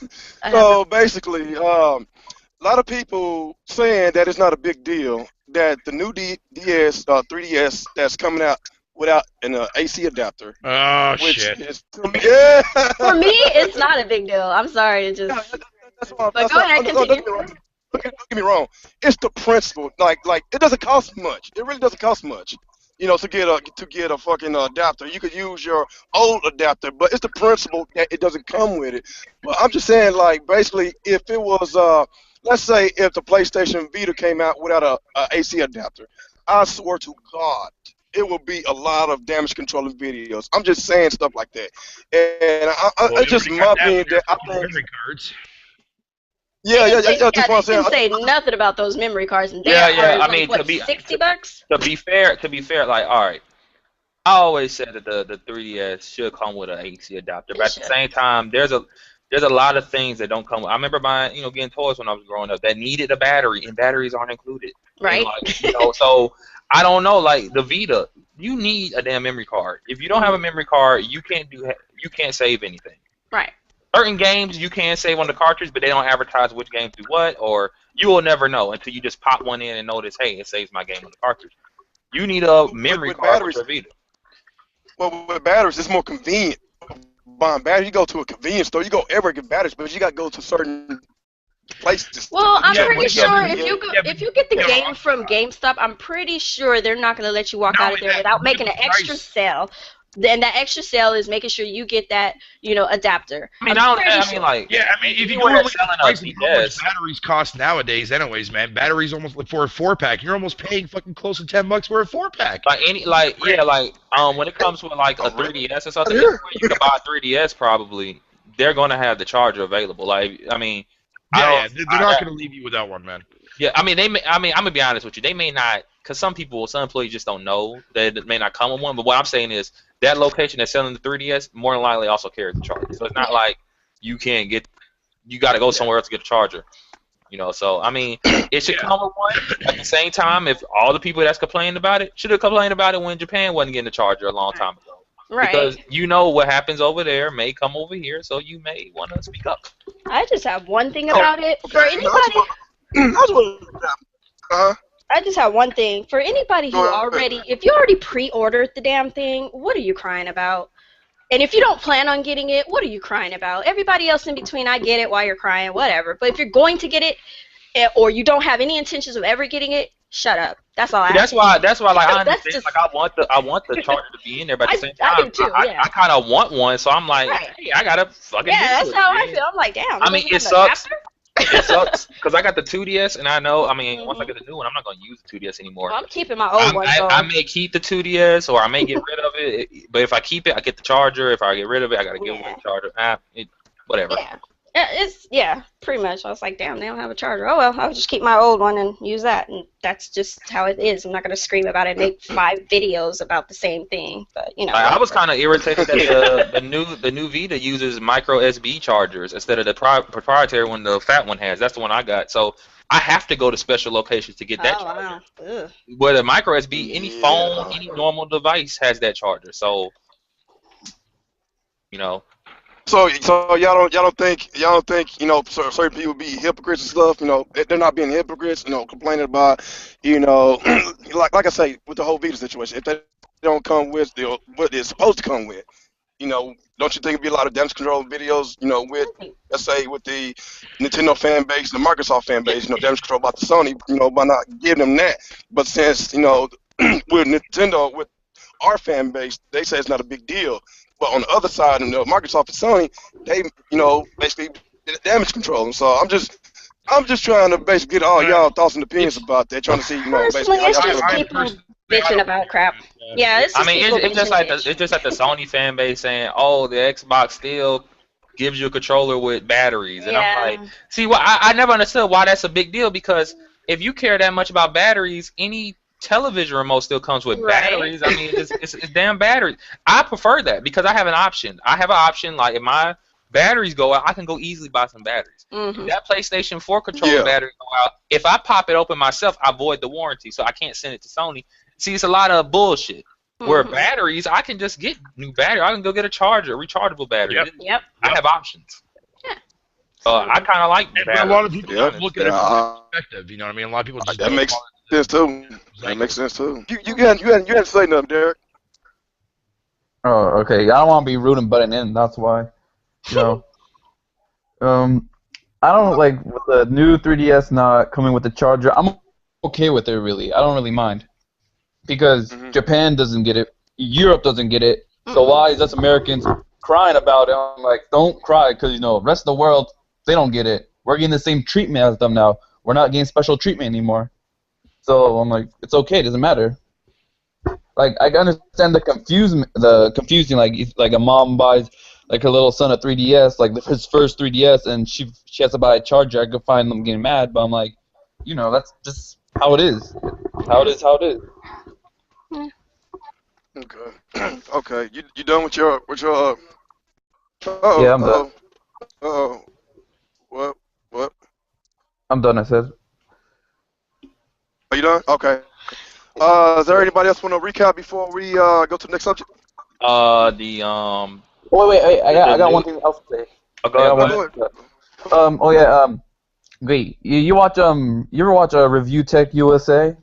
So basically, a lot of people saying that it's not a big deal that the new DS, 3DS that's coming out without an AC adapter, Oh, which shit. is yeah. For me, it's not a big deal. I'm sorry. It just. But go ahead, Don't continue. get me wrong. It's the principle. Like it doesn't cost much. It really doesn't cost much. To get a fucking adapter. You could use your old adapter, but it's the principle that it doesn't come with it. But I'm just saying, like, basically, if it was, let's say, if the PlayStation Vita came out without a AC adapter, I swear to God, it will be a lot of damage controlling videos. I'm just saying stuff like that, and it's just my opinion that I think. Memory cards. Yeah. That's what I'm They saying. didn't say nothing about those memory cards. And Yeah. are, I like, mean, what, to be $60? to be fair, like all right. I always said that the 3DS should come with an AC adapter, but at the same time, there's a lot of things that don't come with. I remember buying, getting toys when I was growing up that needed a battery, and batteries aren't included. Right. And so I don't know, like the Vita, you need a damn memory card. If you don't have a memory card, you can't save anything. Right. Certain games you can save on the cartridge, but they don't advertise which games do what, or you will never know until you just pop one in and notice, hey, it saves my game on the cartridge. You need a memory with card batteries, with your Vita. Well, with batteries, it's more convenient. Buying batteries, you go to a convenience store, you go everywhere to get batteries, but you got to go to certain places. Well, I'm Yeah, pretty but- sure yeah, if you get the yeah. game from GameStop, I'm pretty sure they're not going to let you walk Not out of only there that, without making an the extra price. sale. And that extra sale is making sure you get that, adapter. I mean, I'm pretty I sure. mean, like, Yeah, I mean, if you were go look selling at the price a of how much DS, batteries cost nowadays, anyways, man, batteries almost like for a 4-pack, you're almost paying fucking close to $10 for a 4-pack. when it comes with like a 3DS or something, Here. you can buy a 3DS probably. They're gonna have the charger available. Like, I mean, Yeah, they're not going to leave you without one, man. Yeah, I mean, I'm gonna be honest with you. They may not, because some employees just don't know that it may not come with one. But what I'm saying is that location that's selling the 3DS more than likely also carries the charger. So it's not like you got to go somewhere else to get a charger. So I mean, it should come with one. At the same time, if all the people that's complaining about it should have complained about it when Japan wasn't getting a charger a long time ago. Right. Because what happens over there may come over here, so you may want to speak up. I just have one thing about it. For anybody, Uh-huh. I just have one thing for anybody who if you already pre-ordered the damn thing, what are you crying about? And if you don't plan on getting it, what are you crying about? Everybody else in between, I get it why you're crying, whatever. But if you're going to get it, or you don't have any intentions of ever getting it, shut up. That's all I. That's why. Like I understand. Just, like I want the charger to be in there, but at the same time, I do too. Yeah. I kind of want one, so I'm like, hey, I gotta fucking. Yeah, that's how I feel. I'm like, damn. I mean, it sucks. It sucks because I got the 2DS, and I know. I mean, once I get the new one, I'm not gonna use the 2DS anymore. Well, I'm keeping my old one. I may keep the 2DS, or I may get rid of it. But if I keep it, I get the charger. If I get rid of it, I gotta give away the charger. Whatever. Yeah, pretty much. I was like, damn, they don't have a charger. Oh well, I'll just keep my old one and use that, and that's just how it is. I'm not gonna scream about it and make 5 videos about the same thing, but you know. I was kind of irritated that the new Vita uses micro USB chargers instead of the proprietary one the fat one has. That's the one I got. So I have to go to special locations to get that charger. Wow. Where the micro USB, any phone, any normal device has that charger. So, you know. So y'all don't think certain people be hypocrites and stuff, they're not being hypocrites, complaining about, like I say with the whole Vita situation, if they don't come with what it's supposed to come with, don't you think it'd be a lot of damage control videos, with, let's say, with the Nintendo fan base and the Microsoft fan base, damage control about the Sony, by not giving them that. But since, with Nintendo, with our fan base, they say it's not a big deal. But on the other side, Microsoft and Sony, they, basically damage control them. So I'm just trying to basically get all y'all thoughts and opinions about that, trying to see, basically how it's y'all just people bitching about crap. Yeah, it's just it's just like the Sony fan base saying, oh, the Xbox still gives you a controller with batteries, and I'm like, see, I never understood why that's a big deal, because if you care that much about batteries, any television remote still comes with batteries. I mean, it's damn batteries. I prefer that because I have an option. Like if my batteries go out, I can go easily buy some batteries. Mm-hmm. That PlayStation 4 controller battery go out. If I pop it open myself, I void the warranty, so I can't send it to Sony. See, it's a lot of bullshit. Mm-hmm. Where batteries, I can just get new battery. I can go get a charger, a rechargeable battery. Yep. I have options. Yeah. I kind of like batteries. A lot of people look at it from perspective. You know what I mean? A lot of people just that makes sense too. That makes sense too. You hadn't to say nothing, Derek. Oh, okay. I don't want to be rude and butting in. That's why. I don't like with the new 3DS not coming with the charger. I'm okay with it, really. I don't really mind because Japan doesn't get it, Europe doesn't get it. So why is us Americans crying about it? I'm like, don't cry, because the rest of the world, they don't get it. We're getting the same treatment as them now. We're not getting special treatment anymore. So I'm like, it's okay, it doesn't matter. Like, I understand the confusing, like a mom buys like her little son a 3DS, like his first 3DS, and she has to buy a charger. I could find them getting mad, but I'm like, that's just how it is. How it is. Okay. Okay. You done with your Yeah, I'm done. What? I'm done, I said. Are you done? Okay. Is there anybody else want to recap before we go to the next subject? Wait, I got one thing else to say. Go ahead. Great. You watch you ever watch Review Tech USA?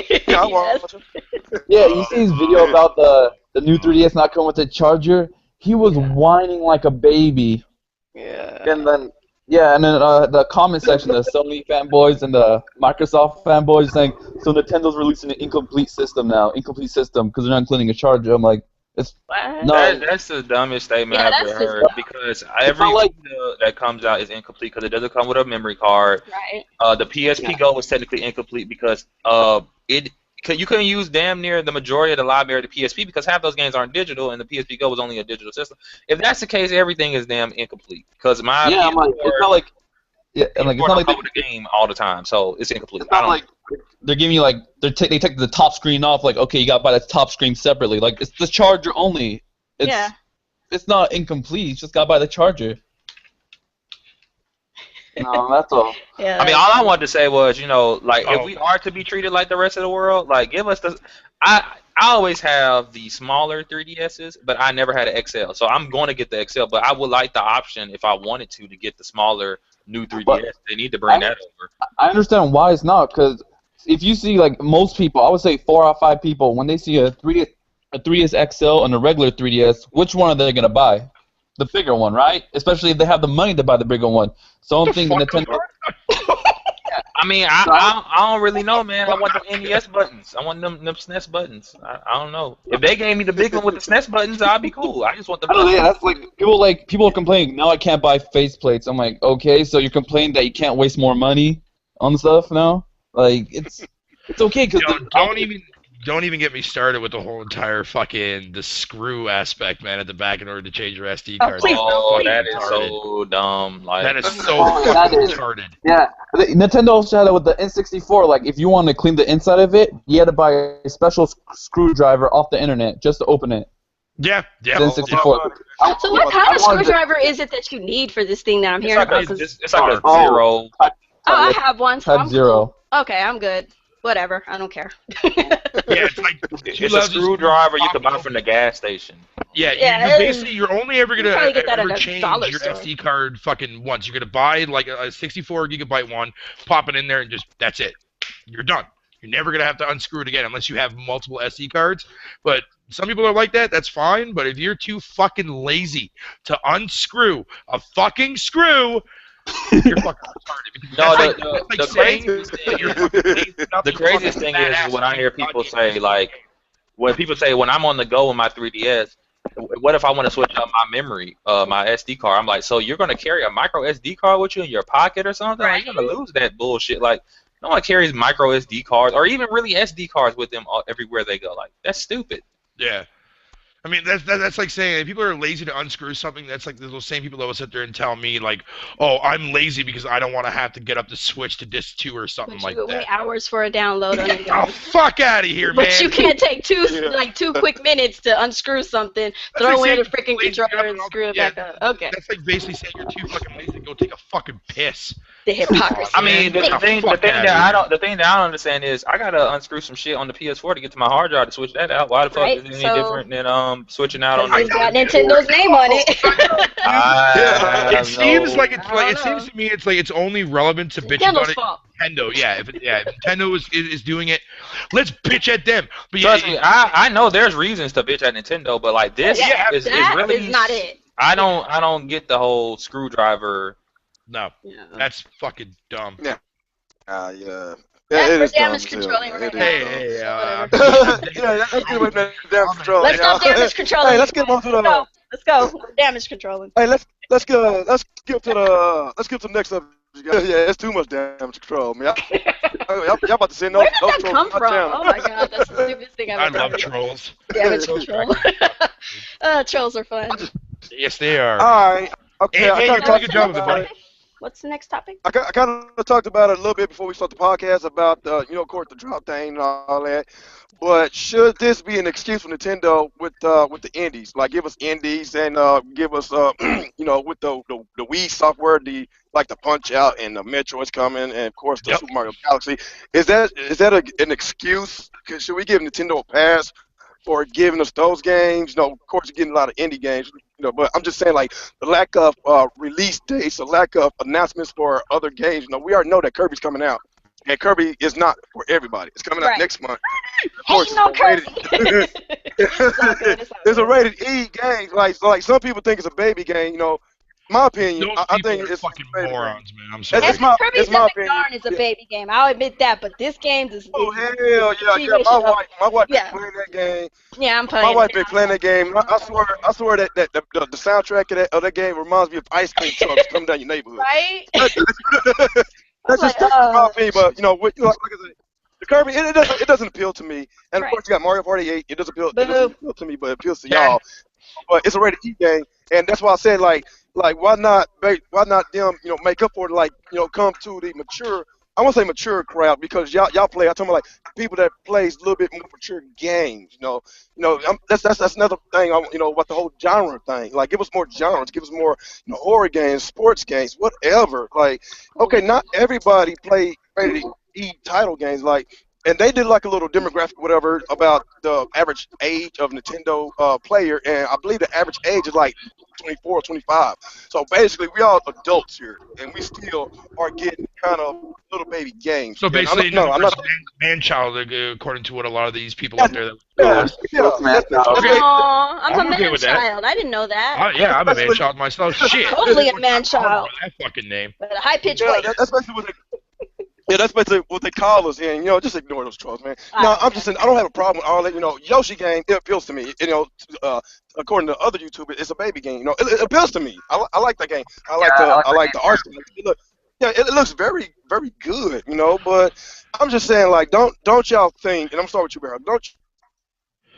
Yeah, I watch it. Yeah, you see his video about the new 3DS not coming with a charger? He was whining like a baby. Yeah. And then the comment section, the Sony fanboys and the Microsoft fanboys saying, so Nintendo's releasing an incomplete system because they're not including a charger. I'm like, that's the dumbest statement I've ever heard, because every video that comes out is incomplete because it doesn't come with a memory card. Right. The PSP Go was technically incomplete because you couldn't use damn near the majority of the library of the PSP because half those games aren't digital, and the PSP Go was only a digital system. If that's the case, everything is damn incomplete because it's not like the game all the time, so it's incomplete. It's not like they're giving you they take the top screen off. Like, okay, you got to buy the top screen separately. Like, it's the charger only. It's not incomplete. You just got to buy the charger. No, that's all. Yeah. I mean, all I wanted to say was, if we are to be treated like the rest of the world, give us the. I always have the smaller 3DSs, but I never had an XL, so I'm going to get the XL. But I would like the option, if I wanted to get the smaller new 3DS. They need to bring that over. I understand why it's not, because if you see like most people, I would say 4 out of 5 people, when they see a 3DS XL and a regular 3DS, which one are they gonna buy? The bigger one, right? Especially if they have the money to buy the bigger one. So I'm thinking Nintendo. I mean, I don't really know, man. I want the NES buttons. I want them SNES buttons. I don't know. If they gave me the big one with the SNES buttons, I'd be cool. I just want the buttons. Yeah, that's people are complaining. Now I can't buy faceplates. I'm like, okay, so you're complaining that you can't waste more money on stuff now? Like it's okay because don't even get me started with the whole entire the screw aspect, man, at the back in order to change your SD card. That is so dumb. Like, that is so retarded. Yeah, Nintendo also had it with the N64. Like, if you want to clean the inside of it, you had to buy a special screwdriver off the internet just to open it. Yeah. The N64. So what kind of screwdriver is it that you need for this thing that I'm hearing about? It's like a zero. I have one, so I'm zero. Cool. Okay, I'm good. Whatever, I don't care. Yeah, it's like it's a screwdriver you can buy from the gas station. Yeah, you're only ever gonna change your store. SD card once. You're gonna buy like a 64 gigabyte one, pop it in there, and that's it. You're done. You're never gonna have to unscrew it again unless you have multiple SD cards. But some people are like that. That's fine. But if you're too fucking lazy to unscrew a fucking screw, you're fucking retarded. No, the craziest thing is when I hear people say, like, when I'm on the go with my 3DS, what if I want to switch out my memory, my SD card? I'm like, so you're going to carry a micro SD card with you in your pocket or something? Right. You're going to lose that bullshit. Like, no one carries micro SD cards or even really SD cards with them everywhere they go. Like, that's stupid. Yeah. I mean, that's like saying if people are lazy to unscrew something, that's like those same people that will sit there and tell me, like, oh, I'm lazy because I don't want to have to get up to switch to disc 2 or something like that. Wait hours for a download on it. Oh, fuck out of here, man. But you can't take two quick minutes to unscrew something, throw in the freaking controller and screw it back up. Okay. That's like basically saying you're too fucking lazy to go take a fucking piss. The hypocrisy. I mean, the thing that I don't understand is I gotta unscrew some shit on the PS4 to get to my hard drive to switch that out. Why the fuck is it any different than switching out on? It's got Nintendo's name on it. It seems like it seems to me it's only relevant to bitch about it. Nintendo, yeah. If Nintendo is doing it, let's bitch at them. But trust me, I know there's reasons to bitch at Nintendo, but like this is really not it. I don't get the whole screwdriver. No, that's fucking dumb. Yeah. Yeah, it damage controlling right now. Let's get with damage controlling. Let's stop damage controlling. Hey, let's get on to the. Let's go. Damage controlling. Hey, let's skip to the next subject. Yeah, it's too much damage control, man. Y'all about to say no. Where did that come from? Oh my god, that's the stupidest thing I've ever heard. I love trolls. Damage control. Trolls are fun. Yes, they are. All right. Okay. Hey, you did a good job with it, buddy. What's the next topic? I kind of talked about it a little bit before we start the podcast about, of course, the drought thing and all that. But should this be an excuse for Nintendo with the indies? Like, give us indies and give us, with the Wii software, the Punch Out and the Metroid's coming, and of course the Super Mario Galaxy. Is that an excuse? Should we give Nintendo a pass for giving us those games? Of course, you're getting a lot of indie games. But I'm just saying, like, the lack of release dates, the lack of announcements for other games. We already know that Kirby's coming out, and Kirby is not for everybody. It's coming out next month. Of course, Kirby. It's a rated E game. Like some people think it's a baby game. My opinion, I think it's fucking morons, man. I'm sorry. Kirby's Epic Yarn is a baby game. I'll admit that, but this game is. Oh hell yeah! My wife been playing that game. Yeah, I'm playing. My wife been playing that game. I swear that the soundtrack of that game reminds me of ice cream trucks coming down your neighborhood. Right. That's just my opinion, but like I said, the Kirby it doesn't appeal to me. And of course you got Mario Party 8. It doesn't appeal to me, but it appeals to y'all. But it's a rated E game, and that's why I said like why not them make up for it, come to the mature, I won't say mature crowd, because y'all play, I'm talking about like people that plays a little bit more mature games, that's another thing, about the whole genre thing. Like, give us more genres, give us more horror games, sports games, whatever. Like, okay, not everybody play rated E title games. Like, and they did like a little demographic, whatever, about the average age of Nintendo player, and I believe the average age is like 24 or 25. So basically, we all adults here, and we still are getting kind of little baby games. So And I'm basically, not- no, I'm not. man-child, according to what a lot of these people out there that Yeah, yeah, That's that's- okay. that's- Aw, I'm I'm a okay with that. man-child. I didn't know that. yeah, I'm a man-child myself. Shit. Totally a man-child. That fucking name. With a high-pitched Yeah, voice. that's basically what they. Yeah, that's basically what they call us, and just ignore those trolls, man. No, I'm just saying I don't have a problem with all that. Yoshi game, it appeals to me. According to other YouTubers, it's a baby game. It appeals to me. I like that game. I like the art. It looks very, very good. But I'm just saying, like, don't y'all think? And I'm sorry with you, Barry. Don't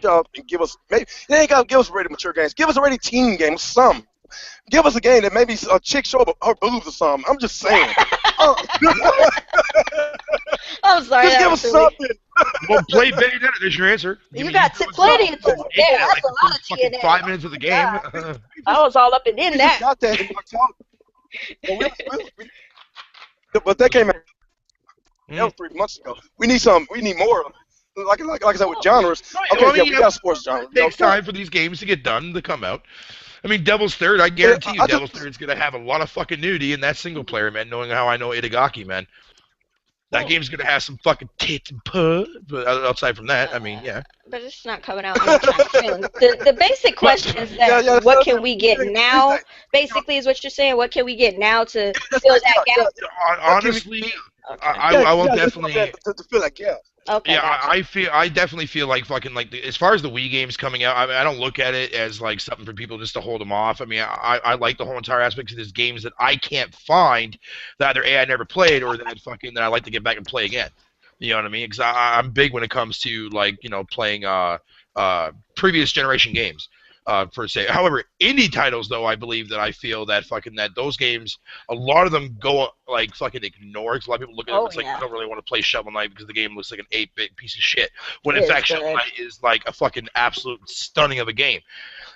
y'all give us maybe they ain't gotta give us already mature games. Give us already teen games, some. Give us a game that maybe a chick show her boobs or something. I'm just saying. I'm sorry. Just that give was us silly. something. Well, play Bayonetta. There's your answer. You got plenty of time. Yeah, that's a lot of fucking TNA. 5 minutes of the game. I was all up and in We that. just got that in October. But that came out. That was 3 months ago. We need some. We need more. Like I said with genres. Okay, Well, I mean, we got sports genre. It takes time for these games to get done, to come out. I mean, Devil's Third, I guarantee you, I Devil's Third is going to have a lot of fucking nudity in that single player, man, knowing how I know Itagaki, man. That game's going to have some fucking tits and puss, but outside from that, I mean, yeah. But it's not coming out anytime soon. The basic question is that Yeah, what can we get now? Basically, is what you're saying. What can we get now to fill that gap? Honestly, I will definitely. To fill that gap. Okay. Yeah, gotcha. I definitely feel like fucking like as far as the Wii games coming out, I mean, I don't look at it as like something for people just to hold them off. I mean, I like the whole entire aspect of these games that I can't find that either I never played or that I like to get back and play again. You know what I mean? Because I'm big when it comes to like playing previous generation games. Per se. However, indie titles though, I believe that I feel that those games, a lot of them go like fucking ignored. Because a lot of people look at them, it's like I don't really want to play Shovel Knight because the game looks like an 8-bit piece of shit. When in fact Shovel Knight is like a fucking absolute stunning of a game.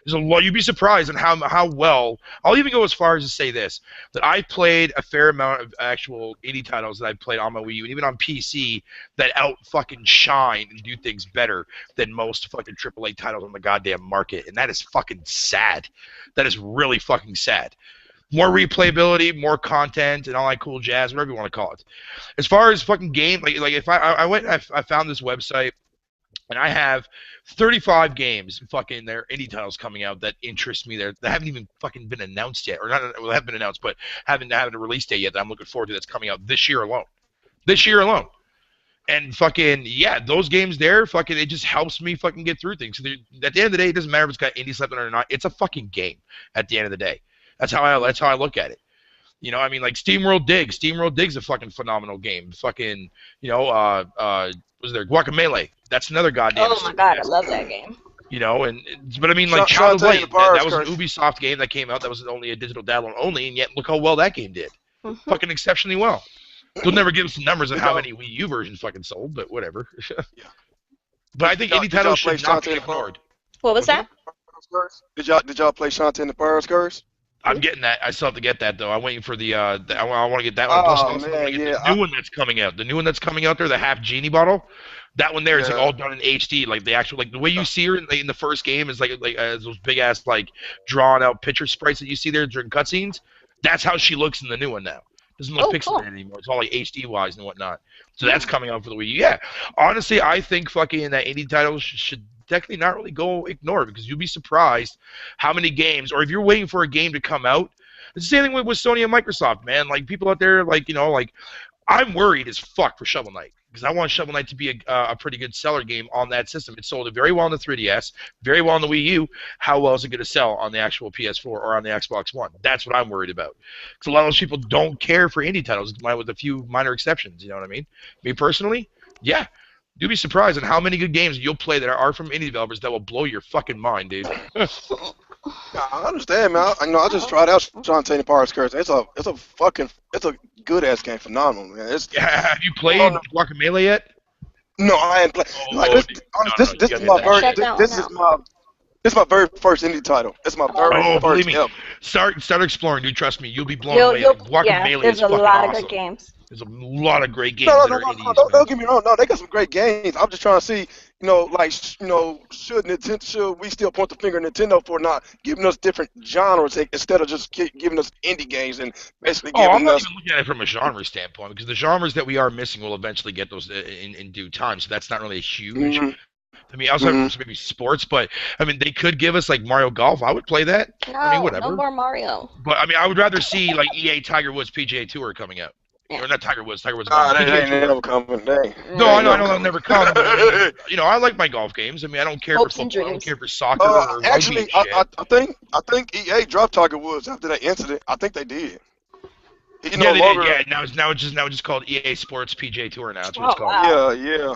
There's a lot. You'd be surprised on how well. I'll even go as far as to say this: that I played a fair amount of actual indie titles that I played on my Wii U and even on PC that out fucking shine and do things better than most fucking AAA titles on the goddamn market, and that is fucking sad. That is really fucking sad. More replayability, more content, and all that cool jazz, whatever you want to call it. As far as fucking game, like if I went, I found this website. And I have 35 games, fucking their indie titles coming out that interest me. That haven't even fucking been announced yet, or not. Well, have been announced, but haven't a release date yet. That I'm looking forward to. That's coming out this year alone. This year alone. And fucking yeah, those games there, fucking it just helps me fucking get through things. So at the end of the day, it doesn't matter if it's got indie stuff in it or not. It's a fucking game. At the end of the day, that's how I look at it. I mean, like SteamWorld Dig. SteamWorld Dig's a fucking phenomenal game. Fucking, was there Guacamelee? That's another goddamn. Oh my god, I love that game. But I mean, like Child of Light, that was an Curse. Ubisoft game that came out. That was only a digital download only, and yet look how well that game did. Mhm. Fucking exceptionally well. They'll never give us the numbers of how many Wii U versions fucking sold, but whatever. Yeah. But I think Did y'all- indie did y'all titles play should not be Shantae the ignored. What was that? Did y'all play Shantae and the Pirate's Curse? I'm getting that. I still have to get that though. I'm waiting for the. I want to get that one. Plus, Oh, also, I man, want to get yeah, the new one that's coming out. The new one that's coming out there, the half genie bottle. That one there is like Yeah. all done in HD. Like the actual, like the way you see her in the first game is like those big ass like drawn out picture sprites that you see there during cutscenes. That's how she looks in the new one now. Doesn't look Oh, pixelated cool. anymore. It's all like HD wise and whatnot. So that's coming out for the Wii U. Yeah, honestly, I think fucking that indie titles should technically not really go ignored because you'll be surprised how many games, or if you're waiting for a game to come out. It's the same thing with Sony and Microsoft, man. Like people out there, like I'm worried as fuck for Shovel Knight because I want Shovel Knight to be a pretty good seller game on that system. It sold it very well on the 3DS, very well on the Wii U. How well is it going to sell on the actual PS4 or on the Xbox One? That's what I'm worried about. Because a lot of those people don't care for indie titles, with a few minor exceptions. You know what I mean? Me personally, yeah. You'll be surprised at how many good games you'll play that are from indie developers that will blow your fucking mind, dude. Yeah, I understand, man. I just tried out Shantae and the Pirate's Curse. It's a good ass game, phenomenal, man. Have you played Guacamelee yet? No, I ain't played. Oh, Like dude. this You is gotta my get very that. Check this that is my very first indie title. It's my very Oh, first. believe me. Yep. Start exploring, dude. Trust me, you'll be blown away. Guacamelee there's is a fucking lot of awesome. good games. There's a lot of great games No, that no, are no, no, indies, no, man. don't get me wrong. No, they got some great games. I'm just trying to see, like, should we still point the finger at Nintendo for not giving us different genres instead of just giving us indie games and basically Oh, I'm giving not us. even looking at it from a genre standpoint because the genres that we are missing will eventually get those in due time. So that's not really a huge. Mhm, I mean, outside mhm. of maybe sports, but I mean, they could give us like Mario Golf. I would play that. I mean, No, no whatever. more Mario. But I mean, I would rather see like EA Tiger Woods PGA Tour coming out. Yeah. Or not Tiger Woods They gone. PGA ain't Tour. never coming. No, I know never they'll coming. never come. But I mean, I like my golf games. I mean, I don't care Hopes for and football. I don't dreams. care for soccer or rugby Actually, and shit. I think EA dropped Tiger Woods after that incident. I think they did. He Yeah, no they longer. did. Yeah, now it's just called EA Sports PGA Tour now. That's what it's Oh, called. wow. Yeah.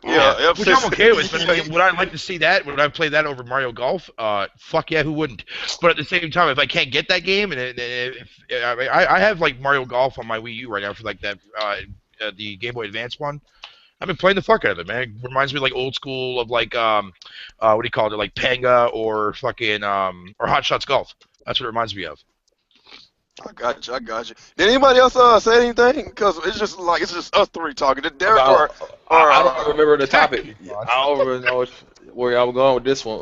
Which I'm okay with. But I mean, would I like to see that? Would I play that over Mario Golf? Fuck yeah, who wouldn't? But at the same time, if I can't get that game, and if I have like Mario Golf on my Wii U right now for like that the Game Boy Advance one. I've been playing the fuck out of it, man. It reminds me like old school of like what do you call it? Like Panga or fucking or Hot Shots Golf. That's what it reminds me of. I got you. Did anybody else say anything? Because it's just us three talking. Did Derek or I don't remember the topic. I don't really know where y'all were going with this one.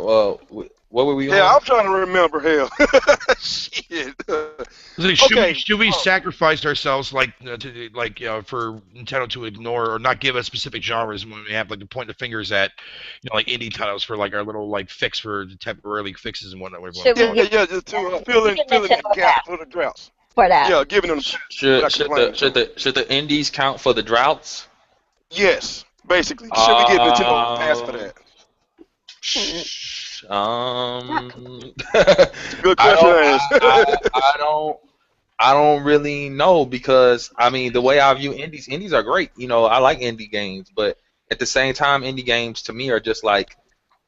What were we on? Yeah, I'm trying to remember. Hell, shit. Should we sacrifice ourselves for Nintendo to ignore or not give us specific genres when we have like to point the fingers at like indie titles for like our little like fix for the temporarily fixes and whatnot. Yeah, just to filling the gap for the droughts. For that. Yeah, giving them. Should the indies count for the droughts? Yes, basically. Should we give Nintendo a pass for that? Good question. I don't really know because I mean the way I view indies are great. I like indie games, but at the same time, indie games to me are just like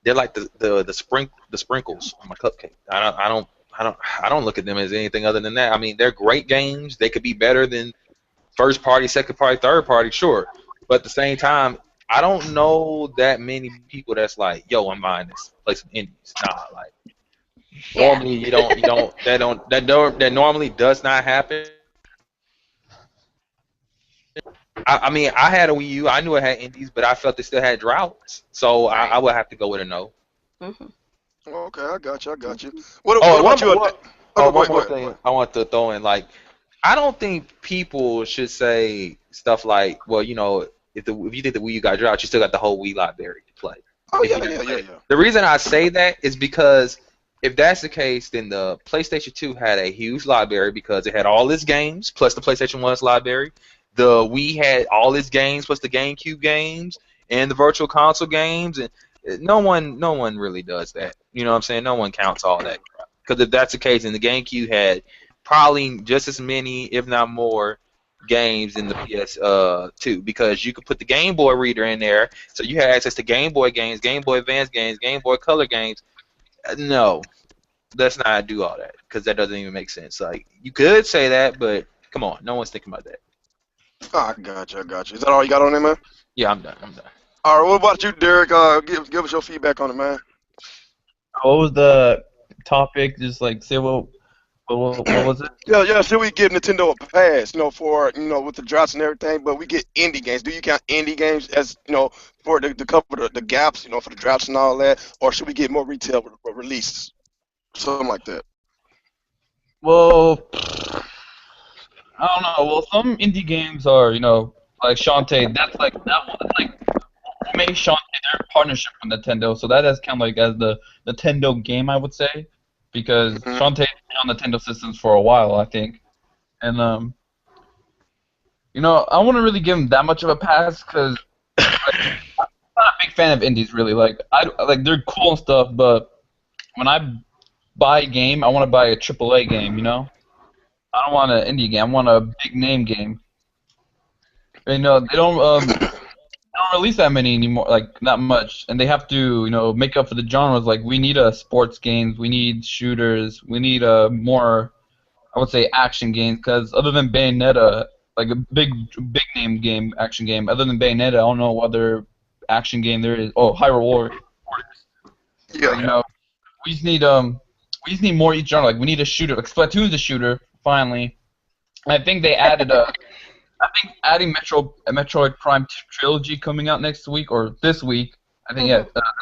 they're like the sprinkles on my cupcake. I don't look at them as anything other than that. I mean, they're great games. They could be better than first party, second party, third party, sure. But at the same time, I don't know that many people that's like, yo, I'm buying this. Play some indies. Nah, like normally that normally does not happen. I mean, I had a Wii U. I knew it had indies, but I felt it still had droughts. So I would have to go with a no. Mm-hmm. Okay, I got you. What about you? One more thing I want to throw in. Like, I don't think people should say stuff like, well, if you think the Wii U got drought, you still got the whole Wii library to play. Oh, yeah. The reason I say that is because if that's the case, then the PlayStation 2 had a huge library because it had all its games plus the PlayStation 1's library. The Wii had all its games plus the GameCube games and the Virtual Console games, and no one really does that. You know what I'm saying? No one counts all that. Because if that's the case, then the GameCube had probably just as many, if not more, games in the PS2 because you could put the Game Boy reader in there, so you had access to Game Boy games, Game Boy Advance games, Game Boy Color games. No, let's not do all that because that doesn't even make sense. Like you could say that, but come on, no one's thinking about that. I got you. Is that all you got on there, man? Yeah, I'm done. All right, what about you, Derek? Give us your feedback on it, man. What was the topic? Just like say what was it? Yeah. Should we give Nintendo a pass? For with the droughts and everything, but we get indie games. Do you count indie games as for to cover the gaps? For the droughts and all that, or should we get more retail releases, something like that? Well, I don't know. Well, some indie games are like Shantae. That's like that one. Like made Shantae their partnership with Nintendo, so that is kind of like as the Nintendo game, I would say. Because Shantae's been on Nintendo systems for a while, I think, and I wouldn't really give him that much of a pass because I'm not a big fan of indies really. Like they're cool and stuff, but when I buy a game, I want to buy a AAA game. I don't want an indie game. I want a big name game. And, they don't release that many anymore, like not much, and they have to make up for the genres. Like we need sports games, we need shooters, we need more, I would say, action games. Because other than Bayonetta, like a big name game, action game, other than Bayonetta, I don't know what other action game there is. Oh, Hyrule Warriors. Yeah. We just need more each genre. Like we need a shooter. Like Splatoon's a shooter finally. And I think they added I think adding Metroid Prime Trilogy coming out next week or this week. I think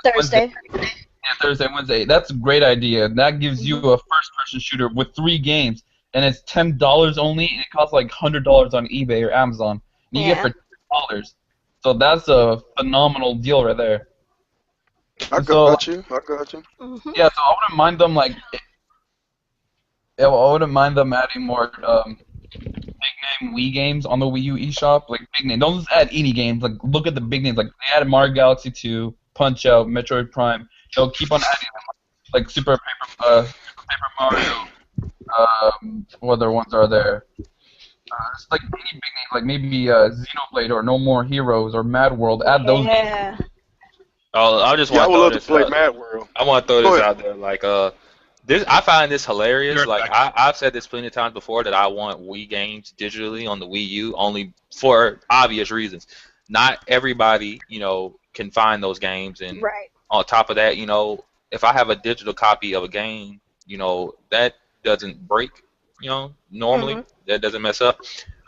Thursday. Wednesday. Yeah, Thursday, Wednesday. That's a great idea. That gives you a first-person shooter with 3 games, and it's $10 only, and it costs like $100 on eBay or Amazon. And you get it for $10. So that's a phenomenal deal right there. I got you. Mm-hmm. Yeah, so I wouldn't mind them I wouldn't mind them adding more big name Wii games on the Wii U eShop. Like big name. Don't just add any games. Like look at the big names. Like they added Mario Galaxy 2, Punch Out, Metroid Prime. They'll keep on adding them, like Super Paper Mario. What other ones are there? It's like any big names, like maybe Xenoblade or No More Heroes or Mad World. Add those. Yeah. Oh, I just want I to would throw love to this. play Mad World. I want to throw Go this ahead. out there. Like, this I find this hilarious. You're Like, back. I've said this plenty of times before that I want Wii games digitally on the Wii U, only for obvious reasons. Not everybody, can find those games, and Right. on top of that, if I have a digital copy of a game, that doesn't break, normally. That doesn't mess up.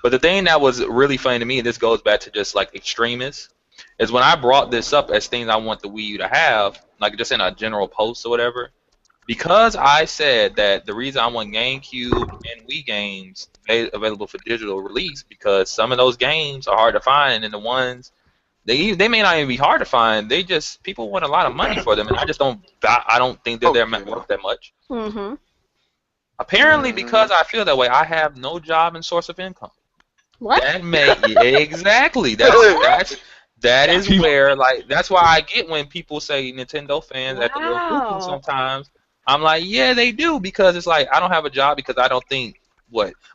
But the thing that was really funny to me, and this goes back to just like extremists, is when I brought this up as things I want the Wii U to have, like just in a general post or whatever, because I said that the reason I want GameCube and Wii games available for digital release, because some of those games are hard to find, and the ones they may not even be hard to find. People want a lot of money for them, and I don't think that they're worth that much. Mm-hmm. Apparently, because I feel that way, I have no job and source of income. What? Exactly. That is where, like, that's why I get when people say Nintendo fans at the little cuckoo sometimes. I'm like, yeah, they do, because it's like I don't have a job because I don't think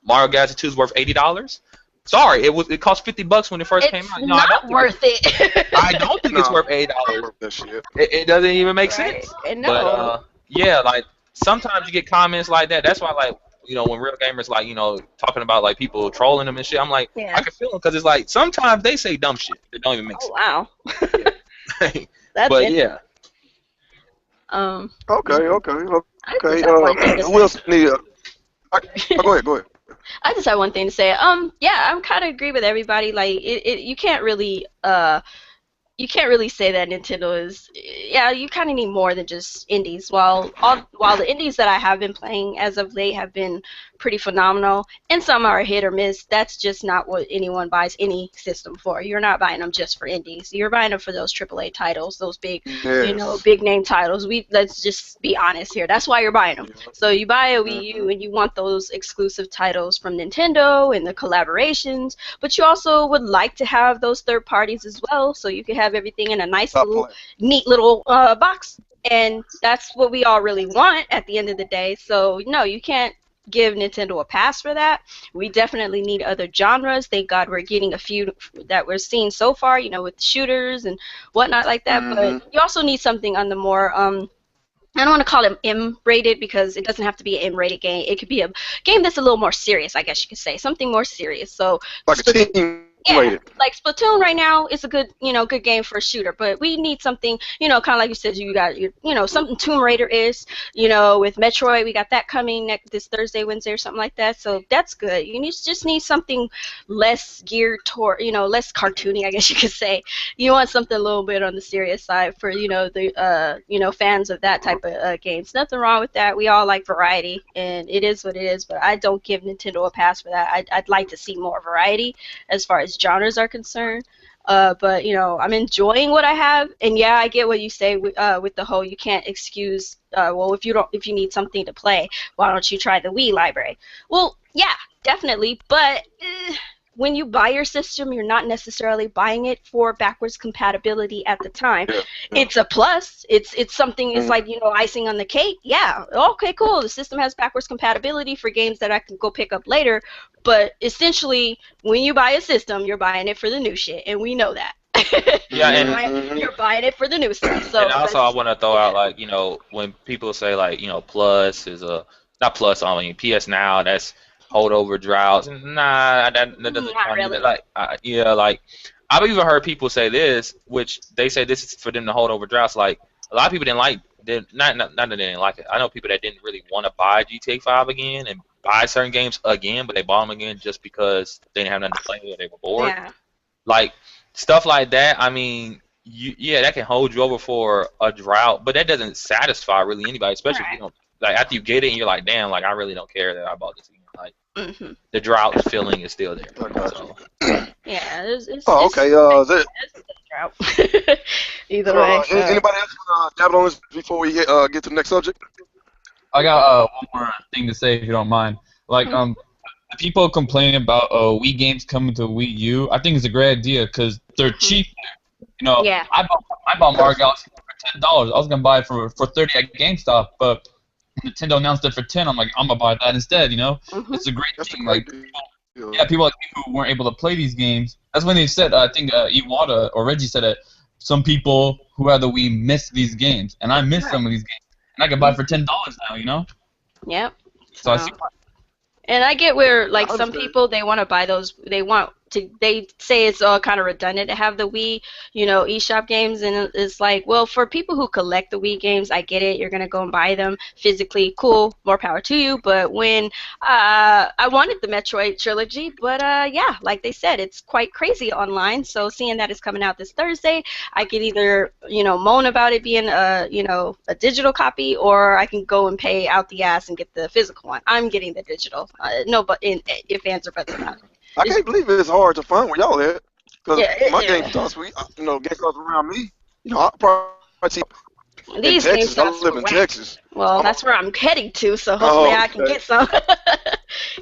Mario Galaxy 2 is worth $80. Sorry, it cost $50 when it first came out. No, Not I don't think worth it. I don't think it's worth $80. That shit. It doesn't even make Right. sense. No. But yeah, like sometimes you get comments like that. That's why, like, when real gamers like talking about like people trolling them and shit, I'm like, Yeah. I can feel them, because it's like sometimes they say dumb shit that don't even make Oh wow. sense. That's But it. yeah, Okay. I just have one thing to Who else say. need? Go ahead. I just have one thing to say. Yeah, I kind of agree with everybody. Like, you can't really say that Nintendo is. Yeah, you kind of need more than just indies. While the indies that I have been playing as of late have been pretty phenomenal, and some are hit or miss, that's just not what anyone buys any system for. You're not buying them just for indies. You're buying them for those AAA titles, those big, big name titles. Let's just be honest here. That's why you're buying them. So you buy a Wii U and you want those exclusive titles from Nintendo and the collaborations, but you also would like to have those third parties as well, so you can have everything in a nice neat little box. And that's what we all really want at the end of the day. So no, you can't give Nintendo a pass for that. We definitely need other genres. Thank God we're getting a few that we're seeing so far, with shooters and whatnot like that. But you also need something on the more I don't want to call it M-rated, because it doesn't have to be an M-rated game. It could be a game that's a little more serious, I guess you could say. Something more serious. So Like a team rated. like Splatoon right now is a good game for a shooter, but we need something, kind of like you said, you got your, something Tomb Raider is, with Metroid, we got that coming this Thursday, Wednesday, or something like that. So that's good. You just need something less geared toward, less cartoony, I guess you could say. You want something a little bit on the serious side for, the fans of that type of games. Nothing wrong with that. We all like variety, and it is what it is. But I don't give Nintendo a pass for that. I'd like to see more variety as far as genres are concerned. But I'm enjoying what I have, and yeah, I get what you say with the whole you can't excuse. If you need something to play, why don't you try the Wii library? Well, yeah, definitely, but when you buy your system, you're not necessarily buying it for backwards compatibility at the time. It's a plus. It's something. It's like icing on the cake. Yeah, okay, cool. The system has backwards compatibility for games that I can go pick up later. But essentially, when you buy a system, you're buying it for the new shit, and we know that. Yeah, and you're buying it for the new stuff. So and also I want to throw out, like, when people say like Plus is not Plus, I mean PS Now, that's holdover droughts. Nah, that doesn't Not really. like like I've even heard people say this, which they say this is for them to hold over droughts. Like, a lot of people didn't like not that they didn't like it. I know people that didn't really want to buy GTA 5 again and buy certain games again, but they bought them again just because they didn't have nothing to play or they were bored. Yeah. Like stuff like that. I mean, that can hold you over for a drought, but that doesn't satisfy really anybody, especially if you don't like after you get it and you're like, damn, like I really don't care that I bought this again. Like the drought feeling is still there. So. Yeah, it's okay. Is it? Drought. Either way. Anybody else dabble on this before we get to the next subject? I got one more thing to say if you don't mind. Like people complaining about Wii games coming to Wii U. I think it's a great idea because they're cheap. You know, Yeah. I bought Mario Galaxy for $10. I was gonna buy it for $30 at GameStop, but Nintendo announced it for $10. I'm like, I'm gonna buy that instead. You know, it's a great thing. Like, people like me who weren't able to play these games. That's when they said, I think Iwata or Reggie said it. Some people who have the Wii miss these games, and I miss some of these games, and I can buy it for $10 now. You know. Yep. So I see. And I get where, like, some people, they want to buy those, they say it's all kind of redundant to have the Wii, you know, eShop games, and it's like, well, for people who collect the Wii games, I get it, you're going to go and buy them physically, cool, more power to you, but when, I wanted the Metroid trilogy, but, yeah, like they said, it's quite crazy online, so seeing that it's coming out this Thursday, I could either, you know, moan about it being a digital copy, or I can go and pay out the ass and get the physical one. I'm getting the digital. No, but if ands or buts about it. I can't believe it's hard to find where y'all at. Because my game starts, game starts around me. You know, I probably see These in games Texas. I live in Texas. Well, that's where I'm heading to, so hopefully I can get some.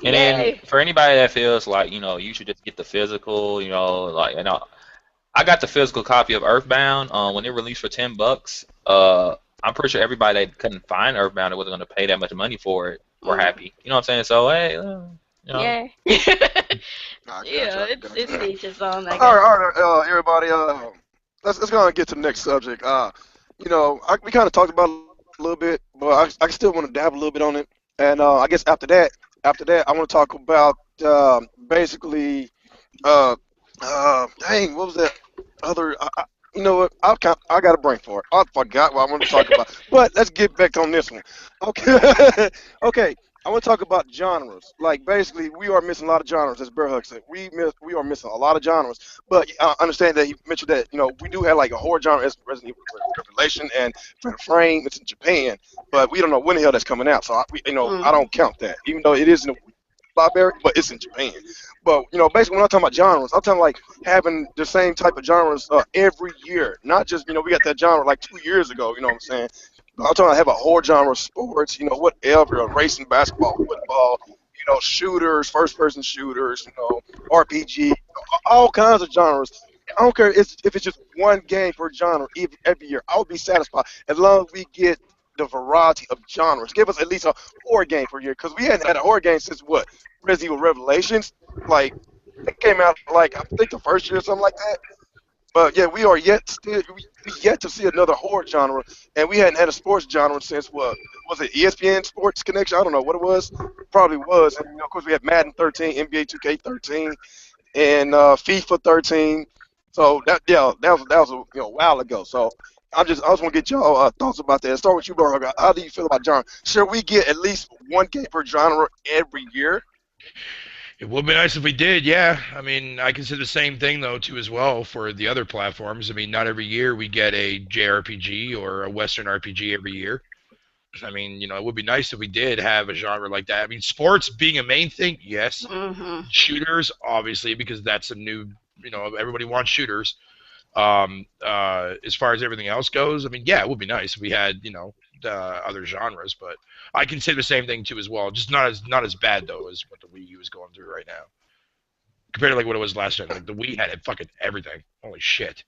And then for anybody that feels like, you know, you should just get the physical, you know, like, I got the physical copy of Earthbound when it released for $10. I'm pretty sure everybody that couldn't find Earthbound and wasn't going to pay that much money for it were happy. You know what I'm saying? So, hey, you know. Yeah. Yeah, it's each his own, I guess. All right, everybody. Let's go and get to the next subject. You know, we kind of talked about it a little bit, but I still want to dab a little bit on it. And I guess after that, I want to talk about basically, dang, what was that other? You know what? I got a brain for it. I forgot what I want to talk about. But let's get back on this one. Okay. Okay. I want to talk about genres. Like, basically, we are missing a lot of genres, as Bear Hug said. We are missing a lot of genres. But I understand that he mentioned that, you know, we do have, like, a horror genre as Resident Evil Revelation and Fatal Frame. It's in Japan. But we don't know when the hell that's coming out. So, I don't count that. Even though it is in the library, but it's in Japan. But, you know, basically, when I'm talking about genres, I'm talking, like, having the same type of genres every year. Not just, you know, we got that genre, like, 2 years ago, you know what I'm saying? I'm trying to have a whole genre of sports, you know, whatever, racing, basketball, football, you know, shooters, first-person shooters, you know, RPG, all kinds of genres. I don't care if it's just one game per genre every year. I would be satisfied as long as we get the variety of genres. Give us at least a horror game per year, because we hadn't had a horror game since what? Resident Evil Revelations? Like, it came out, like, I think the first year or something like that. But yeah, we are yet to see another horror genre, and we hadn't had a sports genre since what was it? ESPN Sports Connection? I don't know what it was. It probably was. And, you know, of course, we had Madden 13, NBA 2K13, and FIFA 13. So that was a while ago. So I just want to get y'all thoughts about that. Let's start with you, Burger. How do you feel about genre? Should we get at least one game per genre every year? It would be nice if we did, yeah. I mean, I consider the same thing, though, too, as well for the other platforms. I mean, not every year we get a JRPG or a Western RPG every year. I mean, you know, it would be nice if we did have a genre like that. I mean, sports being a main thing, yes. Mm-hmm. Shooters, obviously, because that's a new, you know, everybody wants shooters. As far as everything else goes, I mean, yeah, it would be nice if we had, you know, other genres, but I consider the same thing too as well. Just not as bad though as what the Wii U is going through right now, compared to like what it was last year. Like the Wii had fucking everything. Holy shit.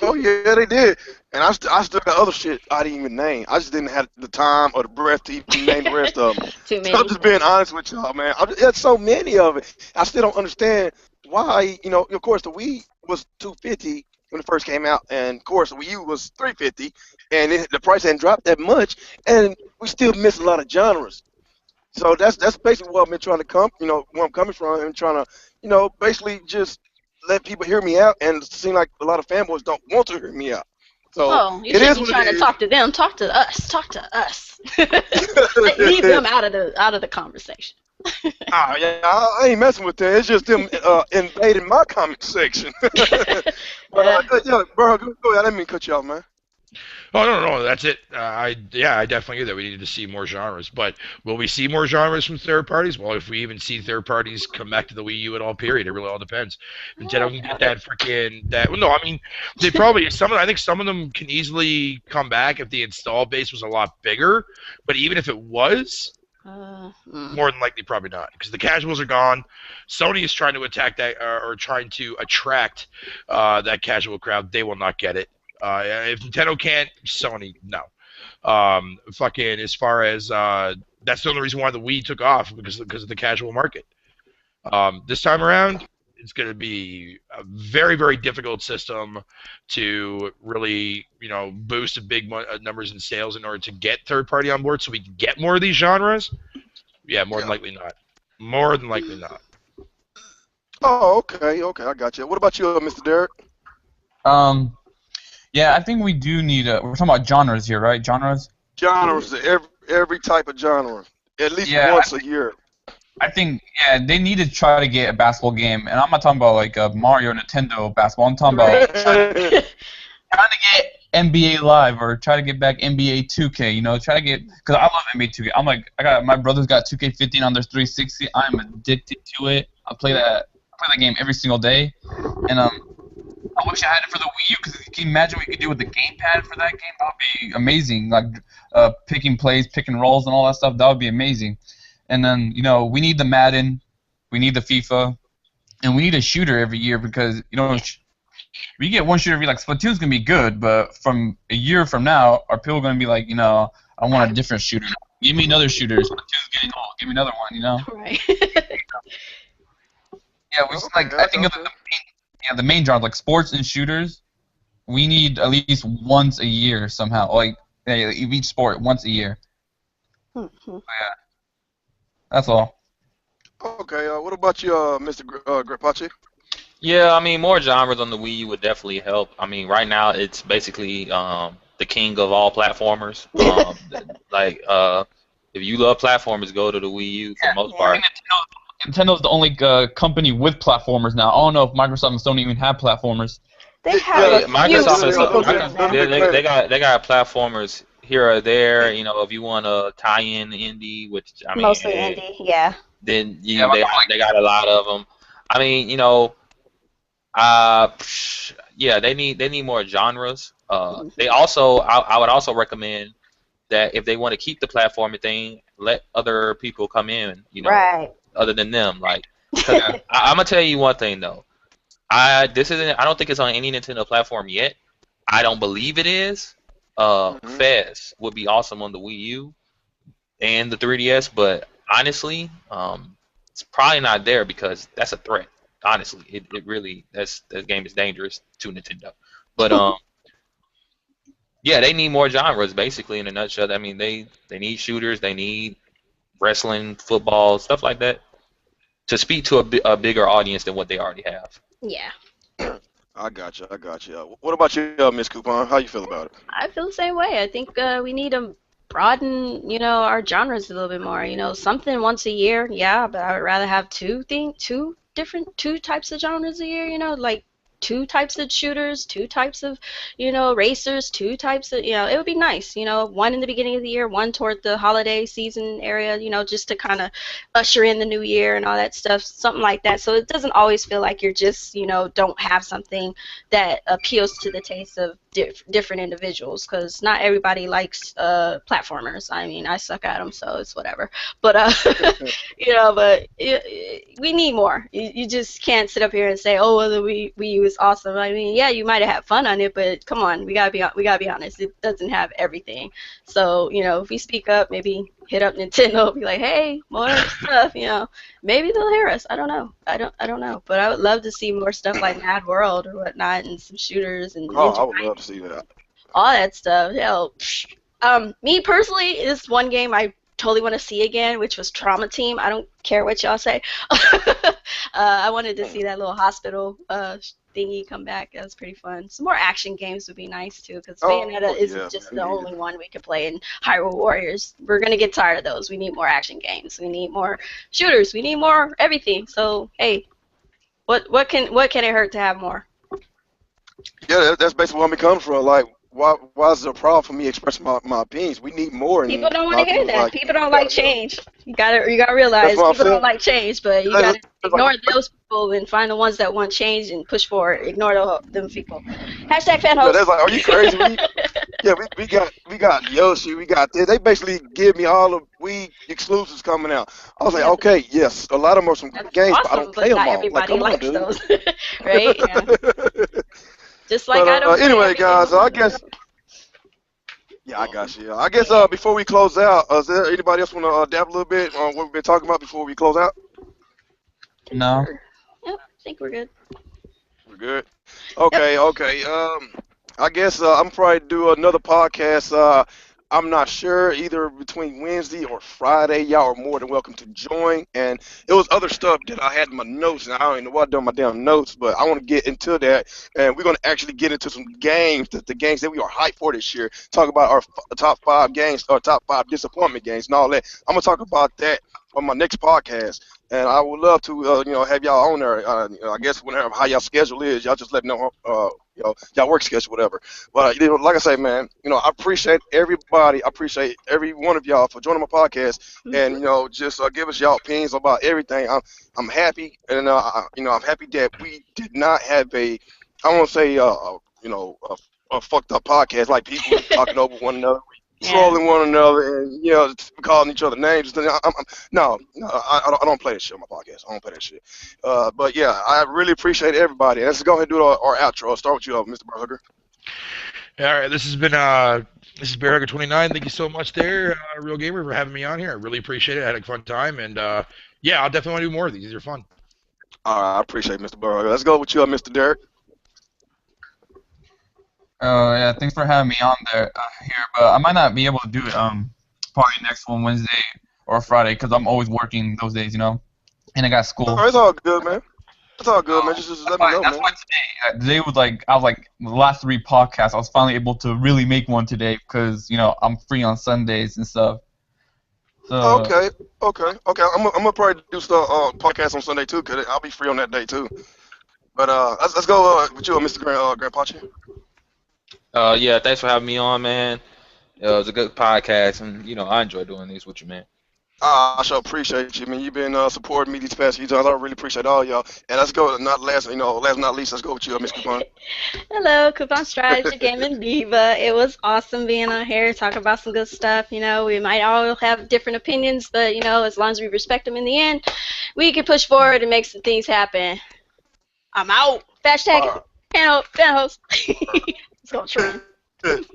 Oh yeah, they did. And I still got other shit I didn't even name. I just didn't have the time or the breath to even name the rest of them. Too many. So I'm just being honest with y'all, man. There's so many of it. I still don't understand why. You know, of course, the Wii was $250 when it first came out, and of course, the Wii U was $350, and the price hadn't dropped that much, and we still miss a lot of genres. So that's basically what I've been trying to where I'm coming from, and trying to, you know, basically just let people hear me out, and it seems like a lot of fanboys don't want to hear me out. So Oh, you it is shouldn't be what trying it to is. talk to them. Talk to us. Talk to us. Leave them out of the conversation. Yeah, I ain't messing with that. It's just them invading my comment section. But Yeah. yeah, bro, go ahead. I didn't mean to cut you off, man. Oh no, that's it. I definitely agree that we needed to see more genres. But will we see more genres from third parties? Well, if we even see third parties come back to the Wii U at all, period, it really all depends. Nintendo can get that freaking that. Well, no, I mean they probably some. I think some of them can easily come back if the install base was a lot bigger. But even if it was, more than likely probably not, because the casuals are gone. Sony is trying to attack that or trying to attract that casual crowd. They will not get it. If Nintendo can't, Sony, no. Fucking as far as that's the only reason why the Wii took off because of the casual market. This time around, it's going to be a very, very difficult system to really, boost big numbers in sales in order to get third party on board, so we can get more of these genres. Yeah, more than likely not. More than likely not. Oh, okay, I got you. What about you, Mr. Derek? Yeah, I think we do need we're talking about genres here, right? Genres? Genres, every type of genre, at least once a year. I think, they need to try to get a basketball game, and I'm not talking about like a Mario Nintendo basketball. I'm talking about trying to get NBA Live or try to get back NBA 2K. Try to get, because I love NBA 2K. My brother's got 2K15 on their 360. I'm addicted to it. I play that game every single day, and I wish I had it for the Wii U, because can you imagine what you could do with the gamepad for that game? That would be amazing. Like picking plays, picking rolls, and all that stuff. That would be amazing. And then, we need the Madden, we need the FIFA, and we need a shooter every year, because, we get one shooter every, like, Splatoon's going to be good, but from a year from now, are people going to be like, I want a different shooter. Give me another shooter. Splatoon's getting old. Give me another one, Right. Yeah, I think of the main genres, like sports and shooters, we need at least once a year somehow, like each sport once a year. Yeah. That's all. Okay, what about you, Mr. Gripachi? Yeah, I mean, more genres on the Wii U would definitely help. I mean, right now it's basically the king of all platformers. If you love platformers, go to the Wii U for the most part. Nintendo's the only company with platformers now. I don't know if Microsoft and Sony even have platformers. They have Microsoft and Sony. they got platformers here or there. If you want to tie in indie, which I mean, mostly indie, yeah. Then they got a lot of them. I mean, they need more genres. They also, I would also recommend that if they want to keep the platform thing, let other people come in. Right. Other than them, like, I'm gonna tell you one thing though. I don't think it's on any Nintendo platform yet. I don't believe it is. Fez would be awesome on the Wii U and the 3DS, but honestly, it's probably not there because that's a threat. Honestly, it really that game is dangerous to Nintendo. But yeah, they need more genres basically in a nutshell. I mean, they need shooters, they need wrestling, football, stuff like that, to speak to a bigger audience than what they already have. Yeah. I got you. What about you, Miss Coupon? How you feel about it? I feel the same way. I think we need to broaden, our genres a little bit more. Something once a year, yeah, but I would rather have two types of genres a year. Like 2 types of shooters, 2 types of, racers, 2 types of, it would be nice, one in the beginning of the year, one toward the holiday season area, just to kind of usher in the new year and all that stuff, something like that. So it doesn't always feel like you're just, don't have something that appeals to the taste of different individuals, because not everybody likes platformers. I mean, I suck at them, so it's whatever. But, we need more. You just can't sit up here and say, oh, well, the Wii U is awesome. I mean, yeah, you might have had fun on it, but come on, we gotta be honest. It doesn't have everything. So, if we speak up, maybe hit up Nintendo, be like, hey, more stuff. Maybe they'll hear us. I don't know. I don't know. But I would love to see more stuff like Mad World or whatnot, and some shooters and I would love to see that. all that stuff. Hell, me personally, this one game I totally want to see again, which was Trauma Team. I don't care what y'all say. I wanted to see that little hospital thingy come back. That was pretty fun. Some more action games would be nice too, because Bayonetta isn't just the only one we could play in Hyrule Warriors. We're gonna get tired of those. We need more action games. We need more shooters. We need more everything. So hey, what can it hurt to have more? Yeah, that's basically where I'm coming from. Like, why is it a problem for me expressing my opinions? We need more. And people don't want to hear that. like, people don't like change. You gotta realize people don't like change, but you gotta ignore those people and find the ones that want change and push forward. Ignore them people. Hashtag fan host. That's like, are you crazy? we got Yoshi. We got this. They basically give me all the Wii exclusives coming out. I was like, okay, yes, a lot of them are some good games, awesome, but I don't play them all. Everybody like, likes on, those, right? Yeah. Just like I don't. Anyway, guys, I guess. Yeah, I got you. I guess before we close out, is there anybody else want to dab a little bit on what we've been talking about before we close out? No. Yep, I think we're good. We're good. Okay. I guess I'm probably do another podcast. I'm not sure, either between Wednesday or Friday. Y'all are more than welcome to join. And it was other stuff that I had in my notes, and I don't even know what I done my damn notes, but I want to get into that. And we're going to actually get into some games, the games that we are hyped for this year. Talk about our top 5 games, or top 5 disappointment games and all that. I'm going to talk about that on my next podcast. And I would love to, have y'all on there. I guess whenever how y'all schedule is, y'all just let me know, y'all work schedule, whatever. But like I say, man, I appreciate everybody. I appreciate every one of y'all for joining my podcast, and just give us y'all opinions about everything. I'm happy, and I'm happy that we did not have I won't say a fucked up podcast, like people talking over one another. Trolling one another and calling each other names. No, I don't play that shit on my podcast. I don't play that shit. But yeah, I really appreciate everybody. Let's go ahead and do our outro. I'll start with you, Mr. Burger. All right, this is Bear Hugger 29. Thank you so much, there, Real Gamer, for having me on here. I really appreciate it. I had a fun time, and yeah, I'll definitely want to do more of these. These are fun. All right, I appreciate it, Mr. Burger. Let's go with you, Mr. Derek. Yeah, thanks for having me on here, but I might not be able to do it probably next one Wednesday or Friday, because I'm always working those days, and I got school. Oh, it's all good, man. It's all good, man. Just let me know, that's man. Why today was I was the last 3 podcasts, I was finally able to really make one today, because I'm free on Sundays and stuff. So, okay. I'm gonna probably do stuff podcast on Sunday too, cause I'll be free on that day too. But let's go with you, Mr. Grandpachi. Yeah, thanks for having me on, man. It was a good podcast, and I enjoy doing these with you, man. I sure appreciate you, man. You've been supporting me these past few times. I really appreciate all y'all. And let's go, last but not least, let's go with you, Miss Coupon. Hello, Coupon Strategy Gaming Diva. It was awesome being on here, talking about some good stuff. We might all have different opinions, but as long as we respect them in the end, we can push forward and make some things happen. I'm out. Hashtag fan host. It's going true.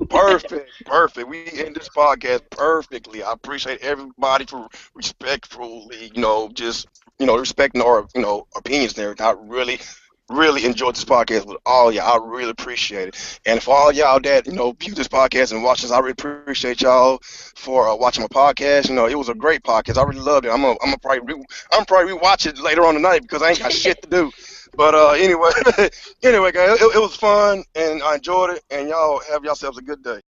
Perfect. We end this podcast perfectly. I appreciate everybody for respectfully, respecting our, opinions and everything. I really enjoyed this podcast with all y'all. I really appreciate it. And for all y'all that, view this podcast and watch this, I really appreciate y'all for watching my podcast. It was a great podcast. I really loved it. I'm probably rewatch it later on tonight because I ain't got shit to do. But anyway, guys, it was fun, and I enjoyed it, and y'all have yourselves a good day.